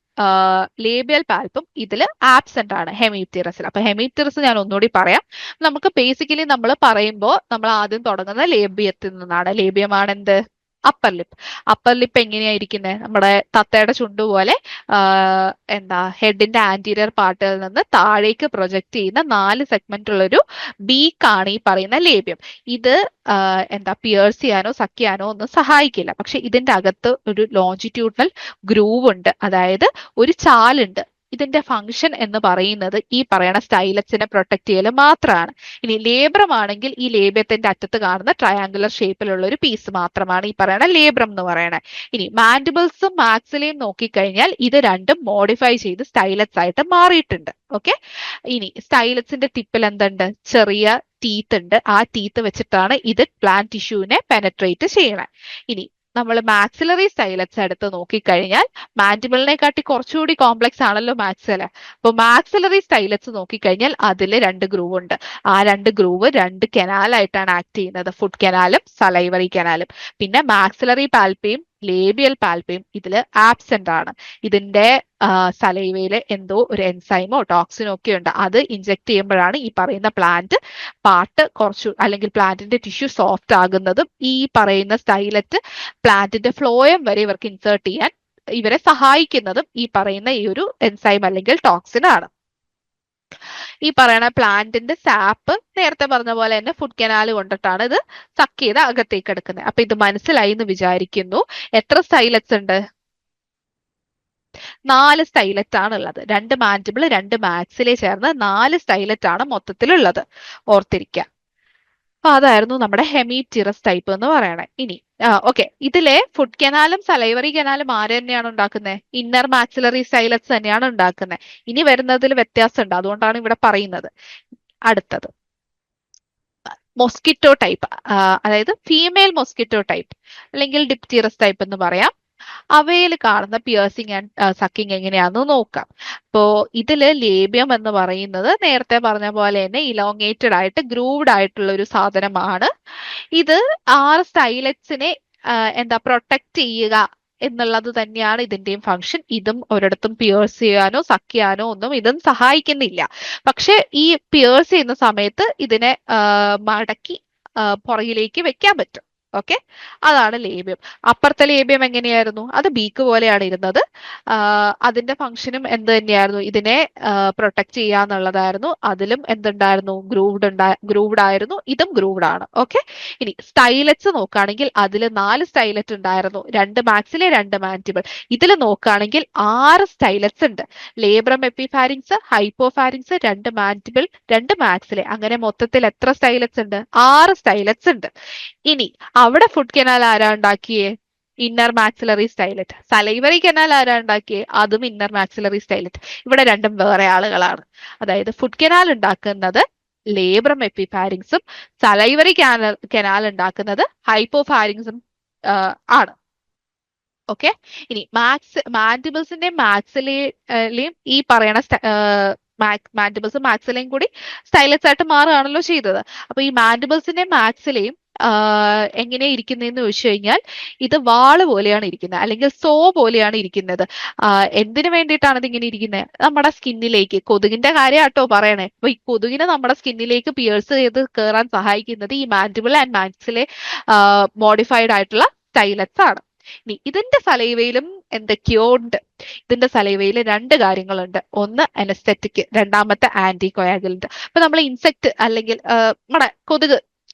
ലേബിയൽ പാൽപ്പും ഇതിൽ ആബ്സെന്റ് ആണ് ഹെമിപ്റ്റീറസിൽ. അപ്പൊ ഹെമിപ്റ്റീറസ് ഞാൻ ഒന്നുകൂടി പറയാം. നമുക്ക് ബേസിക്കലി നമ്മൾ പറയുമ്പോൾ നമ്മൾ ആദ്യം തുടങ്ങുന്ന ലേബിയത്തിൽ നിന്നാണ്. ലേബിയമാണ് എന്ത്? Upper lip. അപ്പർ ലിപ്പ് എങ്ങനെയായിരിക്കുന്നത്? നമ്മുടെ തത്തയുടെ ചുണ്ടു പോലെ ഹെഡിന്റെ ആന്റീരിയർ പാർട്ടിൽ നിന്ന് താഴേക്ക് പ്രൊജക്ട് ചെയ്യുന്ന 4 സെഗ്മെന്റ് ഉള്ളൊരു ബീക്കാണ് ഈ പറയുന്ന ലേബ്യം. ഇത് പിയേഴ്സ് ചെയ്യാനോ സക്ക് ചെയ്യാനോ ഒന്നും സഹായിക്കില്ല. പക്ഷെ ഇതിന്റെ അകത്ത് ഒരു ലോഞ്ചിറ്റ്യൂഡൽ ഗ്രൂവ് ഉണ്ട്, അതായത് ഒരു ചാലുണ്ട്. ഇതിന്റെ ഫംഗ്ഷൻ എന്ന് പറയുന്നത് ഈ പറയുന്ന സ്റ്റൈലറ്റ്സിനെ പ്രൊട്ടക്ട് ചെയ്യൽ മാത്രമാണ്. ഇനി ലേബ്രം ആണെങ്കിൽ ഈ ലേബ്യത്തിന്റെ അറ്റത്ത് കാണുന്ന ട്രയാങ്കുലർ ഷേപ്പിലുള്ള ഒരു പീസ് മാത്രമാണ് ഈ പറയുന്ന ലേബ്രം എന്ന് പറയുന്നത്. ഇനി മാൻഡിബിൾസും മാക്സിലയും നോക്കിക്കഴിഞ്ഞാൽ ഇത് രണ്ടും മോഡിഫൈ ചെയ്ത് സ്റ്റൈലറ്റ്സ് ആയിട്ട് മാറിയിട്ടുണ്ട്. ഓക്കെ. ഇനി സ്റ്റൈലറ്റ്സിന്റെ ടിപ്പിൽ എന്തുണ്ട്? ചെറിയ ടീത്ത് ഉണ്ട്. ആ ടീത്ത് വെച്ചിട്ടാണ് ഇത് പ്ലാന്റ് ടിഷ്യൂവിനെ പെനട്രേറ്റ് ചെയ്യണത്. ഇനി നമ്മൾ മാക്സിലറി സ്റ്റൈലറ്റ്സ് എടുത്ത് നോക്കിക്കഴിഞ്ഞാൽ മാൻഡിബിളിനെക്കാട്ടി കുറച്ചുകൂടി കോംപ്ലക്സ് ആണല്ലോ മാക്സില. അപ്പൊ മാക്സിലറി സ്റ്റൈലറ്റ്സ് നോക്കിക്കഴിഞ്ഞാൽ അതിൽ രണ്ട് ഗ്രൂവ് ഉണ്ട്. ആ രണ്ട് ഗ്രൂവ് രണ്ട് കനാലായിട്ടാണ് ആക്ട് ചെയ്യുന്നത്, ഫുഡ് കനാലും സലൈവറി കനാലും. പിന്നെ മാക്സിലറി പാൽപ്പയും ലേബിയൽ പാൽപ്പയും ഇതിൽ ആബ്സെന്റ് ആണ്. ഇതിന്റെ സലൈവയിൽ എന്തോ ഒരു എൻസൈമോ ടോക്സിനോ ഒക്കെ ഉണ്ട്. അത് ഇഞ്ചെക്ട് ചെയ്യുമ്പോഴാണ് ഈ പറയുന്ന പ്ലാന്റ് പാർട്ട് കുറച്ചു അല്ലെങ്കിൽ പ്ലാന്റിന്റെ ടിഷ്യൂ സോഫ്റ്റ് ആകുന്നതും ഈ പറയുന്ന സ്റ്റൈലറ്റ് പ്ലാന്റിന്റെ ഫ്ലോയം വരെ ഇവർക്ക് ഇൻസേർട്ട് ചെയ്യാൻ ഇവരെ സഹായിക്കുന്നതും ഈ പറയുന്ന ഈ ഒരു എൻസൈം അല്ലെങ്കിൽ ടോക്സിൻ ആണ്. ഈ പറയുന്ന പ്ലാന്റിന്റെ സാപ്പ് നേരത്തെ പറഞ്ഞ പോലെ തന്നെ ഫുഡ് കനാൽ കൊണ്ടിട്ടാണ് ഇത് സക്ക് ചെയ്ത് അകത്തേക്ക് എടുക്കുന്നത്. അപ്പൊ ഇത് മനസ്സിലായി എന്ന് വിചാരിക്കുന്നു. എത്ര സ്റ്റൈലറ്റ്സ് ഉണ്ട്? 4 സ്റ്റൈലറ്റ് ആണ് ഉള്ളത്. 2 മാൻഡിബിൾ 2 മാക്സിലെ ചേർന്ന് 4 സ്റ്റൈലറ്റ് ആണ് മൊത്തത്തിലുള്ളത്. ഓർത്തിരിക്കുക. അപ്പൊ അതായിരുന്നു നമ്മുടെ ഹെമിറ്റിറസ് ടൈപ്പ് എന്ന് പറയണേ. ഇനി ഓക്കെ, ഇതിലെ ഫുഡ് കനാലും സലൈവറി കനാലും ആര് തന്നെയാണ് ഉണ്ടാക്കുന്നത്? ഇന്നർ മാക്സിലറി സ്റ്റൈലറ്റ്സ് തന്നെയാണ് ഉണ്ടാക്കുന്നത്. ഇനി വരുന്നതിൽ വ്യത്യാസമുണ്ട്, അതുകൊണ്ടാണ് ഇവിടെ പറയുന്നത്. അടുത്തത് മൊസ്കിറ്റോ ടൈപ്പ്, അതായത് ഫീമെയിൽ മൊസ്കിറ്റോ ടൈപ്പ് അല്ലെങ്കിൽ ഡിപ്റ്റീറസ് ടൈപ്പ് എന്ന് പറയാം. അവയിൽ കാണുന്ന പിയേഴ്സിങ് ആൻഡ് സക്കിങ് എങ്ങനെയാണെന്ന് നോക്കാം. അപ്പോ ഇതില് ലേബിയം എന്ന് പറയുന്നത് നേരത്തെ പറഞ്ഞ പോലെ തന്നെ ഇലോങ്ങേറ്റഡ് ആയിട്ട് ഗ്രൂവ്ഡ് ആയിട്ടുള്ള ഒരു സാധനമാണ്. ഇത് 6 സ്റ്റൈലറ്റ്സിനെ എന്താ പ്രൊട്ടക്ട് ചെയ്യുക എന്നുള്ളത് തന്നെയാണ് ഇതിന്റെയും ഫംഗ്ഷൻ. ഇതും ഒരിടത്തും പിയേഴ്സ് ചെയ്യാനോ സക്ക് ചെയ്യാനോ ഒന്നും ഇതും സഹായിക്കുന്നില്ല. പക്ഷെ ഈ പിയേഴ്സ് ചെയ്യുന്ന സമയത്ത് ഇതിനെ മടക്കി പുറകിലേക്ക് വെക്കാൻ പറ്റും. ഓക്കെ, അതാണ് ലേബിയം. അപ്പുറത്തെ ലേബിയം എങ്ങനെയായിരുന്നു? അത് ബീക്ക് പോലെയാണ് ഇരുന്നത്. അതിന്റെ ഫംഗ്ഷനും എന്ത് തന്നെയായിരുന്നു? ഇതിനെ പ്രൊട്ടക്ട് ചെയ്യാന്നുള്ളതായിരുന്നു. അതിലും എന്തുണ്ടായിരുന്നു? ഗ്രൂവ്ഡ് ആയിരുന്നു. ഇതും ഗ്രൂവ്ഡ് ആണ്. ഓക്കെ, ഇനി സ്റ്റൈലറ്റ്സ് നോക്കുകയാണെങ്കിൽ അതിൽ 4 സ്റ്റൈലറ്റ് ഉണ്ടായിരുന്നു, 2 മാക്സിലെ 2 മാൻഡിബിൾ. ഇതിൽ നോക്കുകയാണെങ്കിൽ 6 സ്റ്റൈലറ്റ്സ് ഉണ്ട്. ലേബ്രം എപ്പിഫാരിങ്സ്, ഹൈപ്പോഫാരിങ്സ്, 2 മാൻഡിബിൾ, 2 മാക്സിലെ, അങ്ങനെ മൊത്തത്തിൽ എത്ര സ്റ്റൈലറ്റ്സ് ഉണ്ട്? 6 സ്റ്റൈലറ്റ്സ് ഉണ്ട്. ഇനി അവിടെ ഫുഡ് കനാൽ ആരാ ഉണ്ടാക്കിയേ? Inner maxillary stylet. Salivary canal ആരാ ഉണ്ടാക്കിയേ? അതും ഇന്നർ മാക്സിലറി സ്റ്റൈലറ്റ്. ഇവിടെ രണ്ടും വേറെ ആളുകളാണ്. അതായത് ഫുഡ് കനാൽ ഉണ്ടാക്കുന്നത് ലേബ്രം എപ്പിഫാരിങ്സും സലൈവറി കനാൽ ഉണ്ടാക്കുന്നത് ഹൈപ്പോഫാരിങ്സും ആണ്. ഓക്കെ, ഇനി മാൻഡിബിൾസിന്റെയും മാക്സിലെയും ഈ പറയണ മാൻഡിബിൾസും മാക്സിലയും കൂടി സ്റ്റൈലറ്റ്സ് ആയിട്ട് മാറുകയാണല്ലോ ചെയ്തത്. അപ്പൊ ഈ മാൻഡിബിൾസിന്റെയും മാക്സിലയും എങ്ങനെ ഇരിക്കുന്നതെന്ന് ചോദിച്ചു കഴിഞ്ഞാൽ ഇത് വാള് പോലെയാണ് ഇരിക്കുന്നത്, അല്ലെങ്കിൽ സോ പോലെയാണ് ഇരിക്കുന്നത്. എന്തിനു വേണ്ടിയിട്ടാണ് ഇത് ഇങ്ങനെ ഇരിക്കുന്നത്? നമ്മുടെ സ്കിന്നിലേക്ക്, കൊതുകിന്റെ കാര്യമാട്ടോ പറയണേ. അപ്പൊ ഈ കൊതുകിനെ നമ്മുടെ സ്കിന്നിലേക്ക് പിയേഴ്സ് ചെയ്ത് കയറാൻ സഹായിക്കുന്നത് ഈ മാൻഡിബിൾ ആൻഡ് മാക്സിലെ മോഡിഫൈഡ് ആയിട്ടുള്ള സ്റ്റൈലറ്റ്സ് ആണ്. ഇനി ഇതിന്റെ സലൈവയിലും എന്തൊക്കെയോ ഉണ്ട്. ഇതിന്റെ സലൈവയിൽ 2 കാര്യങ്ങളുണ്ട്. ഒന്ന് അനസ്തെറ്റിക്, രണ്ടാമത്തെ ആന്റി കൊയാഗുലന്റ്. അപ്പൊ നമ്മൾ ഇൻസെക്ട് അല്ലെങ്കിൽ നമ്മുടെ കൊതുക്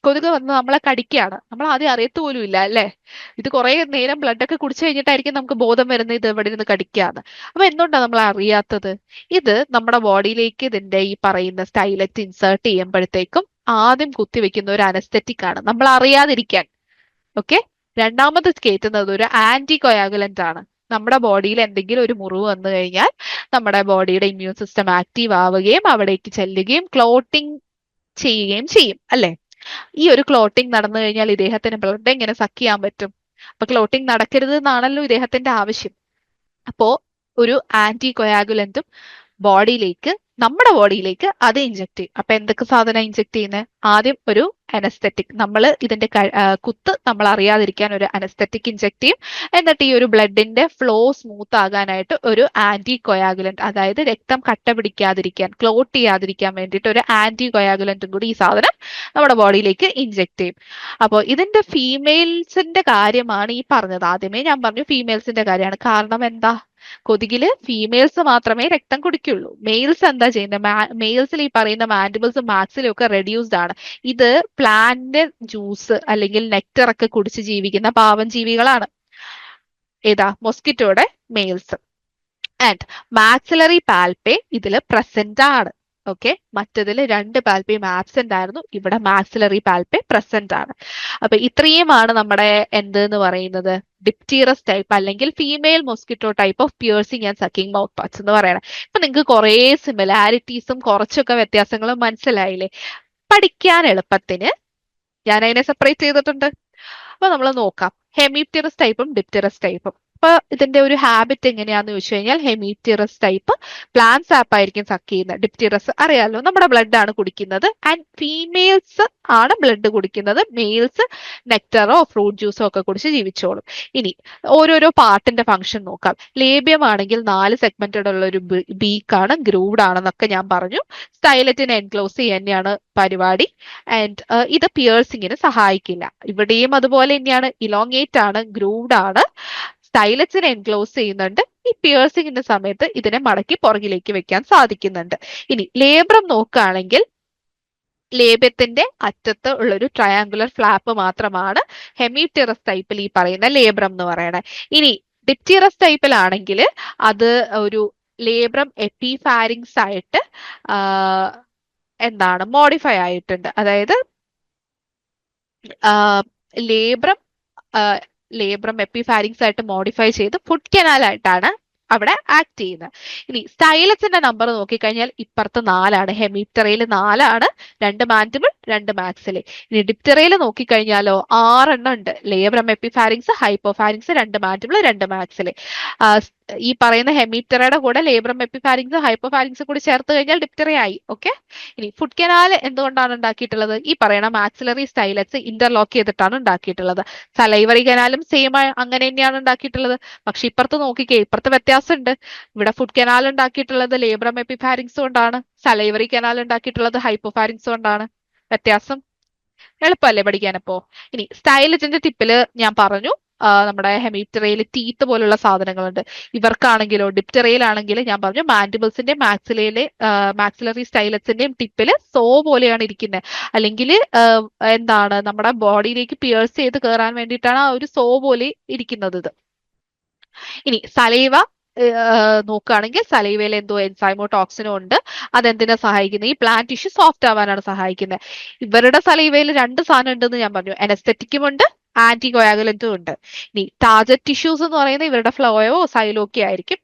വന്ന് നമ്മളെ കടിക്കുകയാണ്, നമ്മൾ ആദ്യം അറിയത്ത് പോലും ഇല്ല അല്ലെ. ഇത് കുറെ നേരം ബ്ലഡ് ഒക്കെ കുടിച്ചു കഴിഞ്ഞിട്ടായിരിക്കും നമുക്ക് ബോധം വരുന്നത് ഇത് എവിടെ നിന്ന് കടിക്കാന്ന്. അപ്പൊ എന്തുകൊണ്ടാണ് നമ്മൾ അറിയാത്തത്? ഇത് നമ്മുടെ ബോഡിയിലേക്ക് ഇതിന്റെ ഈ പറയുന്ന സ്റ്റൈലറ്റ് ഇൻസേർട്ട് ചെയ്യുമ്പോഴത്തേക്കും ആദ്യം കുത്തിവെക്കുന്ന ഒരു അനസ്തെറ്റിക് ആണ്, നമ്മൾ അറിയാതിരിക്കാൻ. ഓക്കെ, രണ്ടാമത് കയറ്റുന്നത് ഒരു ആന്റി കൊയാഗുലന്റ് ആണ്. നമ്മുടെ ബോഡിയിൽ എന്തെങ്കിലും ഒരു മുറിവ് വന്നു കഴിഞ്ഞാൽ നമ്മുടെ ബോഡിയുടെ ഇമ്മ്യൂൺ സിസ്റ്റം ആക്റ്റീവ് ആവുകയും അവിടേക്ക് ചെല്ലുകയും ക്ലോട്ടിങ് ചെയ്യുകയും ചെയ്യും അല്ലെ. ഈ ഒരു ക്ലോട്ടിങ് നടന്നു കഴിഞ്ഞാൽ ഇദ്ദേഹത്തിന് ബ്ലഡ് എങ്ങനെ സക്ക് ചെയ്യാൻ പറ്റും? അപ്പൊ ക്ലോട്ടിങ് നടക്കരുത് എന്നാണല്ലോ ഇദ്ദേഹത്തിന്റെ ആവശ്യം. അപ്പോ ഒരു ആന്റി കൊയാഗുലന്റും നമ്മുടെ ബോഡിയിലേക്ക് അത് ഇഞ്ചെക്ട് ചെയ്യും. അപ്പൊ എന്തൊക്കെ സാധനം ഇഞ്ചെക്ട് ചെയ്യുന്നത്? ആദ്യം ഒരു അനസ്തെറ്റിക്, നമ്മൾ ഇതിന്റെ കുത്ത് നമ്മൾ അറിയാതിരിക്കാൻ ഒരു അനസ്തെറ്റിക് ഇഞ്ചെക്ട് ചെയ്യും. എന്നിട്ട് ഈ ഒരു ബ്ലഡിന്റെ ഫ്ലോ സ്മൂത്ത് ആകാനായിട്ട് ഒരു ആന്റി കൊയാഗുലന്റ്, അതായത് രക്തം കട്ട പിടിക്കാതിരിക്കാൻ, ക്ലോട്ട് ചെയ്യാതിരിക്കാൻ വേണ്ടിയിട്ട് ഒരു ആന്റി കൊയാഗുലന്റും കൂടി ഈ സാധനം നമ്മുടെ ബോഡിയിലേക്ക് ഇഞ്ചെക്ട് ചെയ്യും. അപ്പോൾ ഇതിന്റെ ഫീമെയിൽസിന്റെ കാര്യമാണ് ഈ പറഞ്ഞത്. ആദ്യമേ ഞാൻ പറഞ്ഞു ഫീമെയിൽസിന്റെ കാര്യമാണ്. കാരണം എന്താ? കൊതുകില് ഫീമെയിൽസ് മാത്രമേ രക്തം കുടിക്കുള്ളൂ. മെയിൽസ് എന്താ ചെയ്യുന്നത്? മെയിൽസിൽ ഈ പറയുന്ന മാൻഡിബിൾസും മാക്സിലും ഒക്കെ റെഡ്യൂസ്ഡ് ആണ്. ഇത് പ്ലാന്റ് ജ്യൂസ് അല്ലെങ്കിൽ നെക്ടർ ഒക്കെ കുടിച്ച് ജീവിക്കുന്ന പാവം ജീവികളാണ്. ഏതാ? മൊസ്കിറ്റോയുടെ മെയിൽസ്. ആൻഡ് മാക്സിലറി പാൽപ്പേ ഇതില് പ്രസന്റ് ആണ്. ഓക്കെ, മറ്റതില് 2 പാൽപ്പയും ആബ്സെന്റ് ആയിരുന്നു, ഇവിടെ മാക്സിലറി പാൽപ്പേ പ്രസന്റ് ആണ്. അപ്പൊ ഇത്രയുമാണ് നമ്മുടെ എന്ന് പറയുന്നത് ഡിപ്റ്റീറസ് ടൈപ്പ് അല്ലെങ്കിൽ female mosquito type of piercing and sucking mouth parts എന്ന് പറയണം. ഇപ്പൊ നിങ്ങൾക്ക് കുറെ സിമിലാരിറ്റീസും കുറച്ചൊക്കെ വ്യത്യാസങ്ങളും മനസ്സിലായില്ലേ? പഠിക്കാൻ എളുപ്പത്തിന് ഞാൻ അതിനെ സെപ്പറേറ്റ് ചെയ്തിട്ടുണ്ട്. അപ്പൊ നമ്മൾ നോക്കാം ഹെമിപ്റ്ററസ് ടൈപ്പും ഡിപ്റ്ററസ് ടൈപ്പും. അപ്പൊ ഇതിന്റെ ഒരു ഹാബിറ്റ് എങ്ങനെയാന്ന് ചോദിച്ചു കഴിഞ്ഞാൽ ഹെമിപ്റ്ററസ് ടൈപ്പ് പ്ലാന്റ് സാപ്പ് ആയിരിക്കും സക്ക് ചെയ്യുന്നത്. ഡിപ്റ്ററസ് അറിയാലോ, നമ്മുടെ ബ്ലഡ് ആണ് കുടിക്കുന്നത്. ആൻഡ് ഫീമെയിൽസ് ആണ് ബ്ലഡ് കുടിക്കുന്നത്, മെയിൽസ് നെക്ടറോ ഫ്രൂട്ട് ജ്യൂസോ ഒക്കെ കുടിച്ച് ജീവിച്ചോളും. ഇനി ഓരോരോ പാർട്ടിന്റെ ഫംഗ്ഷൻ നോക്കാം. ലേബിയം ആണെങ്കിൽ 4 സെഗ്മെന്റഡ് ഉള്ള ഒരു ബീക്കാണ്, ഗ്രൂവ്ഡ് ആണെന്നൊക്കെ ഞാൻ പറഞ്ഞു. സ്റ്റൈലറ്റിനെ എൻക്ലോസ് തന്നെയാണ് പരിപാടി. ആൻഡ് ഇത് പിയേഴ്സിങ്ങിന് സഹായിക്കില്ല. ഇവിടെയും അതുപോലെ തന്നെയാണ്, ഇലോങ്ങേറ്റ് ആണ്, ഗ്രൂവ്ഡ് ആണ്, സ്റ്റൈലറ്റ്സിനെ എൻക്ലോസ് ചെയ്യുന്നുണ്ട്. ഈ പിയേഴ്സിങ്ങിന്റെ സമയത്ത് ഇതിനെ മടക്കി പുറകിലേക്ക് വെക്കാൻ സാധിക്കുന്നുണ്ട്. ഇനി ലേബ്രം നോക്കുകയാണെങ്കിൽ ലേബ്യത്തിന്റെ അറ്റത്ത് ഉള്ളൊരു ട്രയാങ്കുലർ ഫ്ലാപ്പ് മാത്രമാണ് ഹെമിപ്റ്ററസ് ടൈപ്പിൽ ഈ പറയുന്ന ലേബ്രം എന്ന് പറയണേ. ഇനി ഡിപ്റ്ററസ് ടൈപ്പിലാണെങ്കിൽ അത് ഒരു ലേബ്രം എപ്പിഫാരിങ്സ് ആയിട്ട് എന്താണ് മോഡിഫൈ ആയിട്ടുണ്ട്. അതായത് ലേബ്രം ലേബ്രം എപ്പിഫാരിങ്സ് ആയിട്ട് മോഡിഫൈ ചെയ്ത് ഫുഡ് കനാൽ ആയിട്ടാണ് അവിടെ ആക്ട് ചെയ്യുന്നത്. ഇനി സ്റ്റൈലസിന്റെ നമ്പർ നോക്കിക്കഴിഞ്ഞാൽ ഇപ്പുറത്ത് 4ആണ്, ഹെമിപ്റ്ററയിൽ 4ആണ്, 2 മാൻഡിബിൾ 2 മാക്സിലെ. ഇനി ഡിപ്റ്ററയിൽ നോക്കിക്കഴിഞ്ഞാലോ 6 എണ്ണം ഉണ്ട്. Labrum epipharynx, hypopharynx, 2 mandible 2 maxillae. ഈ പറയുന്ന ഹെമിപ്റ്ററയുടെ കൂടെ ലേബ്രം എപ്പിഫാരിങ്സ് ഹൈപ്പോഫാരിങ്സ് കൂടി ചേർത്ത് കഴിഞ്ഞാൽ ഡിപ്റ്ററ ആയി. ഓക്കെ. ഇനി ഫുഡ് കനാൽ എന്തുകൊണ്ടാണ് ഉണ്ടാക്കിയിട്ടുള്ളത്? ഈ പറയുന്ന മാക്സിലറി സ്റ്റൈലറ്റ്സ് ഇന്റർലോക്ക് ചെയ്തിട്ടാണ് ഉണ്ടാക്കിയിട്ടുള്ളത്. സലൈവറി കനാലും സെയിം അങ്ങനെ തന്നെയാണ് ഉണ്ടാക്കിയിട്ടുള്ളത്. പക്ഷെ ഇപ്പുറത്ത് നോക്കിക്കേ, ഇപ്പുറത്ത് വ്യത്യാസമുണ്ട്. ഇവിടെ ഫുഡ് കനാൽ ഉണ്ടാക്കിയിട്ടുള്ളത് ലേബ്രം എപ്പിഫാരിങ്സ് കൊണ്ടാണ്, സലൈവറി കനാൽ ഉണ്ടാക്കിയിട്ടുള്ളത് ഹൈപ്പോഫാരിങ്സ് കൊണ്ടാണ്. വ്യത്യാസം എളുപ്പമല്ലേ പഠിക്കാനപ്പോ? ഇനി സ്റ്റൈലറ്റിന്റെ ടിപ്പില് ഞാൻ പറഞ്ഞു നമ്മുടെ ഹെമിപ്റ്ററയിൽ ടീത്ത് പോലുള്ള സാധനങ്ങളുണ്ട്. ഇവർക്കാണെങ്കിലോ ഡിപ്റ്ററയിലാണെങ്കിൽ ഞാൻ പറഞ്ഞു മാൻഡിബിൾസിന്റെ മാക്സിലറി സ്റ്റൈലറ്റ്സിന്റെയും ടിപ്പില് സോ പോലെയാണ് ഇരിക്കുന്നത്. അല്ലെങ്കിൽ എന്താണ് നമ്മുടെ ബോഡിയിലേക്ക് പിയേഴ്സ് ചെയ്ത് കയറാൻ വേണ്ടിയിട്ടാണ് ആ ഒരു സോ പോലെ ഇരിക്കുന്നത് ഇത്. ഇനി സലൈവ നോക്കുകയാണെങ്കിൽ സലൈവയിൽ എന്തോ എൻസൈമോ ടോക്സിനോ ഉണ്ട്. അതെന്തിനാ സഹായിക്കുന്നത്? ഈ പ്ലാന്റ് ടിഷ്യൂ സോഫ്റ്റ് ആവാനാണ് സഹായിക്കുന്നത്. ഇവരുടെ സലൈവയിൽ 2 സാധനം ഉണ്ടെന്ന് ഞാൻ പറഞ്ഞു, അനസ്തെറ്റിക്കും ഉണ്ട്, ആന്റി കൊയാഗുലന്റും ഉണ്ട്. ഇനി ടാർജറ്റ് ടിഷ്യൂസ് എന്ന് പറയുന്നത് ഇവരുടെ ഫ്ലോയോ സൈലോ ഒക്കെ ആയിരിക്കും.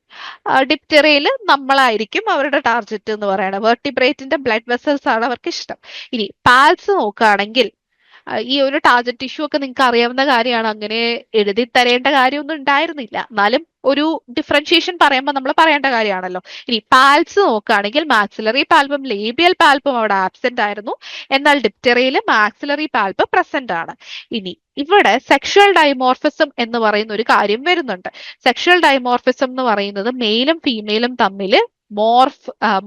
ഡിപ്റ്ററയിൽ നമ്മളായിരിക്കും അവരുടെ ടാർജറ്റ് എന്ന് പറയുന്നത്. വെർട്ടിബ്രേറ്റിന്റെ ബ്ലഡ് വെസൽസ് ആണ് അവർക്ക് ഇഷ്ടം. ഇനി പാൽസ് നോക്കുകയാണെങ്കിൽ ഈ ഒരു ടാർജറ്റ് ടിഷ്യൂ ഒക്കെ നിങ്ങൾക്ക് അറിയാവുന്ന കാര്യമാണ്, അങ്ങനെ എഴുതി തരേണ്ട കാര്യമൊന്നും ഉണ്ടായിരുന്നില്ല. എന്നാലും ഒരു ഡിഫറൻഷിയേഷൻ പറയുമ്പോൾ നമ്മൾ പറയേണ്ട കാര്യമാണല്ലോ. ഇനി പാൽസ് നോക്കുകയാണെങ്കിൽ മാക്സിലറി പാൽപ്പും ലേബിയൽ പാൽപ്പും അവിടെ ആബ്സെന്റ് ആയിരുന്നു, എന്നാൽ ഡിപ്റ്ററയിൽ മാക്സിലറി പാൽപ്പ് പ്രസന്റ് ആണ്. ഇനി ഇവിടെ സെക്ഷൽ ഡൈമോർഫിസം എന്ന് പറയുന്ന ഒരു കാര്യം വരുന്നുണ്ട്. സെക്ഷൽ ഡൈമോർഫിസം എന്ന് പറയുന്നത് മെയിലും ഫീമെയിലും തമ്മിൽ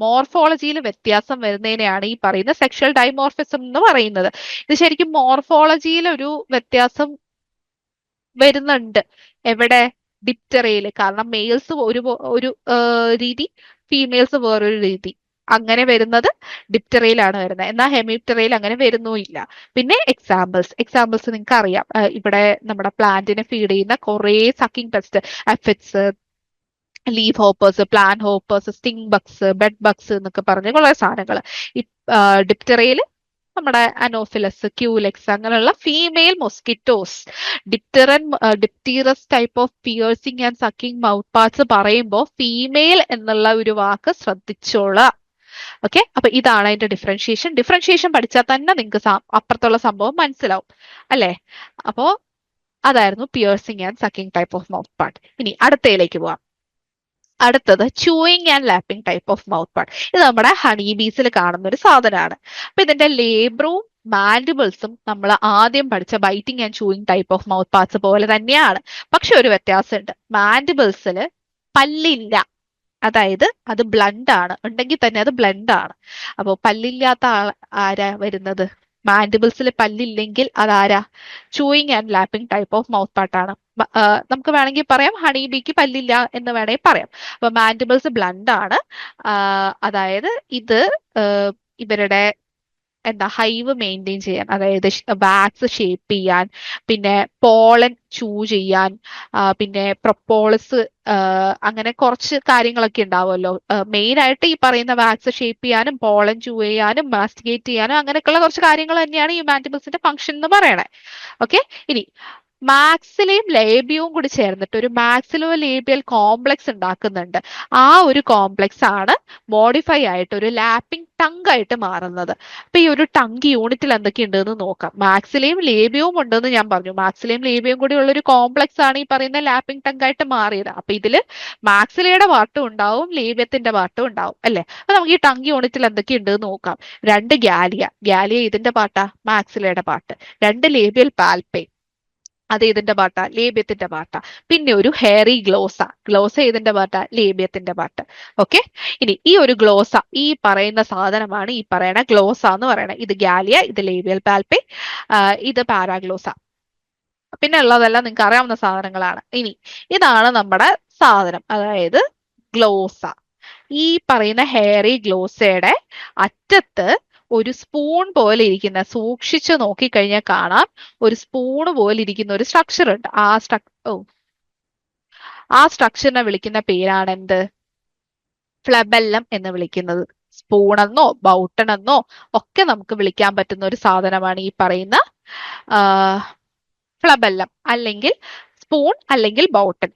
മോർഫോളജിയിൽ വ്യത്യാസം വരുന്നതിനെയാണ് ഈ പറയുന്ന സെക്ഷൽ ഡൈമോർഫിസം എന്ന് പറയുന്നത്. ഇത് ശരിക്കും മോർഫോളജിയിൽ ഒരു വ്യത്യാസം വരുന്നുണ്ട്. എവിടെ? ഡിപ്റ്ററയിൽ. കാരണം മെയിൽസ് ഒരു രീതി, ഫീമെയിൽസ് വേറൊരു രീതി. അങ്ങനെ വരുന്നത് ഡിപ്റ്ററയിലാണ് വരുന്നത്. എന്നാൽ ഹെമിപ്റ്ററയിൽ അങ്ങനെ വരുന്നുമില്ല. പിന്നെ എക്സാമ്പിൾസ് നിങ്ങൾക്ക് അറിയാം. ഇവിടെ നമ്മുടെ പ്ലാന്റിനെ ഫീഡ് ചെയ്യുന്ന കുറെ sucking pest, aphids, leaf hoppers, plant hoppers, stink bugs, bed bugs എന്നൊക്കെ പറഞ്ഞ കുറെ സാധനങ്ങൾ. ഈ ഡിപ്റ്ററയിൽ നമ്മുടെ അനോഫിലസ്, ക്യൂലെക്സ് അങ്ങനെയുള്ള female mosquitoes. Dipterous type of piercing and sucking mouth parts പറയുമ്പോൾ ഫീമെയിൽ എന്നുള്ള ഒരു വാക്ക് ശ്രദ്ധിച്ചോളാം. ഓക്കെ. അപ്പൊ ഇതാണ് അതിന്റെ ഡിഫറൻഷിയേഷൻ പഠിച്ചാൽ തന്നെ നിങ്ങൾക്ക് അപ്പുറത്തുള്ള സംഭവം മനസ്സിലാവും അല്ലേ? അപ്പോ അതായിരുന്നു piercing and sucking type of mouth part. ഇനി അടുത്തയിലേക്ക് പോവാം. അടുത്തത് chewing and lapping type of mouth part. ഇത് നമ്മുടെ ഹണി ബീസിൽ കാണുന്ന ഒരു സാധനമാണ്. അപ്പൊ ഇതിന്റെ ലേബ്രവും മാൻഡിബിൾസും നമ്മൾ ആദ്യം പഠിച്ച biting and chewing type of mouth parts പോലെ തന്നെയാണ്. പക്ഷെ ഒരു വ്യത്യാസമുണ്ട്. മാൻഡിബിൾസിൽ പല്ലില്ല, അതായത് അത് ബ്ലണ്ട് ആണ്, ഉണ്ടെങ്കിൽ തന്നെ അത് ബ്ലണ്ട് ആണ്. അപ്പോൾ പല്ലില്ലാത്ത ആരാ വരുന്നത്? മാൻഡിബിൾസിൽ പല്ലില്ലെങ്കിൽ അതാരാ? Chewing and lapping type of mouth പാർട്ടാണ്. നമുക്ക് വേണമെങ്കിൽ പറയാം ഹണി ബീക്ക് പല്ലില്ല എന്ന് വേണമെങ്കിൽ പറയാം. അപ്പൊ മാൻഡിബിൾസ് ബ്ലണ്ട് ആണ്. അതായത് ഇത് ഇവരുടെ ഹൈവ് മെയിൻറ്റെയിൻ ചെയ്യാൻ, അതായത് വാക്സ് ഷേപ്പ് ചെയ്യാൻ, പിന്നെ പോളൻ ചൂ ചെയ്യാൻ, പിന്നെ പ്രൊപ്പോളിസ്, അങ്ങനെ കുറച്ച് കാര്യങ്ങളൊക്കെ ഉണ്ടാവുമല്ലോ. മെയിൻ ആയിട്ട് ഈ പറയുന്ന വാക്സ് ഷേപ്പ് ചെയ്യാനും പോളൻ ചൂ ചെയ്യാനും മാസ്റ്റിഗേറ്റ് ചെയ്യാനും അങ്ങനെയൊക്കെയുള്ള കുറച്ച് കാര്യങ്ങൾ തന്നെയാണ് ഈ മാൻഡിബിൾസിന്റെ ഫംഗ്ഷൻ എന്ന് പറയണേ. ഓക്കെ. ഇനി മാക്സിലയും ലേബിയവും കൂടി ചേർന്നിട്ട് ഒരു മാക്സിലോ ലേബിയൽ കോംപ്ലക്സ് ഉണ്ടാക്കുന്നുണ്ട്. ആ ഒരു കോംപ്ലക്സ് ആണ് മോഡിഫൈ ആയിട്ട് ഒരു ലാപ്പിംഗ് ടങ് ആയിട്ട് മാറുന്നത്. അപ്പൊ ഈ ഒരു ടങ് യൂണിറ്റിൽ എന്തൊക്കെയുണ്ടെന്ന് നോക്കാം. മാക്സിലയും ലേബിയവും ഉണ്ടെന്ന് ഞാൻ പറഞ്ഞു. മാക്സിലയും ലേബിയവും കൂടി ഉള്ള ഒരു കോംപ്ലക്സ് ആണ് ഈ പറയുന്ന ലാപ്പിംഗ് ടങ് ആയിട്ട് മാറിയത്. അപ്പൊ ഇതില് മാക്സിലയുടെ പാർട്ടും ഉണ്ടാവും, ലേബിയത്തിന്റെ പാർട്ടും ഉണ്ടാവും അല്ലെ. അപ്പൊ നമുക്ക് ഈ ടങ് യൂണിറ്റിൽ എന്തൊക്കെയുണ്ടെന്ന് നോക്കാം. രണ്ട് ഗാലിയ, ഗാലിയ ഇതിന്റെ പാർട്ടാ, മാക്സിലയുടെ പാർട്ട്. രണ്ട് ലേബിയൽ പാൽപ്പേ, അത് ഇതിന്റെ പാർട്ടാ, ലേബ്യത്തിന്റെ പാർട്ടാ. പിന്നെ ഒരു ഹെയറി ഗ്ലോസ, ഗ്ലോസ ഇതിന്റെ പാർട്ടാ, ലേബ്യത്തിന്റെ പാർട്ട്. ഓക്കെ. ഇനി ഈ ഒരു ഗ്ലോസ, ഈ പറയുന്ന സാധനമാണ് ഈ പറയുന്ന ഗ്ലോസ എന്ന് പറയുന്നത്. ഇത് ഗാലിയ, ഇത് ലേബിയൽ പാൽപ്പേ, ഇത് പാരാഗ്ലോസ. പിന്നെ ഉള്ളതെല്ലാം നിങ്ങൾക്ക് അറിയാവുന്ന സാധനങ്ങളാണ്. ഇനി ഇതാണ് നമ്മുടെ സാധനം, അതായത് ഗ്ലോസ. ഈ പറയുന്ന ഹെയറി ഗ്ലോസയുടെ അറ്റത്ത് ഒരു സ്പൂൺ പോലെ ഇരിക്കുന്ന, സൂക്ഷിച്ചു നോക്കിക്കഴിഞ്ഞാൽ കാണാം, ഒരു സ്പൂണ് പോലെ ഇരിക്കുന്ന ഒരു സ്ട്രക്ചർ ഉണ്ട്. ആ സ്ട്രക്ചറിനെ വിളിക്കുന്ന പേരാണ് എന്ത്? ഫ്ലബെല്ലം എന്ന് വിളിക്കുന്നത്. സ്പൂണെന്നോ ബൗട്ടണെന്നോ ഒക്കെ നമുക്ക് വിളിക്കാൻ പറ്റുന്ന ഒരു സാധനമാണ് ഈ പറയുന്ന ഫ്ലബെല്ലം, അല്ലെങ്കിൽ സ്പൂൺ, അല്ലെങ്കിൽ ബൗട്ടൻ.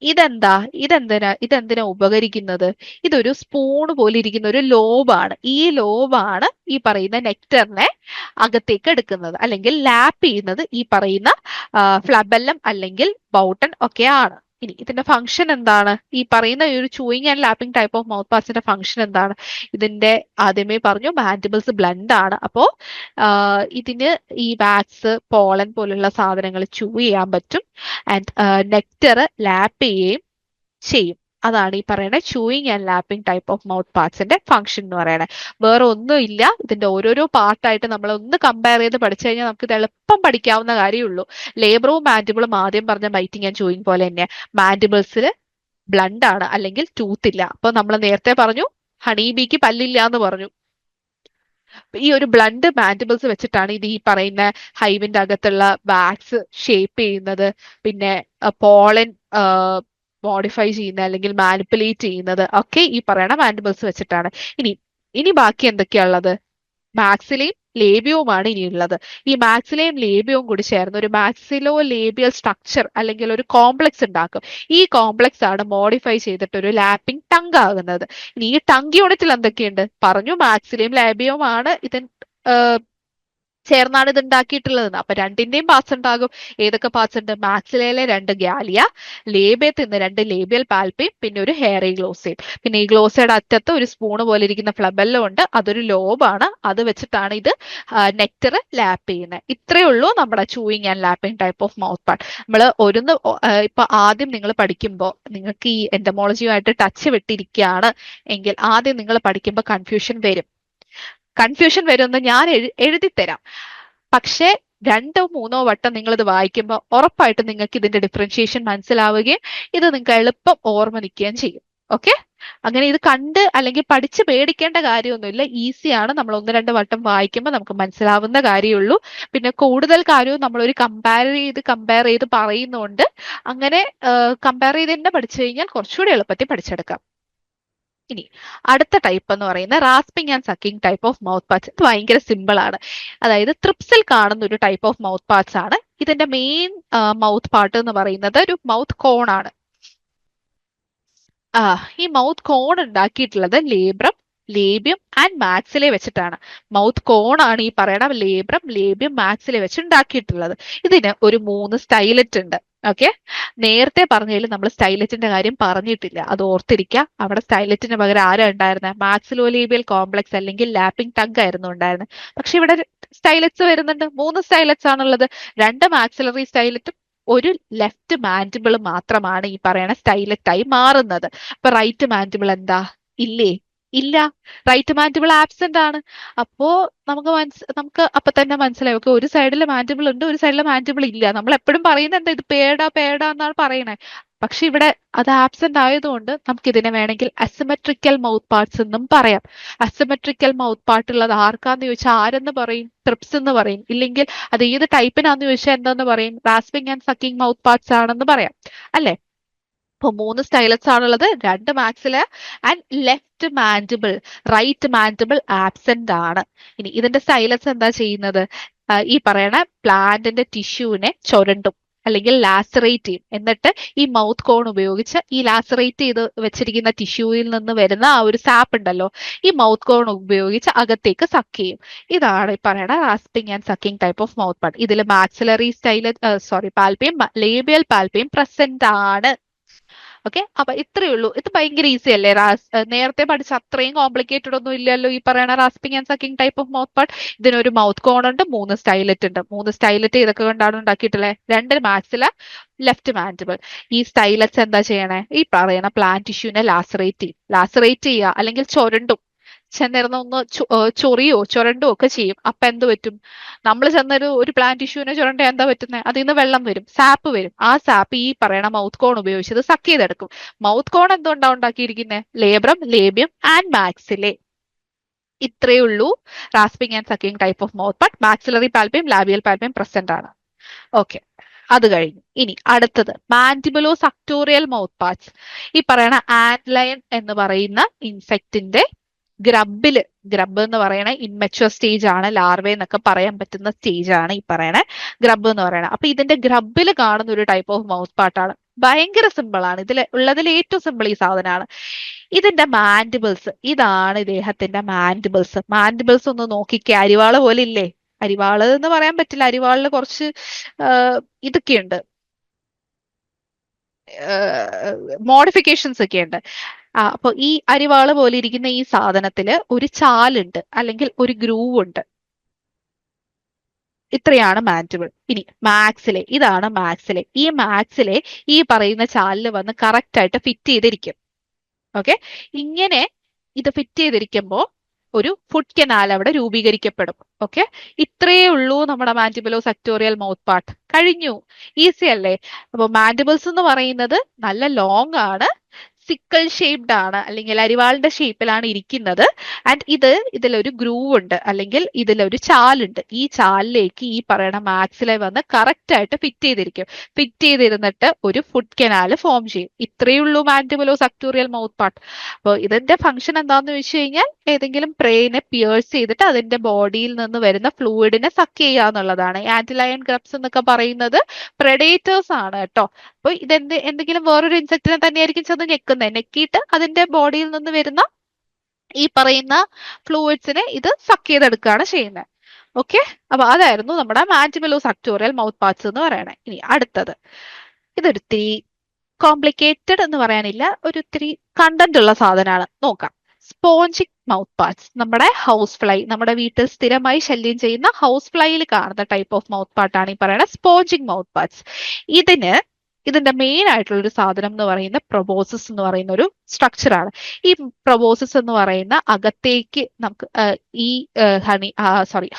ഇതെന്തിനാ ഉപകരിക്കുന്നത്? ഇതൊരു സ്പൂൺ പോലെ ഇരിക്കുന്ന ഒരു ലോബാണ്. ഈ ലോബാണ് ഈ പറയുന്ന നെക്ടറിനെ അകത്തേക്ക് എടുക്കുന്നത്, അല്ലെങ്കിൽ ലാപ്പ് ചെയ്യുന്നത് ഈ പറയുന്ന ഫ്ലബെല്ലം അല്ലെങ്കിൽ ബൗട്ടൻ ഒക്കെയാണ്. ഇനി ഇതിന്റെ ഫംഗ്ഷൻ എന്താണ്? ഈ പറയുന്ന ഒരു chewing and lapping type of mouth പാർട്സിന്റെ ഫംഗ്ഷൻ എന്താണ്? ഇതിന്റെ ആദ്യമേ പറഞ്ഞു മാൻഡിബിൾസ് ബ്ലണ്ട് ആണ്. അപ്പോ ഇതിന് ഈ വാക്സ്, പോളൻ പോലുള്ള സാധനങ്ങൾ ചൂ ചെയ്യാൻ പറ്റും. ആൻഡ് നെക്ടർ ലാപ്പ് ചെയ്യുകയും ചെയ്യും. അതാണ് ഈ പറയുന്ന chewing and lapping type of mouth പാർട്സിന്റെ ഫംഗ്ഷൻ എന്ന് പറയുന്നത്. വേറെ ഒന്നുമില്ല. ഇതിന്റെ ഓരോരോ പാർട്ടായിട്ട് നമ്മൾ ഒന്ന് കമ്പയർ ചെയ്ത് പഠിച്ചു കഴിഞ്ഞാൽ നമുക്ക് ഇത് എളുപ്പം പഠിക്കാവുന്ന കാര്യമുള്ളൂ. ലേബറും മാൻഡിബിളും ആദ്യം പറഞ്ഞ ബൈറ്റിംഗ് ആൻഡ് ചൂയിങ് പോലെ തന്നെ മാൻഡിബിൾസിൽ ബ്ലണ്ട് ആണ്, അല്ലെങ്കിൽ ടൂത്ത് ഇല്ല. അപ്പൊ നമ്മൾ നേരത്തെ പറഞ്ഞു ഹണി ബീക്ക് പല്ലില്ല എന്ന് പറഞ്ഞു. ഈ ഒരു ബ്ലണ്ട് മാൻഡിബിൾസ് വെച്ചിട്ടാണ് ഇത് ഈ പറയുന്ന ഹൈവിന്റെ അകത്തുള്ള വാക്സ് ഷേപ്പ് ചെയ്യുന്നത്, പിന്നെ പോളൻ മോഡിഫൈ ചെയ്യുന്ന അല്ലെങ്കിൽ മാനിപ്പുലേറ്റ് ചെയ്യുന്നത് ഒക്കെ ഈ പറയുന്ന മാൻഡിബിൾസ് വെച്ചിട്ടാണ്. ഇനി ഇനി ബാക്കി എന്തൊക്കെയാ ഉള്ളത്? മാക്സിലയും ലേബിയവുമാണ് ഇനിയുള്ളത്. ഈ മാക്സിലയും ലേബിയവും കൂടി ചേർന്ന് ഒരു മാക്സിലോ ലേബിയൽ സ്ട്രക്ചർ അല്ലെങ്കിൽ ഒരു കോംപ്ലക്സ് ഉണ്ടാക്കും. ഈ കോംപ്ലക്സ് ആണ് മോഡിഫൈ ചെയ്തിട്ട് ഒരു ലാപ്പിംഗ് ടങ് ആകുന്നത്. ഇനി ഈ ടങ് യൂണിറ്റിൽ എന്തൊക്കെയുണ്ട് പറഞ്ഞു? മാക്സിലയും ലേബിയവുമാണ് ഇതിന് ചേർന്നാണ് ഇത് ഉണ്ടാക്കിയിട്ടുള്ളത്. അപ്പൊ രണ്ടിന്റെയും പാർട്സ് ഉണ്ടാകും. ഏതൊക്കെ പാർട്സ് ഉണ്ട്? മാക്സിലയിലെ രണ്ട് ഗാലിയ, ലേബിയത്തിൽ നിന്ന് രണ്ട് ലേബിയൽ പാൽപ്പയും, പിന്നെ ഒരു ഹെയറി ഗ്ലോസയും. പിന്നെ ഈ ഗ്ലോസയുടെ അറ്റത്ത് ഒരു സ്പൂണ് പോലെ ഇരിക്കുന്ന ഫ്ലബെല്ലം ഉണ്ട്, അതൊരു ലോബാണ്. അത് വെച്ചിട്ടാണ് ഇത് നെക്ടർ ലാപ്പ് ചെയ്യുന്നത്. ഇത്രയേ ഉള്ളൂ നമ്മുടെ chewing and lapping type of mouth part. നമ്മൾ ഇപ്പൊ ആദ്യം നിങ്ങൾ പഠിക്കുമ്പോൾ നിങ്ങൾക്ക് ഈ എന്റമോളജിയുമായിട്ട് ടച്ച് വിട്ടിരിക്കുകയാണ് എങ്കിൽ ആദ്യം നിങ്ങൾ പഠിക്കുമ്പോൾ കൺഫ്യൂഷൻ വരുമെന്ന് ഞാൻ എഴുതി തരാം. പക്ഷെ രണ്ടോ മൂന്നോ വട്ടം നിങ്ങൾ ഇത് വായിക്കുമ്പോൾ ഉറപ്പായിട്ടും നിങ്ങൾക്ക് ഇതിന്റെ ഡിഫറൻഷിയേഷൻ മനസ്സിലാവുകയും ഇത് നിങ്ങൾക്ക് എളുപ്പം ഓർമ്മ നിൽക്കുകയും ചെയ്യും. ഓക്കെ. അങ്ങനെ ഇത് കണ്ട് അല്ലെങ്കിൽ പഠിച്ച് പേടിക്കേണ്ട കാര്യമൊന്നുമില്ല. ഈസിയാണ്. നമ്മൾ ഒന്ന് രണ്ട് വട്ടം വായിക്കുമ്പോൾ നമുക്ക് മനസ്സിലാവുന്ന കാര്യമുള്ളൂ. പിന്നെ കൂടുതൽ കാര്യവും നമ്മൾ ഒരു കമ്പയർ ചെയ്ത് പറയുന്നുണ്ട്. അങ്ങനെ കമ്പയർ ചെയ്ത് തന്നെ പഠിച്ചു കഴിഞ്ഞാൽ കുറച്ചുകൂടി എളുപ്പത്തിൽ പഠിച്ചെടുക്കാം. ഇനി അടുത്ത ടൈപ്പ് എന്ന് പറയുന്നത് rasping and sucking type of mouth parts. ഇത് ഭയങ്കര സിമ്പിൾ ആണ്. അതായത് ത്രിപ്സിൽ കാണുന്ന ഒരു ടൈപ്പ് ഓഫ് മൗത്ത് പാർട്സ് ആണ്. ഇതിന്റെ മെയിൻ മൗത്ത് പാർട്ട് എന്ന് പറയുന്നത് ഒരു മൗത്ത് കോൺ ആണ്. ഈ മൗത്ത് കോൺ ഉണ്ടാക്കിയിട്ടുള്ളത് ലേബ്യം ആൻഡ് മാക്സിലെ വെച്ചിട്ടാണ്. മൗത്ത് കോൺ ആണ് ഈ പറയണ ലേബ്യം മാക്സിലെ വെച്ച് ഉണ്ടാക്കിയിട്ടുള്ളത്. ഇതിന് ഒരു 3 സ്റ്റൈലറ്റ് ഉണ്ട്. ഓക്കെ. നേരത്തെ പറഞ്ഞതിൽ നമ്മൾ സ്റ്റൈലറ്റിന്റെ കാര്യം പറഞ്ഞിട്ടില്ല, അത് ഓർത്തിരിക്കുക. അവിടെ സ്റ്റൈലറ്റിന് പകരം ആരാ ഉണ്ടായിരുന്നത്? മാക്സിലോലേബിയൽ കോംപ്ലക്സ് അല്ലെങ്കിൽ ലാപ്പിംഗ് ടങ് ആയിരുന്നു ഉണ്ടായിരുന്നത്. പക്ഷെ ഇവിടെ സ്റ്റൈലറ്റ്സ് വരുന്നുണ്ട്. 3 സ്റ്റൈലറ്റ്സ് ആണുള്ളത്. 2 മാക്സിലറി സ്റ്റൈലറ്റും ഒരു ലെഫ്റ്റ് മാൻഡിബിൾ മാത്രമാണ് ഈ പറയണ സ്റ്റൈലറ്റ് ആയി മാറുന്നത്. അപ്പൊ റൈറ്റ് മാൻഡിബിൾ എന്താ? ഇല്ലേ? ഇല്ല. റൈറ്റ് മാൻഡിബിൾ ആബ്സെന്റ് ആണ്. അപ്പോ നമുക്ക് അപ്പൊ തന്നെ മനസ്സിലായി, ഓക്കെ, ഒരു സൈഡിൽ മാൻഡിബിൾ ഉണ്ട്, ഒരു സൈഡിൽ മാൻഡിബിൾ ഇല്ല. നമ്മൾ എപ്പോഴും പറയുന്നത് എന്താ? ഇത് പേട എന്നാണ് പറയണേ. പക്ഷെ ഇവിടെ അത് ആബ്സെന്റ് ആയതുകൊണ്ട് നമുക്ക് ഇതിനെ വേണമെങ്കിൽ അസിമെട്രിക്കൽ മൗത്ത് പാർട്സ് എന്നും പറയാം. അസിമെട്രിക്കൽ മൗത്ത് പാർട്ട് ഉള്ളത് ആർക്കാന്ന് ചോദിച്ചാൽ ആരെന്ന് പറയും? ട്രിപ്സ് എന്ന് പറയും. ഇല്ലെങ്കിൽ അത് ഏത് ടൈപ്പിനാന്ന് ചോദിച്ചാൽ എന്താന്ന് പറയും? Rasping and sucking mouth parts ആണെന്ന് പറയാം, അല്ലെ? ഇപ്പൊ 3 സ്റ്റൈലറ്റ്സ് ആണുള്ളത്. 2 maxilla and left mandible, right mandible absent ആണ്. ഇനി ഇതിന്റെ സ്റ്റൈലറ്റ്സ് എന്താ ചെയ്യുന്നത്? ഈ പറയണ പ്ലാന്റിന്റെ ടിഷ്യൂവിനെ ചുരണ്ടും. അല്ലെങ്കിൽ ലാസറേറ്റ് ചെയ്യും. എന്നിട്ട് ഈ മൗത്ത് കോൺ ഉപയോഗിച്ച് ഈ ലാസറേറ്റ് ചെയ്ത് വെച്ചിരിക്കുന്ന ടിഷ്യൂവിൽ നിന്ന് വരുന്ന ആ ഒരു സാപ്പ് ഉണ്ടല്ലോ, ഈ മൗത്ത് കോൺ ഉപയോഗിച്ച് അകത്തേക്ക് സക്ക് ചെയ്യും. ഇതാണ് ഈ പറയുന്ന rasping and sucking type of mouth part. ഇതിൽ മാക്സിലറി സ്റ്റൈൽ പാൽപ്പയും ലേബിയൽ പാൽപ്പയും പ്രസന്റ് ആണ്. ഓക്കെ, അപ്പൊ ഇത്രയേ ഉള്ളൂ. ഇത് ഭയങ്കര ഈസി അല്ലേ? നേരത്തെ പഠിച്ച അത്രയും കോംപ്ലിക്കേറ്റഡ് ഒന്നും ഇല്ലല്ലോ ഈ പറയുന്ന rasping and sucking type of mouth part. ഇതിനൊരു മൗത്ത് കോൺ ഉണ്ട്, 3 സ്റ്റൈലറ്റ് ഉണ്ട്. 3 സ്റ്റൈലറ്റ് ഇതൊക്കെ കൊണ്ടാണ് ഉണ്ടാക്കിയിട്ടുള്ളത്. 2 മാക്സില, ലെഫ്റ്റ് മാൻഡിബിൾ. ഈ സ്റ്റൈലറ്റ്സ് എന്താ ചെയ്യണേ? ഈ പറയുന്ന പ്ലാന്റ് ടിഷ്യൂവിനെ ലാസറേറ്റ് ചെയ്യുക, അല്ലെങ്കിൽ ചുരണ്ടും. ചെന്നിരുന്ന് ഒന്ന് ചൊറിയോ ചുരണ്ടോ ഒക്കെ ചെയ്യും. അപ്പൊ എന്ത് പറ്റും? നമ്മൾ ചെന്നൊരു പ്ലാന്റ് ടിഷ്യൂവിനെ ചുരണ്ട എന്താ പറ്റുന്നത്? അതിൽ നിന്ന് വെള്ളം വരും, സാപ്പ് വരും. ആ സാപ്പ് ഈ പറയണ മൗത്ത് കോൺ ഉപയോഗിച്ചത് സക്ക് ചെയ്തെടുക്കും. മൗത്ത് കോൺ എന്തുകൊണ്ടാ ഉണ്ടാക്കിയിരിക്കുന്നത്? Labrum, labium and maxillae. ഇത്രയേ ഉള്ളൂ rasping and sucking type of mouth part. Maxillary പാൽപ്പയും ലാബിയൽ പാൽപ്പയും പ്രസന്റ് ആണ്. ഓക്കെ, അത് കഴിഞ്ഞു. ഇനി അടുത്തത് മാൻഡിബുലോ സക്ടോറിയൽ മൗത്ത് പാർട്സ്. ഈ പറയണ ആൻലയൺ എന്ന് പറയുന്ന ഇൻസെക്റ്റിന്റെ ഗ്രബ് എന്ന് പറയണ ഇൻമെച്വർ സ്റ്റേജ് ആണ്. ലാർവ എന്നൊക്കെ പറയാൻ പറ്റുന്ന സ്റ്റേജ് ആണ് ഈ പറയണ ഗ്രബ് എന്ന് പറയണത്. അപ്പൊ ഇതിന്റെ ഗ്രബിൽ കാണുന്ന ഒരു ടൈപ്പ് ഓഫ് മൗത്ത് പാർട്ടാണ്. ഭയങ്കര സിമ്പിൾ ആണ്. ഉള്ളതിൽ ഏറ്റവും സിമ്പിൾ ഈ സാധനമാണ്. ഇതിന്റെ മാൻഡിബിൾസ്, ഇതാണ് ഇദ്ദേഹത്തിന്റെ മാൻഡിബിൾസ്. മാൻഡിബിൾസ് ഒന്ന് നോക്കിക്കേ, അരിവാള് പോലെ ഇല്ലേ? അരിവാള് എന്ന് പറയാൻ പറ്റില്ല, അരിവാളില് കുറച്ച് ഇതൊക്കെയുണ്ട്, മോഡിഫിക്കേഷൻസ് ഒക്കെ ഉണ്ട്. അപ്പൊ ഈ അരിവാള് പോലെ ഇരിക്കുന്ന ഈ സാധനത്തില് ഒരു ചാലുണ്ട്, അല്ലെങ്കിൽ ഒരു ഗ്രൂവ് ഉണ്ട്. ഇത്രയാണ് മാൻഡിബിൾ. ഇനി ഇതാണ് മാക്സിലെ. ഈ മാക്സിലെ ഈ പറയുന്ന ചാലില് വന്ന് കറക്റ്റ് ആയിട്ട് ഫിറ്റ് ചെയ്തിരിക്കും. ഓക്കെ, ഇങ്ങനെ ഇത് ഫിറ്റ് ചെയ്തിരിക്കുമ്പോ ഒരു ഫുഡ് കനാൽ അവിടെ രൂപീകരിക്കപ്പെടും. ഓക്കെ, ഇത്രയേ ഉള്ളൂ നമ്മുടെ മാൻഡിബുലോ സക്ടോറിയൽ മൗത്ത് പാർട്ട്. കഴിഞ്ഞു. ഈസി അല്ലേ? അപ്പൊ മാൻഡിബിൾസ് എന്ന് പറയുന്നത് നല്ല ലോങ് ആണ്, സിക്കിൾ ഷേപ്ഡ് ആണ്, അല്ലെങ്കിൽ അരിവാളിന്റെ ഷേപ്പിലാണ് ഇരിക്കുന്നത്. ആൻഡ് ഇതിലൊരു ഗ്രൂവ് ഉണ്ട്, അല്ലെങ്കിൽ ഇതിലൊരു ചാലുണ്ട്. ഈ ചാലിലേക്ക് ഈ പറയുന്ന മാക്സിലെ വന്ന് കറക്റ്റ് ആയിട്ട് ഫിറ്റ് ചെയ്തിരിക്കും. ഫിറ്റ് ചെയ്തിരുന്നിട്ട് ഒരു ഫുഡ് കനാല് ഫോം ചെയ്യും. ഇത്രയേ ഉള്ളൂ മാൻഡിബുലോ സക്ടോറിയൽ മൗത്ത് പാർട്ട്. അപ്പോൾ ഇതിന്റെ ഫംഗ്ഷൻ എന്താന്ന് വെച്ച് കഴിഞ്ഞാൽ ഏതെങ്കിലും പ്രേനെ പിയേഴ്സ് ചെയ്തിട്ട് അതിന്റെ ബോഡിയിൽ നിന്ന് വരുന്ന ഫ്ലൂയിഡിനെ സക്ക് ചെയ്യുക എന്നുള്ളതാണ്. ആന്റിലയൺ ഗ്രബ്സ് എന്നൊക്കെ പറയുന്നത് പ്രെഡേറ്റേഴ്സ് ആണ് കേട്ടോ. അപ്പൊ എന്തെങ്കിലും വേറൊരു ഇൻസെക്റ്റിനെ തന്നെയായിരിക്കും ചെന്ന് നെക്കിയിട്ട് അതിന്റെ ബോഡിയിൽ നിന്ന് വരുന്ന ഈ പറയുന്ന ഫ്ലൂയിഡ്സിനെ ഇത് സക്ക് ചെയ്തെടുക്കുകയാണ് ചെയ്യുന്നത്. ഓക്കെ, അപ്പൊ അതായിരുന്നു നമ്മുടെ മാൻഡിബുലോ സക്ടോറിയൽ മൗത്ത് പാർട്സ് എന്ന് പറയണേ. ഇനി അടുത്തത്, ഇതൊരിത്തിരി കോംപ്ലിക്കേറ്റഡ് എന്ന് പറയാനില്ല, ഒരിത്തിരി കണ്ടന്റ് ഉള്ള സാധനമാണ്. നോക്കാം. സ്പോഞ്ചിക് മൗത്ത് പാർട്സ്. നമ്മുടെ ഹൗസ് ഫ്ലൈ, നമ്മുടെ വീട്ടിൽ സ്ഥിരമായി ശല്യം ചെയ്യുന്ന ഹൗസ് ഫ്ലൈയിൽ കാണുന്ന ടൈപ്പ് ഓഫ് മൗത്ത് പാർട്ടാണ് ഈ പറയുന്ന സ്പോഞ്ചിക് മൗത്ത് പാർട്സ്. ഇതിന്റെ മെയിൻ ആയിട്ടുള്ള ഒരു സാധനം എന്ന് പറയുന്ന പ്രൊബോസിസ് എന്ന് പറയുന്ന ഒരു സ്ട്രക്ചറാണ്. ഈ പ്രൊബോസിസ് എന്ന് പറയുന്ന അകത്തേക്ക് നമുക്ക് ഈ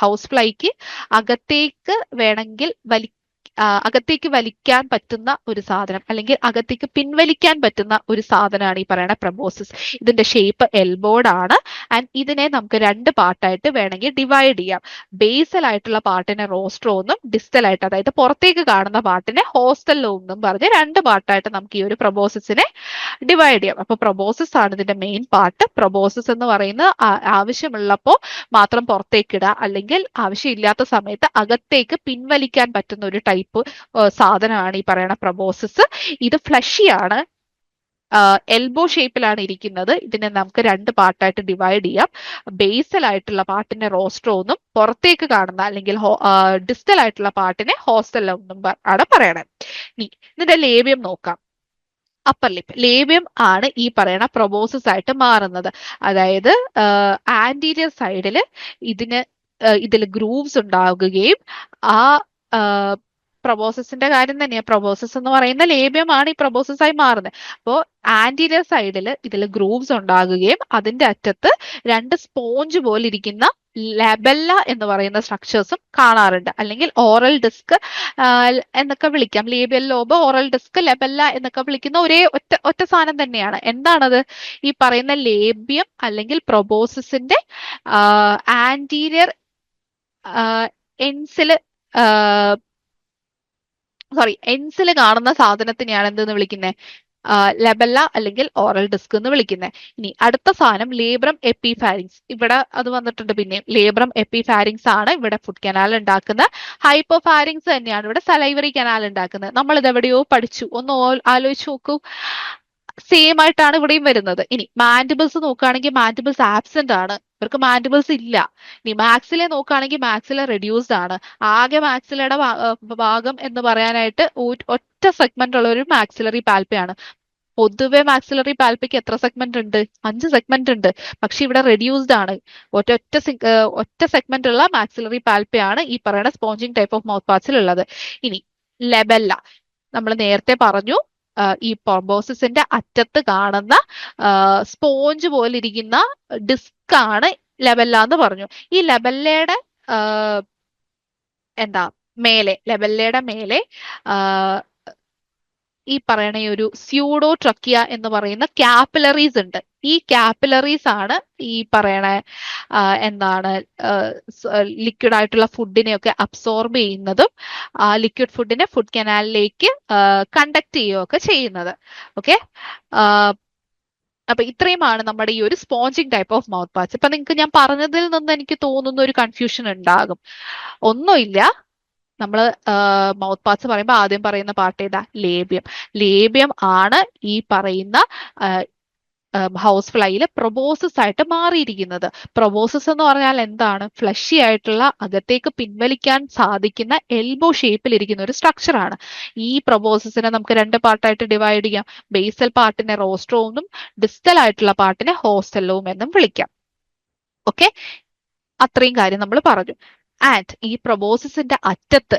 ഹൗസ് ഫ്ലൈക്ക് അകത്തേക്ക് വേണമെങ്കിൽ അകത്തേക്ക് വലിക്കാൻ പറ്റുന്ന ഒരു സാധനം, അല്ലെങ്കിൽ അകത്തേക്ക് പിൻവലിക്കാൻ പറ്റുന്ന ഒരു സാധനമാണ് ഈ പറയുന്ന പ്രൊബോസിസ്. ഇതിന്റെ ഷേപ്പ് എൽബോർഡ് ആണ്. ആൻഡ് ഇതിനെ നമുക്ക് 2 പാർട്ടായിട്ട് വേണമെങ്കിൽ ഡിവൈഡ് ചെയ്യാം. ബേസൽ ആയിട്ടുള്ള പാർട്ടിനെ റോസ്ട്രോ എന്നും, ഡിസ്റ്റൽ ആയിട്ട് അതായത് പുറത്തേക്ക് കാണുന്ന പാർട്ടിനെ ഹോസ്റ്റലോ എന്നും പറഞ്ഞ് 2 പാർട്ടായിട്ട് നമുക്ക് ഈ ഒരു പ്രൊബോസിസിനെ ഡിവൈഡ് ചെയ്യാം. അപ്പൊ പ്രൊബോസിസ് ആണ് ഇതിന്റെ മെയിൻ പാർട്ട്. പ്രൊബോസിസ് എന്ന് പറയുന്നത് ആവശ്യമുള്ളപ്പോൾ മാത്രം പുറത്തേക്കിടുക, അല്ലെങ്കിൽ ആവശ്യമില്ലാത്ത സമയത്ത് അകത്തേക്ക് പിൻവലിക്കാൻ പറ്റുന്ന ഒരു ടൈപ്പ് സാധനമാണ് ഈ പറയുന്ന പ്രൊബോസിസ്. ഇത് ഫ്ലഷിയാണ്, എൽബോ ഷേപ്പിലാണ് ഇരിക്കുന്നത്. ഇതിനെ നമുക്ക് 2 പാർട്ടായിട്ട് ഡിവൈഡ് ചെയ്യാം. ബേസൽ ആയിട്ടുള്ള പാർട്ടിനെ റോസ്ട്രോ എന്നും, പുറത്തേക്ക് കാണുന്ന അല്ലെങ്കിൽ ഡിസ്റ്റൽ ആയിട്ടുള്ള പാർട്ടിനെ ഹോസ്റ്റൽ എന്നും ആണ് പറയണത്. ഇനി ഇതിന്റെ ലേബിയം നോക്കാം. അപ്പർ ലിപ്പ് ലേബിയം ആണ് ഈ പറയുന്ന പ്രൊബോസിസ് ആയിട്ട് മാറുന്നത്. അതായത് ആന്റീരിയർ സൈഡിൽ ഇതിൽ ഗ്രൂവ്സ് ഉണ്ടാകുകയും ആ പ്രൊബോസിസിന്റെ കാര്യം തന്നെയാണ്. പ്രൊബോസിസ് എന്ന് പറയുന്ന ലേബിയം ആണ് ഈ പ്രൊബോസിസ് ആയി മാറുന്നത്. അപ്പോൾ ആന്റീരിയർ സൈഡിൽ ഇതിൽ ഗ്രൂവ്സ് ഉണ്ടാകുകയും അതിന്റെ അറ്റത്ത് 2 സ്പോഞ്ച് പോലെ ഇരിക്കുന്ന ലെബെല്ല എന്ന് പറയുന്ന സ്ട്രക്ചേഴ്സും കാണാറുണ്ട്. അല്ലെങ്കിൽ ഓറൽ ഡിസ്ക് എന്നൊക്കെ വിളിക്കാം. ലേബിയൽ ലോബ്, ഓറൽ ഡിസ്ക്, ലെബെല്ല എന്നൊക്കെ വിളിക്കുന്ന ഒറ്റ സാധനം തന്നെയാണ്. എന്താണത്? ഈ പറയുന്ന ലേബിയം അല്ലെങ്കിൽ പ്രൊബോസിസിന്റെ ആന്റീരിയർ എൻസില് എൻസിൽ കാണുന്ന സാധനത്തിനെയാണ് എന്തെന്ന് വിളിക്കുന്നത്? ലെബല്ല അല്ലെങ്കിൽ ഓറൽ ഡിസ്ക് എന്ന് വിളിക്കുന്നത്. ഇനി അടുത്ത സാധനം ലേബ്രം എപ്പിഫാരിങ്സ്. ഇവിടെ അത് വന്നിട്ടുണ്ട്. പിന്നെ ലേബ്രം എപ്പിഫാരിങ്സ് ആണ് ഇവിടെ ഫുഡ് കനാൽ ഉണ്ടാക്കുന്നത്. ഹൈപ്പോഫാരിങ്സ് തന്നെയാണ് ഇവിടെ സലൈവറി കനാൽ ഉണ്ടാക്കുന്നത്. നമ്മൾ ഇത് എവിടെയോ പഠിച്ചു, ഒന്ന് ആലോചിച്ച് നോക്കൂ. സെയിം ആയിട്ടാണ് ഇവിടെയും വരുന്നത്. ഇനി മാൻഡിബിൾസ് നോക്കുകയാണെങ്കിൽ മാൻഡിബിൾസ് ആബ്സെന്റ് ആണ്, ഇവർക്ക് മാൻഡിബിൾസ് ഇല്ല. ഇനി മാക്സിലെ നോക്കുകയാണെങ്കിൽ മാക്സില റെഡ്യൂസ്ഡ് ആണ്. ആകെ മാക്സിലയുടെ ഭാഗം എന്ന് പറയാനായിട്ട് ഒറ്റ സെഗ്മെന്റ് ഉള്ള ഒരു മാക്സിലറി പാൽപ്പയാണ്. പൊതുവെ മാക്സിലറി പാൽപ്പയ്ക്ക് എത്ര സെഗ്മെന്റ് ഉണ്ട്? 5 സെഗ്മെന്റ് ഉണ്ട്. പക്ഷെ ഇവിടെ റെഡ്യൂസ്ഡ് ആണ്. ഒറ്റ സെഗ്മെന്റ് ഉള്ള മാക്സിലറി പാൽപ്പയാണ് ഈ പറയുന്ന സ്പോഞ്ചിങ് ടൈപ്പ് ഓഫ് മൗത്ത് പാർട്സിൽ ഉള്ളത്. ഇനി ലെബല്ല, നമ്മൾ നേരത്തെ പറഞ്ഞു ഈ പ്രോബോസിന്റെ അറ്റത്ത് കാണുന്ന സ്പോഞ്ച് പോലെ ഇരിക്കുന്ന ഡിസ്ക് ആണ് ലെബല്ല എന്ന് പറഞ്ഞു. ഈ ലെബല്ലയുടെ എന്താ ലെബല്ലയുടെ മേലെ ഈ പറയണ ഒരു സ്യൂഡോ ട്രക്കിയ എന്ന് പറയുന്ന ക്യാപ്പിലറീസ് ഉണ്ട്. ഈ ക്യാപ്പിലറീസ് ആണ് ഈ പറയണ എന്താണ് ലിക്വിഡ് ആയിട്ടുള്ള ഫുഡിനെയൊക്കെ അബ്സോർബ് ചെയ്യുന്നതും ലിക്വിഡ് ഫുഡിനെ ഫുഡ് കനാലിലേക്ക് കണ്ടക്ട് ചെയ്യുകയൊക്കെ ചെയ്യുന്നത്. ഓക്കെ, അപ്പൊ ഇത്രയുമാണ് നമ്മുടെ ഈ ഒരു സ്പോഞ്ചിങ് ടൈപ്പ് ഓഫ് മൗത്ത് പാർട്സ്. ഇപ്പൊ നിങ്ങൾക്ക് ഞാൻ പറഞ്ഞതിൽ നിന്ന് എനിക്ക് തോന്നുന്ന ഒരു കൺഫ്യൂഷൻ ഉണ്ടാകും. ഒന്നുമില്ല, നമ്മൾ മൗത്ത് പാർട്സ് പറയുമ്പോൾ ആദ്യം പറയുന്ന പാർട്ട് ഏതാ? ലേബ്യം. ലേബ്യം ആണ് ഈ പറയുന്ന ഹൗസ് ഫ്ലൈയില് പ്രൊബോസിസ് ആയിട്ട് മാറിയിരിക്കുന്നത്. പ്രൊബോസിസ് എന്ന് പറഞ്ഞാൽ എന്താണ്? ഫ്ലഷി ആയിട്ടുള്ള അകത്തേക്ക് പിൻവലിക്കാൻ സാധിക്കുന്ന എൽബോ ഷേപ്പിൽ ഇരിക്കുന്ന ഒരു സ്ട്രക്ചർ ആണ്. ഈ പ്രൊബോസിസിനെ നമുക്ക് 2 പാർട്ടായിട്ട് ഡിവൈഡ് ചെയ്യാം. ബേസൽ പാർട്ടിനെ റോസ്ട്രോം എന്നും ഡിസ്റ്റൽ ആയിട്ടുള്ള പാർട്ടിനെ ഹോസ്റ്റലും എന്നും വിളിക്കാം. ഓക്കെ, അത്രയും കാര്യം നമ്മൾ പറഞ്ഞു. ആൻഡ് ഈ പ്രൊബോസിന്റെ അറ്റത്ത്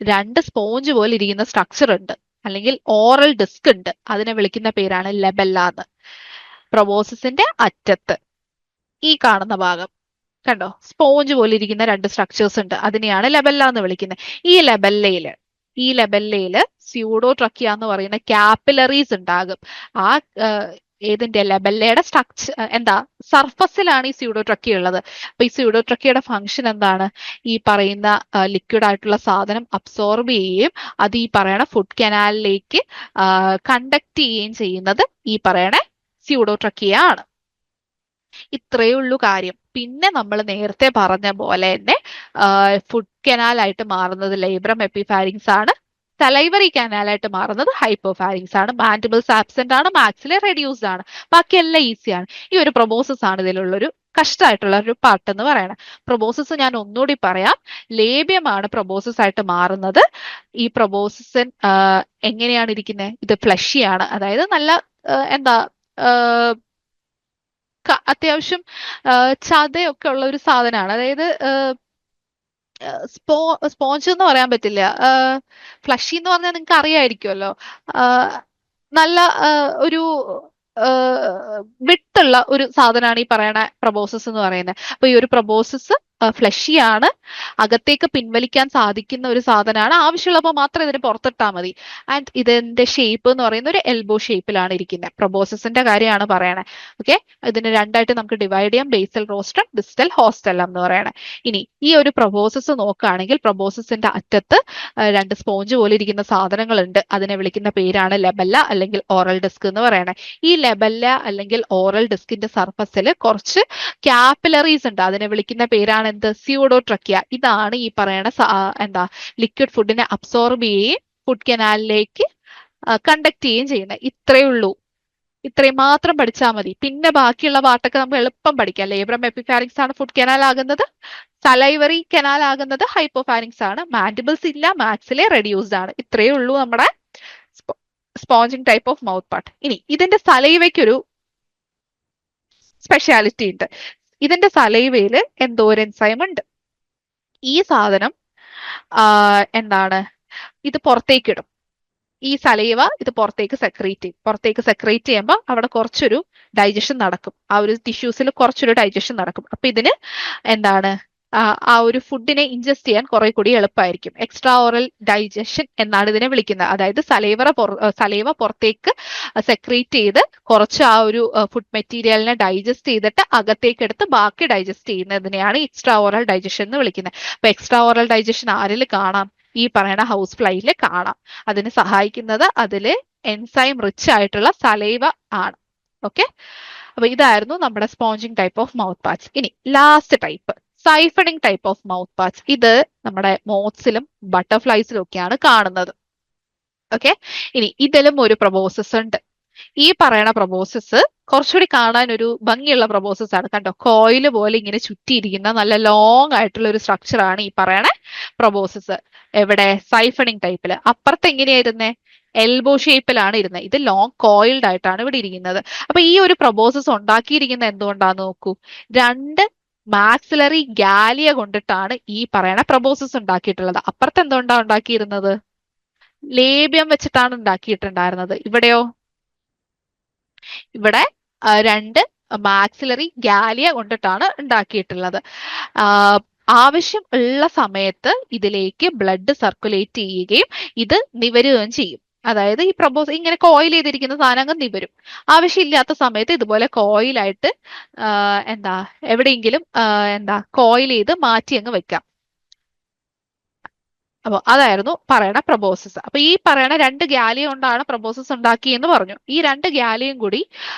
2 സ്പോഞ്ച് പോലെ ഇരിക്കുന്ന സ്ട്രക്ചർ ഉണ്ട്, അല്ലെങ്കിൽ ഓറൽ ഡിസ്ക് ഉണ്ട്. അതിനെ വിളിക്കുന്ന പേരാണ് ലെബല്ല എന്ന്. പ്രൊബോസിന്റെ അറ്റത്ത് ഈ കാണുന്ന ഭാഗം കണ്ടോ, സ്പോഞ്ച് പോലെ ഇരിക്കുന്ന 2 സ്ട്രക്ചേഴ്സ് ഉണ്ട്. അതിനെയാണ് ലെബല്ല എന്ന് വിളിക്കുന്നത്. ഈ ലെബല്ലയില് സ്യൂഡോ ട്രക്കിയ എന്ന് പറയുന്ന ക്യാപ്പിലറീസ് ഉണ്ടാകും. ആ ഏതിന്റെ? ലെബല്ലയുടെ സ്ട്രക്ചർ സർഫസിലാണ് ഈ സ്യൂഡോട്രക്കിയ ഉള്ളത്. അപ്പൊ ഈ സ്യൂഡോട്രക്കിയുടെ ഫംഗ്ഷൻ എന്താണ്? ഈ പറയുന്ന ലിക്വിഡ് ആയിട്ടുള്ള സാധനം അബ്സോർബ് ചെയ്യുകയും അത് ഈ പറയണ ഫുഡ് കനാലിലേക്ക് കണ്ടക്ട് ചെയ്യുകയും ചെയ്യുന്നത് ഈ പറയണ സ്യൂഡോട്രക്കിയ ആണ്. ഇത്രയേ ഉള്ളൂ കാര്യം. പിന്നെ നമ്മൾ നേരത്തെ പറഞ്ഞ പോലെ തന്നെ ഫുഡ് കനാലായിട്ട് മാറുന്നത് ലേബ്രം എപ്പിഫാരിങ്സ് ആണ്. സലൈവറി കനാലായിട്ട് മാറുന്നത് ഹൈപ്പോഫാരിങ്സ് ആണ്. മാൻഡിബിൾസ് ആബ്സെന്റ് ആണ്. മാക്സിലെ റെഡ്യൂസ്ഡ് ആണ്. ബാക്കിയെല്ലാം ഈസിയാണ്. ഈ ഒരു പ്രൊബോസിസ് ആണ് ഇതിലുള്ളൊരു കഷ്ടമായിട്ടുള്ള ഒരു പാർട്ട് എന്ന് പറയുന്നത്. പ്രൊബോസിസ് ഞാൻ ഒന്നുകൂടി പറയാം. ലേബ്യമാണ് പ്രൊബോസിസ് ആയിട്ട് മാറുന്നത്. ഈ പ്രൊബോസിൻ എങ്ങനെയാണ് ഇരിക്കുന്നത്? ഇത് ഫ്ലഷിയാണ്, അതായത് നല്ല അത്യാവശ്യം ചതയൊക്കെ ഉള്ള ഒരു സാധനമാണ്. അതായത് സ്പോഞ്ച് എന്ന് പറയാൻ പറ്റില്ല. ഫ്ലഷി എന്ന് പറഞ്ഞാൽ നിങ്ങൾക്ക് അറിയായിരിക്കുമല്ലോ. നല്ല ഒരു വിട്ടുള്ള ഒരു സാധനമാണ് ഈ പറയണ പ്രൊബോസിസ് എന്ന് പറയുന്നത്. അപ്പൊ ഈ ഒരു പ്രൊബോസിസ് ഫ്ലഷിയാണ്, അകത്തേക്ക് പിൻവലിക്കാൻ സാധിക്കുന്ന ഒരു സാധനമാണ്. ആവശ്യമുള്ളപ്പോൾ മാത്രം ഇതിന് പുറത്തിട്ടാൽ മതി. ആൻഡ് ഇതിന്റെ ഷേപ്പ് എന്ന് പറയുന്ന ഒരു എൽബോ ഷേപ്പിലാണ് ഇരിക്കുന്നത്. പ്രൊബോസിന്റെ കാര്യമാണ് പറയണേ. ഓക്കെ, ഇതിന് 2 ആയിട്ട് നമുക്ക് ഡിവൈഡ് ചെയ്യാം. ബേസൽ റോസ്ട്രം, ഡിസ്റ്റൽ ഹോസ്റ്റലം എന്ന് പറയണേ. ഇനി ഈ ഒരു പ്രൊബോസിസ് നോക്കുകയാണെങ്കിൽ പ്രൊബോസിന്റെ അറ്റത്ത് 2 സ്പോഞ്ച് പോലെ ഇരിക്കുന്ന സാധനങ്ങളുണ്ട്. അതിനെ വിളിക്കുന്ന പേരാണ് ലെബല്ല അല്ലെങ്കിൽ ഓറൽ ഡിസ്ക് എന്ന് പറയണേ. ഈ ലെബല്ല അല്ലെങ്കിൽ ഓറൽ ഡിസ്കിന്റെ സർഫസിൽ കുറച്ച് ക്യാപ്പിലറീസ് ഉണ്ട്. അതിനെ വിളിക്കുന്ന പേരാണ് എന്ത്? സ്യൂഡോട്രക്കിയ. ഇതാണ് ഈ പറയണ ലിക്വിഡ് ഫുഡിനെ അബ്സോർബ് ചെയ്യുകയും ഫുഡ് കനാലിലേക്ക് കണ്ടക്ട് ചെയ്യുകയും ചെയ്യുന്നത്. ഇത്രയേ ഉള്ളൂ. ഇത്രയും മാത്രം പഠിച്ചാൽ മതി. പിന്നെ ബാക്കിയുള്ള പാർട്ടൊക്കെ നമുക്ക് എളുപ്പം പഠിക്കാം. ലേബ്രം എപ്പിഫാരിങ്സ് ആണ് ഫുഡ് കനാൽ ആകുന്നത്. സലൈവറി കനാൽ ആകുന്നത് ഹൈപ്പോഫാരിങ്സ് ആണ്. മാൻഡിബിൾസ് ഇല്ല, മാക്സിലെ റെഡ്യൂസ്ഡ് ആണ്. ഇത്രയേ ഉള്ളൂ നമ്മുടെ സ്പോഞ്ചിങ് ടൈപ്പ് ഓഫ് മൗത്ത് പാർട്ട്. ഇനി ഇതിന്റെ സലൈവയ്ക്കൊരു സ്പെഷ്യാലിറ്റി ഉണ്ട്. ഇതിന്റെ സലൈവയില് എന്തോ ഒരു എൻസൈം ഉണ്ട്. ഈ സാധനം ഇത് പുറത്തേക്ക് ഇടും. ഈ സലൈവ ഇത് പുറത്തേക്ക് സെക്രീറ്റ് ചെയ്യുമ്പോൾ അവിടെ കുറച്ചൊരു ഡൈജഷൻ നടക്കും. ആ ഒരു ടിഷ്യൂസിൽ കുറച്ചൊരു ഡൈജഷൻ നടക്കും. അപ്പൊ ഇതിന് ആ ഒരു ഫുഡിനെ ഇൻജസ്റ്റ് ചെയ്യാൻ കുറെ കൂടി എളുപ്പമായിരിക്കും. എക്സ്ട്രാ ഓറൽ ഡൈജഷൻ എന്നാണ് ഇതിനെ വിളിക്കുന്നത്. അതായത് സലൈവ പുറത്തേക്ക് സെക്രീറ്റ് ചെയ്ത് കുറച്ച് ആ ഒരു ഫുഡ് മെറ്റീരിയലിനെ ഡൈജസ്റ്റ് ചെയ്തിട്ട് അകത്തേക്ക് എടുത്ത് ബാക്കി ഡൈജസ്റ്റ് ചെയ്യുന്നതിനെയാണ് എക്സ്ട്രാ ഓറൽ ഡൈജഷൻ എന്ന് വിളിക്കുന്നത്. അപ്പൊ എക്സ്ട്രാ ഓറൽ ഡൈജഷൻ ആരിൽ കാണാം? ഈ പറയുന്ന ഹൗസ് ഫ്ലൈയിൽ കാണാം. അതിന് സഹായിക്കുന്നത് അതില് എൻസൈം റിച്ച് ആയിട്ടുള്ള സലൈവ ആണ്. ഓക്കെ, അപ്പൊ ഇതായിരുന്നു നമ്മുടെ സ്പോഞ്ചിങ് ടൈപ്പ് ഓഫ് മൗത്ത് പാച്ച്. ഇനി last type siphoning type of mouth patch. ഇത് നമ്മുടെ മോത്സിലും ബട്ടർഫ്ലൈസിലും ഒക്കെയാണ് കാണുന്നത്. ഓക്കെ, ഇനി ഇതിലും ഒരു പ്രൊബോസിസ് ഉണ്ട്. ഈ പറയണ പ്രൊബോസിസ് കുറച്ചുകൂടി കാണാൻ ഒരു ഭംഗിയുള്ള പ്രൊബോസിസ് ആണ്. കണ്ടോ, കോയില് പോലെ ഇങ്ങനെ ചുറ്റിയിരിക്കുന്ന നല്ല ലോങ് ആയിട്ടുള്ള ഒരു സ്ട്രക്ചർ ആണ് ഈ പറയണ പ്രൊബോസിസ്. എവിടെ? സൈഫണിങ് ടൈപ്പില്. അപ്പുറത്ത് എങ്ങനെയായിരുന്നേ? എൽബോ ഷേപ്പിലാണ് ഇരുന്നത്. ഇത് ലോങ് കോയിൽഡ് ആയിട്ടാണ് ഇവിടെ ഇരിക്കുന്നത്. അപ്പൊ ഈ ഒരു പ്രൊബോസിസ് ഉണ്ടാക്കിയിരിക്കുന്നത് എന്തുകൊണ്ടാന്ന് നോക്കൂ. രണ്ട് മാക്സിലറി ഗാലിയ കൊണ്ടിട്ടാണ് ഈ പറയണ പ്രൊബോസിസ് ഉണ്ടാക്കിയിട്ടുള്ളത്. അപ്പുറത്ത് എന്തുകൊണ്ടാണ് ഉണ്ടാക്കിയിരുന്നത്? ലേബ്യം വെച്ചിട്ടാണ് ഉണ്ടാക്കിയിട്ടുണ്ടായിരുന്നത്. ഇവിടെയോ? ഇവിടെ രണ്ട് മാക്സിലറി ഗാലിയ കൊണ്ടിട്ടാണ് ഉണ്ടാക്കിയിട്ടുള്ളത്. ആവശ്യം ഉള്ള സമയത്ത് ഇതിലേക്ക് ബ്ലഡ് സർക്കുലേറ്റ് ചെയ്യുകയും ഇത് നിവരുകയും ചെയ്യും. അതായത് ഈ ഇങ്ങനെ കോയിൽ ചെയ്തിരിക്കുന്ന സാധനം അങ്ങ് നിവരും. ആവശ്യമില്ലാത്ത സമയത്ത് ഇതുപോലെ കോയിലായിട്ട് എന്താ എവിടെയെങ്കിലും കോയിൽ ചെയ്ത് മാറ്റി അങ്ങ് വെക്കാം. അപ്പൊ അതായിരുന്നു പറയണ പ്രൊബോസിസ്. അപ്പൊ ഈ പറയണ രണ്ട് ഗാലിയ കൊണ്ടാണ് പ്രൊബോസിസ് ഉണ്ടാക്കിയെന്ന് പറഞ്ഞു. ഈ രണ്ട് ഗാലിയും കൂടി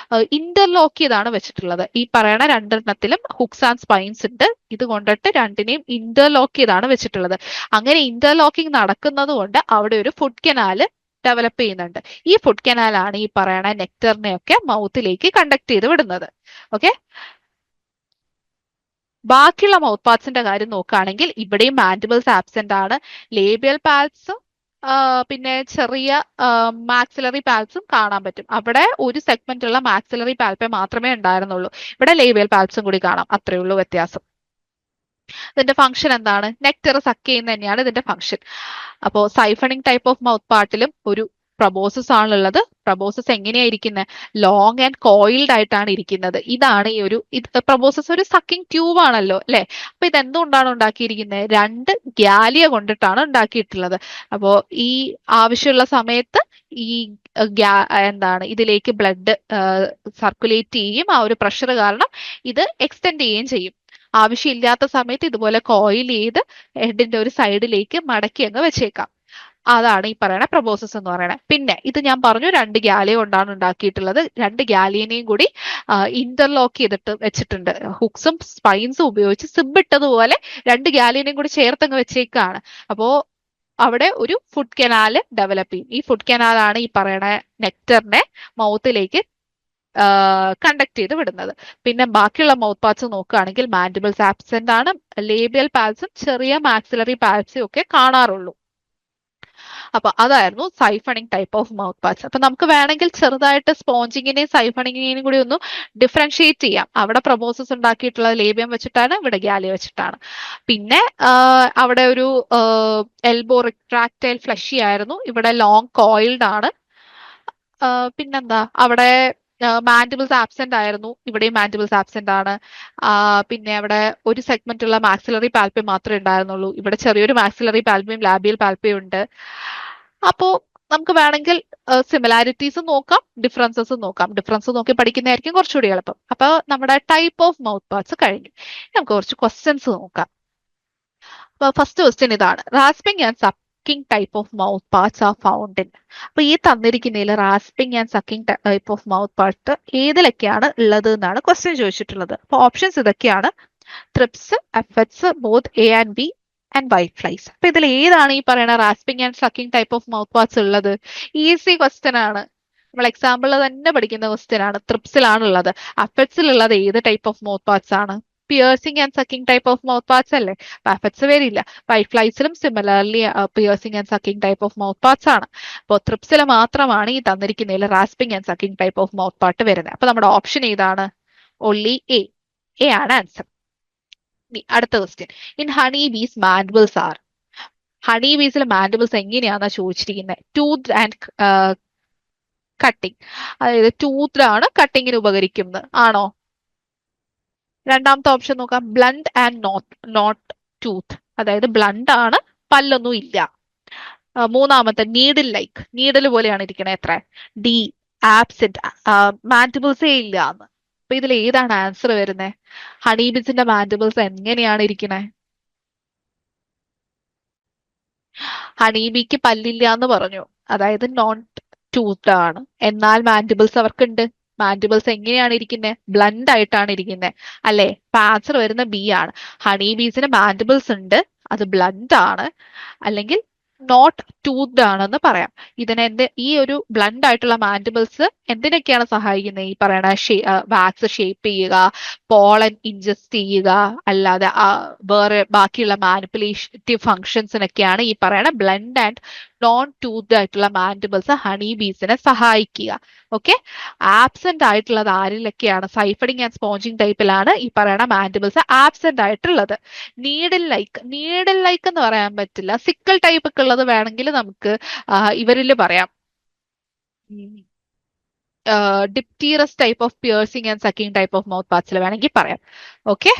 ഇന്റർലോക്ക് ചെയ്താണ് വെച്ചിട്ടുള്ളത്. ഈ പറയണ രണ്ടെണ്ണത്തിലും ഹുക്സ് ആൻഡ് സ്പൈൻസ് ഉണ്ട്. ഇത് കൊണ്ടിട്ട് രണ്ടിനെയും ഇന്റർലോക്ക് ചെയ്താണ് വെച്ചിട്ടുള്ളത്. അങ്ങനെ ഇന്റർലോക്കിംഗ് നടക്കുന്നത് കൊണ്ട് അവിടെ ഒരു ഫുഡ് കനാല് ഡെവലപ്പ് ചെയ്യുന്നുണ്ട്. ഈ ഫുഡ് കനാലാണ് ഈ പറയണ നെക്ടറിനെയൊക്കെ മൗത്തിലേക്ക് കണ്ടക്ട് ചെയ്ത് വിടുന്നത്. ഓക്കെ, ബാക്കിയുള്ള മൗത്ത് പാർട്സിന്റെ കാര്യം നോക്കുകയാണെങ്കിൽ ഇവിടെയും മാൻഡിബിൾസ് ആബ്സെന്റ് ആണ്. ലേബിയൽ പാൽസും പിന്നെ ചെറിയ മാക്സിലറി പാൽസും കാണാൻ പറ്റും. അവിടെ ഒരു സെഗ്മെന്റ് ഉള്ള മാക്സിലറി പാൽപ്പെ മാത്രമേ ഉണ്ടായിരുന്നുള്ളൂ. ഇവിടെ ലേബിയൽ പാൽസും കൂടി കാണാം. അത്രയേ ഉള്ളൂ വ്യത്യാസം. ഇതിന്റെ ഫംഗ്ഷൻ എന്താണ്? നെക്ടർ സക്ക് ചെയ്യുന്ന തന്നെയാണ് ഇതിന്റെ ഫംഗ്ഷൻ. അപ്പോ സൈഫണിങ് ടൈപ്പ് ഓഫ് മൗത്ത് പാർട്ടിലും ഒരു പ്രൊബോസിസ് ആണുള്ളത്. പ്രൊബോസിസ് എങ്ങനെയാ ഇരിക്കുന്നത്? ലോങ് ആൻഡ് കോയിൽഡ് ആയിട്ടാണ് ഇരിക്കുന്നത്. ഇതാണ് ഈ ഒരു പ്രൊബോസിസ് ഒരു സക്കിംഗ് ട്യൂബ് ആണല്ലോ അല്ലെ? അപ്പൊ ഇത് എന്തുകൊണ്ടാണ് ഉണ്ടാക്കിയിരിക്കുന്നത്? രണ്ട് ഗ്യാലിയ കൊണ്ടിട്ടാണ് ഉണ്ടാക്കിയിട്ടുള്ളത്. അപ്പോ ഈ ആവശ്യമുള്ള സമയത്ത് ഈ ഇതിലേക്ക് ബ്ലഡ് സർക്കുലേറ്റ് ചെയ്യുകയും ആ ഒരു പ്രഷർ കാരണം ഇത് എക്സ്റ്റെൻഡ് ചെയ്യുകയും ചെയ്യും. ആവശ്യമില്ലാത്ത സമയത്ത് ഇതുപോലെ കോയിൽ ചെയ്ത് ഹെഡിന്റെ ഒരു സൈഡിലേക്ക് മടക്കി അങ്ങ് വെച്ചേക്കാം. അതാണ് ഈ പറയുന്ന പ്രൊബോസിസ് എന്ന് പറയുന്നത്. പിന്നെ ഇത് ഞാൻ പറഞ്ഞു രണ്ട് ഗാലിയ കൊണ്ടാണ് ഉണ്ടാക്കിയിട്ടുള്ളത്. രണ്ട് ഗാലിയനെയും കൂടി ഇന്റർലോക്ക് ചെയ്തിട്ട് വെച്ചിട്ടുണ്ട്. ഹുക്സും സ്പൈൻസും ഉപയോഗിച്ച് സിബ് ഇട്ടതുപോലെ രണ്ട് ഗാലിയനെയും കൂടി ചേർത്തങ്ങ് വെച്ചേക്കാണ്. അപ്പോ അവിടെ ഒരു ഫുഡ് കനാല് ഡെവലപ്പ് ചെയ്യും. ഈ ഫുഡ് കനാലാണ് ഈ പറയണ നെക്ടറിനെ മൗത്തിലേക്ക് കണ്ടക്ട് ചെയ്ത് വിടുന്നത്. പിന്നെ ബാക്കിയുള്ള മൗത്ത് പാർട്സ് നോക്കുകയാണെങ്കിൽ മാൻഡിബിൾസ് ആബ്സെന്റ് ആണ്. ലേബിയൽ പാൽസും ചെറിയ മാക്സിലറി പാൽസും ഒക്കെ കാണാറുള്ളൂ. അപ്പൊ അതായിരുന്നു siphoning type of mouth parts. അപ്പൊ നമുക്ക് വേണമെങ്കിൽ ചെറുതായിട്ട് സ്പോഞ്ചിങ്ങിനെയും സൈഫണിങ്ങിനെയും കൂടി ഒന്ന് ഡിഫറൻഷിയേറ്റ് ചെയ്യാം. അവിടെ പ്രൊബോസിസ് ഉണ്ടാക്കിയിട്ടുള്ളത് ലേബിയം വെച്ചിട്ടാണ്, ഇവിടെ ഗാലിയ വെച്ചിട്ടാണ്. പിന്നെ അവിടെ ഒരു എൽബോ റിട്രാക്ടൈൽ ഫ്ലഷി ആയിരുന്നു, ഇവിടെ ലോങ് കോയിൽഡ് ആണ്. പിന്നെന്താ, അവിടെ മാൻഡിബിൾസ് ആബ്സെന്റ് ആയിരുന്നു, ഇവിടെയും മാൻഡിബിൾസ് ആബ്സെന്റ് ആണ്. പിന്നെ അവിടെ ഒരു സെഗ്മെന്റ് ഉള്ള മാക്സിലറി പാൽപ്പി മാത്രമേ ഉണ്ടായിരുന്നുള്ളൂ, ഇവിടെ ചെറിയൊരു മാക്സിലറി പാൽപ്പിയും ലാബിയൽ പാൽപ്പിയും ഉണ്ട്. അപ്പോ നമുക്ക് വേണമെങ്കിൽ സിമിലാരിറ്റീസും നോക്കാം, ഡിഫറൻസസും നോക്കാം. ഡിഫറൻസ് നോക്കി പഠിക്കുന്നതായിരിക്കും കുറച്ചുകൂടി എളുപ്പം. അപ്പൊ നമ്മുടെ ടൈപ്പ് ഓഫ് മൗത്ത് പാർട്സ് കഴിഞ്ഞു. നമുക്ക് കുറച്ച് ക്വസ്റ്റ്യൻസ് നോക്കാം. അപ്പൊ ഫസ്റ്റ് ക്വസ്റ്റ്യൻ ഇതാണ്: rasping and sucking type of mouth parts are found in. അപ്പൊ ഈ തന്നിരിക്കുന്നതിൽ rasping and sucking type of mouth part ഏതിലൊക്കെയാണ് ഉള്ളത് എന്നാണ് ക്വസ്റ്റ്യൻ ചോദിച്ചിട്ടുള്ളത്. അപ്പൊ ഓപ്ഷൻസ് ഇതൊക്കെയാണ്: thrips, aphids, both A and B and white flies. അപ്പൊ ഇതിൽ ഏതാണ് ഈ പറയുന്ന rasping and sucking type of mouth parts ഉള്ളത്? ഈസി ക്വസ്റ്റ്യൻ ആണ്, നമ്മൾ എക്സാമ്പിളിൽ തന്നെ പഠിക്കുന്ന ക്വസ്റ്റ്യൻ ആണ്. ത്രിപ്സിലാണുള്ളത്. അഫറ്റ്സിലുള്ളത് ഏത് ടൈപ്പ് ഓഫ് മൗത്ത് പാർട്സ് ആണ്? Piercing and sucking type of mouth parts അല്ലേ? അപ്പൊ അഫറ്റ്സ് വരില്ല. വൈറ്റ് ഫ്ലൈസിലും similarly piercing and sucking type of mouth parts ആണ്. അപ്പോൾ ത്രിപ്സിൽ മാത്രമാണ് ഈ തന്നിരിക്കുന്നതിൽ rasping and sucking type of mouth part വരുന്നത്. അപ്പൊ നമ്മുടെ ഓപ്ഷൻ ഏതാണ്? Only A. എ ആണ് ആൻസർ. അടുത്ത question: in honey bees mandibles are. Honey ബീസിലെ മാൻഡിബിൾസ് എങ്ങനെയാണെന്നാ ചോദിച്ചിരിക്കുന്നത്? ടൂത്ത് ആൻഡ് കട്ടിങ്, അതായത് ടൂത്ത് ആണ് കട്ടിങ്ങിന് ഉപകരിക്കുന്നത് ആണോ? രണ്ടാമത്തെ ഓപ്ഷൻ നോക്കാം: ബ്ലണ്ട് ആൻഡ് നോട്ട് ടൂത്ത്, അതായത് ബ്ലണ്ട് ആണ്, പല്ലൊന്നും ഇല്ല. മൂന്നാമത്തെ നീഡിൽ ലൈക്ക്, നീഡിൽ പോലെയാണ് ഇരിക്കണേ. എത്ര? ഡി, ആബ്സെന്റ്, മാൻഡിബിൾസേ ഇല്ല എന്ന്. അപ്പൊ ഇതിൽ ഏതാണ് ആൻസർ വരുന്നത്? ഹണീബീസിന്റെ മാൻഡിബിൾസ് എങ്ങനെയാണ് ഇരിക്കണേ? ഹണീബിക്ക് പല്ലില്ല എന്ന് പറഞ്ഞു, അതായത് നോൺ ടൂത്ത് ആണ്. എന്നാൽ മാൻഡിബിൾസ് അവർക്കുണ്ട്. മാൻഡിബിൾസ് എങ്ങനെയാണ് ഇരിക്കുന്നത്? ബ്ലണ്ട് ആയിട്ടാണ് ഇരിക്കുന്നത്, അല്ലെ? അപ്പൊ ആൻസർ വരുന്ന ബി ആണ്. ഹണി ബീസിന് മാൻഡിബിൾസ് ഉണ്ട്, അത് ബ്ലണ്ട് ആണ്, അല്ലെങ്കിൽ നോട്ട് ടൂത്ത്ഡ് ആണെന്ന് പറയാം. ഈ ഒരു ബ്ലണ്ട് ആയിട്ടുള്ള മാൻഡിബിൾസ് എന്തിനൊക്കെയാണ് സഹായിക്കുന്നത്? ഈ പറയണ വാക്സ് ഷേപ്പ് ചെയ്യുക, പോളൻ ഇൻജസ്റ്റ് ചെയ്യുക, അല്ലാതെ വേറെ ബാക്കിയുള്ള മാനിപ്പുലേറ്റീവ് ഫങ്ഷൻസിനൊക്കെയാണ് ഈ പറയണ ബ്ലണ്ട് ആൻഡ് നോൺ ടൂത്ത് ആയിട്ടുള്ള മാൻഡിബിൾസ് ഹണി ബീസിനെ സഹായിക്കുക. ഓക്കെ. ആബ്സെന്റ് ആയിട്ടുള്ളത് ആരിലൊക്കെയാണ്? സൈഫഡിങ് ആൻഡ് സ്പോഞ്ചിങ് ടൈപ്പിലാണ് ഈ പറയണ മാൻഡിബിൾസ് ആബ്സെന്റ് ആയിട്ടുള്ളത്. നീഡിൽ ലൈക്ക് എന്ന് പറയാൻ പറ്റില്ല, സിക്കിൾ ടൈപ്പ് ഒക്കെ ഉള്ളത് വേണമെങ്കിൽ നമുക്ക് ഇവരിൽ പറയാം. Dipterous type of piercing and sucking type of mouth പാർട്സിൽ വേണമെങ്കിൽ പറയാം. ഓക്കെ.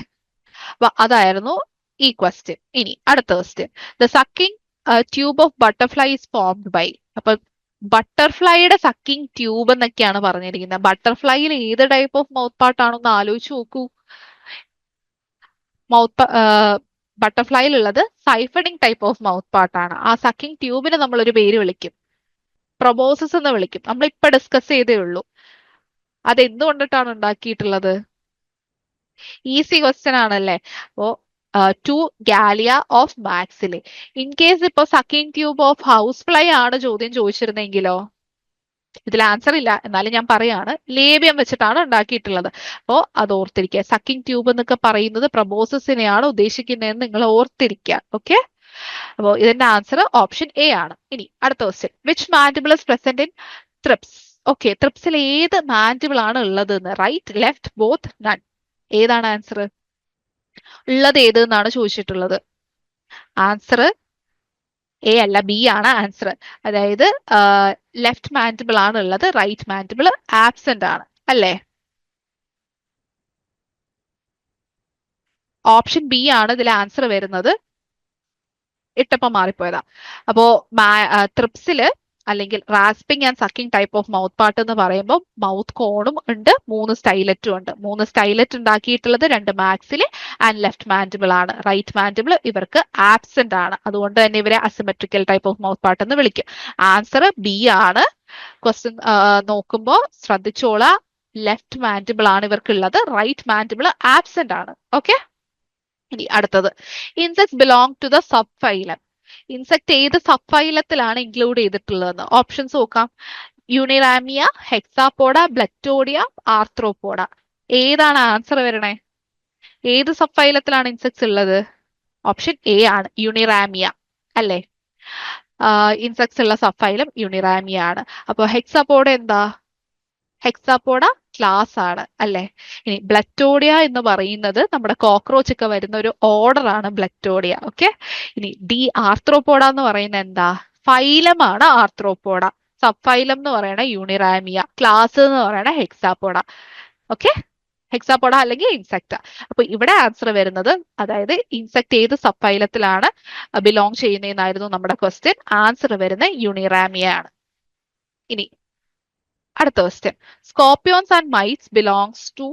അതായിരുന്നു ഈ ക്വസ്റ്റ്യൻ. ഇനി അടുത്ത question. The sucking tube of butterfly is formed by. അപ്പൊ ബട്ടർഫ്ലൈയുടെ സക്കിംഗ് ട്യൂബ് എന്നൊക്കെയാണ് പറഞ്ഞിരിക്കുന്നത്. ബട്ടർഫ്ലൈയിൽ ഏത് ടൈപ്പ് ഓഫ് മൗത്ത് പാർട്ട് ആണെന്ന് ആലോചിച്ച് നോക്കൂ. ബട്ടർഫ്ലൈയിലുള്ളത് സൈഫഡിങ് ടൈപ്പ് ഓഫ് മൗത്ത് പാർട്ട് ആണ്. ആ സക്കിംഗ് ട്യൂബിന് നമ്മൾ ഒരു പേര് വിളിക്കും, പ്രൊബോസിസ് എന്ന് വിളിക്കും. നമ്മൾ ഇപ്പൊ ഡിസ്കസ് ചെയ്തേ ഉള്ളൂ. അത് എന്തുകൊണ്ടിട്ടാണ് ഉണ്ടാക്കിയിട്ടുള്ളത്? ഈസി ക്വസ്റ്റ്യൻ ആണല്ലേ. അപ്പോ two galea of maxillae. In case ഇപ്പൊ sucking tube of house fly ആണ് ചോദ്യം ചോദിച്ചിരുന്നെങ്കിലോ? ഇതിൽ ആൻസർ ഇല്ല, എന്നാലും ഞാൻ പറയാണ്, ലേബിയം വെച്ചിട്ടാണ് ഉണ്ടാക്കിയിട്ടുള്ളത്. അപ്പോ അത് ഓർത്തിരിക്കുക. സക്കിംഗ് ട്യൂബ് എന്നൊക്കെ പറയുന്നത് പ്രൊബോസിസിനെയാണ് ഉദ്ദേശിക്കുന്നതെന്ന് നിങ്ങൾ ഓർത്തിരിക്കുക. ഓക്കെ. അപ്പോ ഇതിന്റെ ആൻസർ ഓപ്ഷൻ എ ആണ്. ഇനി അടുത്ത question. Which mandible is present in thrips? Okay, ത്രിപ്സിൽ ഏത് മാൻഡിബിൾ ആണ് ഉള്ളത് എന്ന്? Right, left, both, none. ഏതാണ് ആൻസർ? ഉള്ളത് ഏത് എന്നാണ് ചോദിച്ചിട്ടുള്ളത്. ആൻസർ എ അല്ല, ബി ആണ് ആൻസർ. അതായത് ലെഫ്റ്റ് മാൻഡിബിൾ ആണ് ഉള്ളത്, റൈറ്റ് മാൻഡിബിൾ ആബ്സെന്റ് ആണ്, അല്ലേ? ഓപ്ഷൻ ബി ആണ് ഇതിൽ ആൻസർ വരുന്നത്. ഇട്ടപ്പോ മാറിപ്പോയതാ. അപ്പോ ത്രിപ്സില് അല്ലെങ്കിൽ rasping and sucking type of mouth part എന്ന് പറയുമ്പോൾ മൗത്ത് കോണും ഉണ്ട്, 3 സ്റ്റൈലറ്റും ഉണ്ട്. 3 സ്റ്റൈലറ്റ് ഉണ്ടാക്കിയിട്ടുള്ളത് 2 മാക്സില് ആൻഡ് ലെഫ്റ്റ് മാൻഡിബിൾ ആണ്. റൈറ്റ് മാൻഡിബിൾ ഇവർക്ക് ആബ്സെന്റ് ആണ്. അതുകൊണ്ട് തന്നെ ഇവരെ asymmetrical type of mouth part എന്ന് വിളിക്കും. ആൻസർ ബി ആണ്. ക്വസ്റ്റ്യൻ നോക്കുമ്പോൾ ശ്രദ്ധിച്ചോളാം, ലെഫ്റ്റ് മാൻഡിബിൾ ആണ് ഇവർക്കുള്ളത്, റൈറ്റ് മാൻഡിബിൾ ആബ്സെന്റ് ആണ്. ഓക്കെ. ഇനി അടുത്തത്. Insects belong to the sub phylum. Insect ഏത് സബ് ഫൈലത്തിലാണ് ഇൻക്ലൂഡ് ചെയ്തിട്ടുള്ളതെന്ന് ഓപ്ഷൻസ് നോക്കാം. Uniramia, hexapoda, blattodea, arthropoda. ഏതാണ് ആൻസർ വരണേ? ഏത് സബ് ഫൈലത്തിലാണ് ഇൻസെക്ട്സ് ഉള്ളത്? ഓപ്ഷൻ എ ആണ്, യൂണിറാമിയ, അല്ലേ? ഇൻസെക്ട്സ് ഉള്ള സബ് ഫൈലം യൂണിറാമിയ ആണ്. അപ്പൊ ഹെക്സാപോഡ എന്താ? ഹെക്സാപോഡ ക്ലാസ് ആണ്, അല്ലെ? ഇനി ബ്ലറ്റോഡിയ എന്ന് പറയുന്നത് നമ്മുടെ കോക്രോച്ച് ഒക്കെ വരുന്ന ഒരു ഓർഡർ ആണ് ബ്ലറ്റോഡിയ. ഓക്കെ. ഇനി ഡി ആർത്രോപോഡ എന്ന് പറയുന്നത് എന്താ? ഫൈലമാണ് ആർത്രോപോഡ. സബ് ഫൈലം എന്ന് പറയുന്ന യൂണിറാമിയ, ക്ലാസ് എന്ന് പറയുന്ന ഹെക്സാപോഡ. ഓക്കെ. ഹെക്സാപോഡ അല്ലെങ്കിൽ ഇൻസെക്ട്. അപ്പൊ ഇവിടെ ആൻസർ വരുന്നത്, അതായത് ഇൻസെക്ട് ഏത് സബ് ഫൈലത്തിലാണ് ബിലോങ് ചെയ്യുന്നതെന്നായിരുന്നു നമ്മുടെ ക്വസ്റ്റ്യൻ. ആൻസർ വരുന്നത് യൂണിറാമിയ ആണ്. ഇനി അടുത്ത question. Scorpions and mites belongs to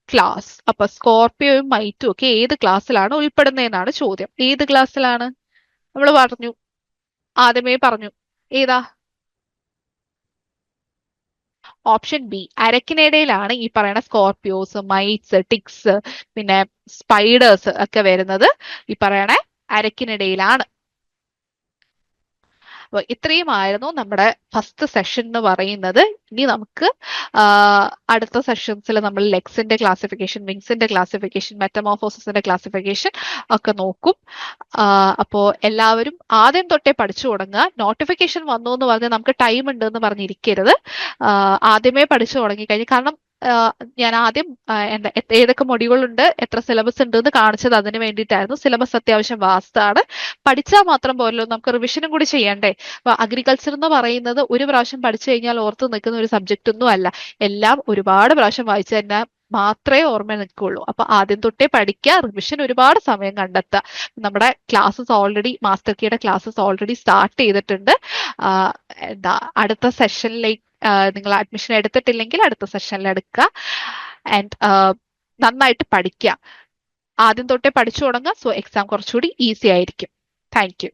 class. അപ്പൊ സ്കോർപ്പിയോയും മൈറ്റും ഒക്കെ ഏത് ക്ലാസ്സിലാണ് ഉൾപ്പെടുന്നതെന്നാണ് ചോദ്യം. ഏത് ക്ലാസ്സിലാണ്? നമ്മൾ പറഞ്ഞു, ആദ്യമേ പറഞ്ഞു. ഏതാ? ഓപ്ഷൻ ബി, അരക്കിനേഡയിലാണ് ഈ പറയുന്ന സ്കോർപ്പിയോസ്, മൈറ്റ്സ്, ടിക്സ്, പിന്നെ സ്പൈഡേഴ്സ് ഒക്കെ വരുന്നത് ഈ പറയണ അരക്കിനിടയിലാണ്. അപ്പൊ ഇത്രയുമായിരുന്നു നമ്മുടെ ഫസ്റ്റ് സെഷൻ എന്ന് പറയുന്നത്. ഇനി നമുക്ക് അടുത്ത സെഷൻസിൽ നമ്മൾ ലെഗ്സിന്റെ ക്ലാസിഫിക്കേഷൻ, വിങ്സിന്റെ ക്ലാസിഫിക്കേഷൻ, മെറ്റമോർഫോസിന്റെ ക്ലാസിഫിക്കേഷൻ ഒക്കെ നോക്കും. അപ്പോ എല്ലാവരും ആദ്യം തൊട്ടേ പഠിച്ചു തുടങ്ങുക. നോട്ടിഫിക്കേഷൻ വന്നു എന്ന് പറഞ്ഞ് നമുക്ക് ടൈം ഉണ്ട് എന്ന് പറഞ്ഞിരിക്കരുത്. ആദ്യമേ പഠിച്ചു തുടങ്ങി കഴിഞ്ഞ്, കാരണം ഞാൻ ആദ്യം എന്താ ഏതൊക്കെ മൊഡ്യൂളുണ്ട്, എത്ര സിലബസ് ഉണ്ട് എന്ന് കാണിച്ചത് അതിന് വേണ്ടിയിട്ടായിരുന്നു. സിലബസ് അത്യാവശ്യം വാസ്റ്റാണ്. പഠിച്ചാൽ മാത്രം പോരല്ലോ, നമുക്ക് റിവിഷനും കൂടി ചെയ്യണ്ടേ. അപ്പൊ അഗ്രികൾച്ചർ എന്ന് പറയുന്നത് ഒരു പ്രാവശ്യം പഠിച്ചു കഴിഞ്ഞാൽ ഓർത്ത് നിൽക്കുന്ന ഒരു സബ്ജക്റ്റ് ഒന്നും അല്ല. എല്ലാം ഒരുപാട് പ്രാവശ്യം വായിച്ചു തന്നെ മാത്രമേ ഓർമ്മ നിൽക്കുള്ളൂ. അപ്പൊ ആദ്യം തൊട്ടേ പഠിക്കുക, റിവിഷൻ ഒരുപാട് സമയം കണ്ടെത്തുക. നമ്മുടെ ക്ലാസ്സസ് ഓൾറെഡി, മാസ്റ്റർ കീയുടെ ക്ലാസ്സസ് ഓൾറെഡി സ്റ്റാർട്ട് ചെയ്തിട്ടുണ്ട്. എന്താ അടുത്ത സെഷനിലേക്ക് നിങ്ങൾ അഡ്മിഷൻ എടുത്തിട്ടില്ലെങ്കിൽ അടുത്ത സെഷനിൽ എടുക്കുക. ആൻഡ് നന്നായിട്ട് പഠിക്കുക. ആദ്യം തൊട്ടേ പഠിച്ചു തുടങ്ങുക. സോ എക്സാം കുറച്ചുകൂടി ഈസി ആയിരിക്കും. Thank you.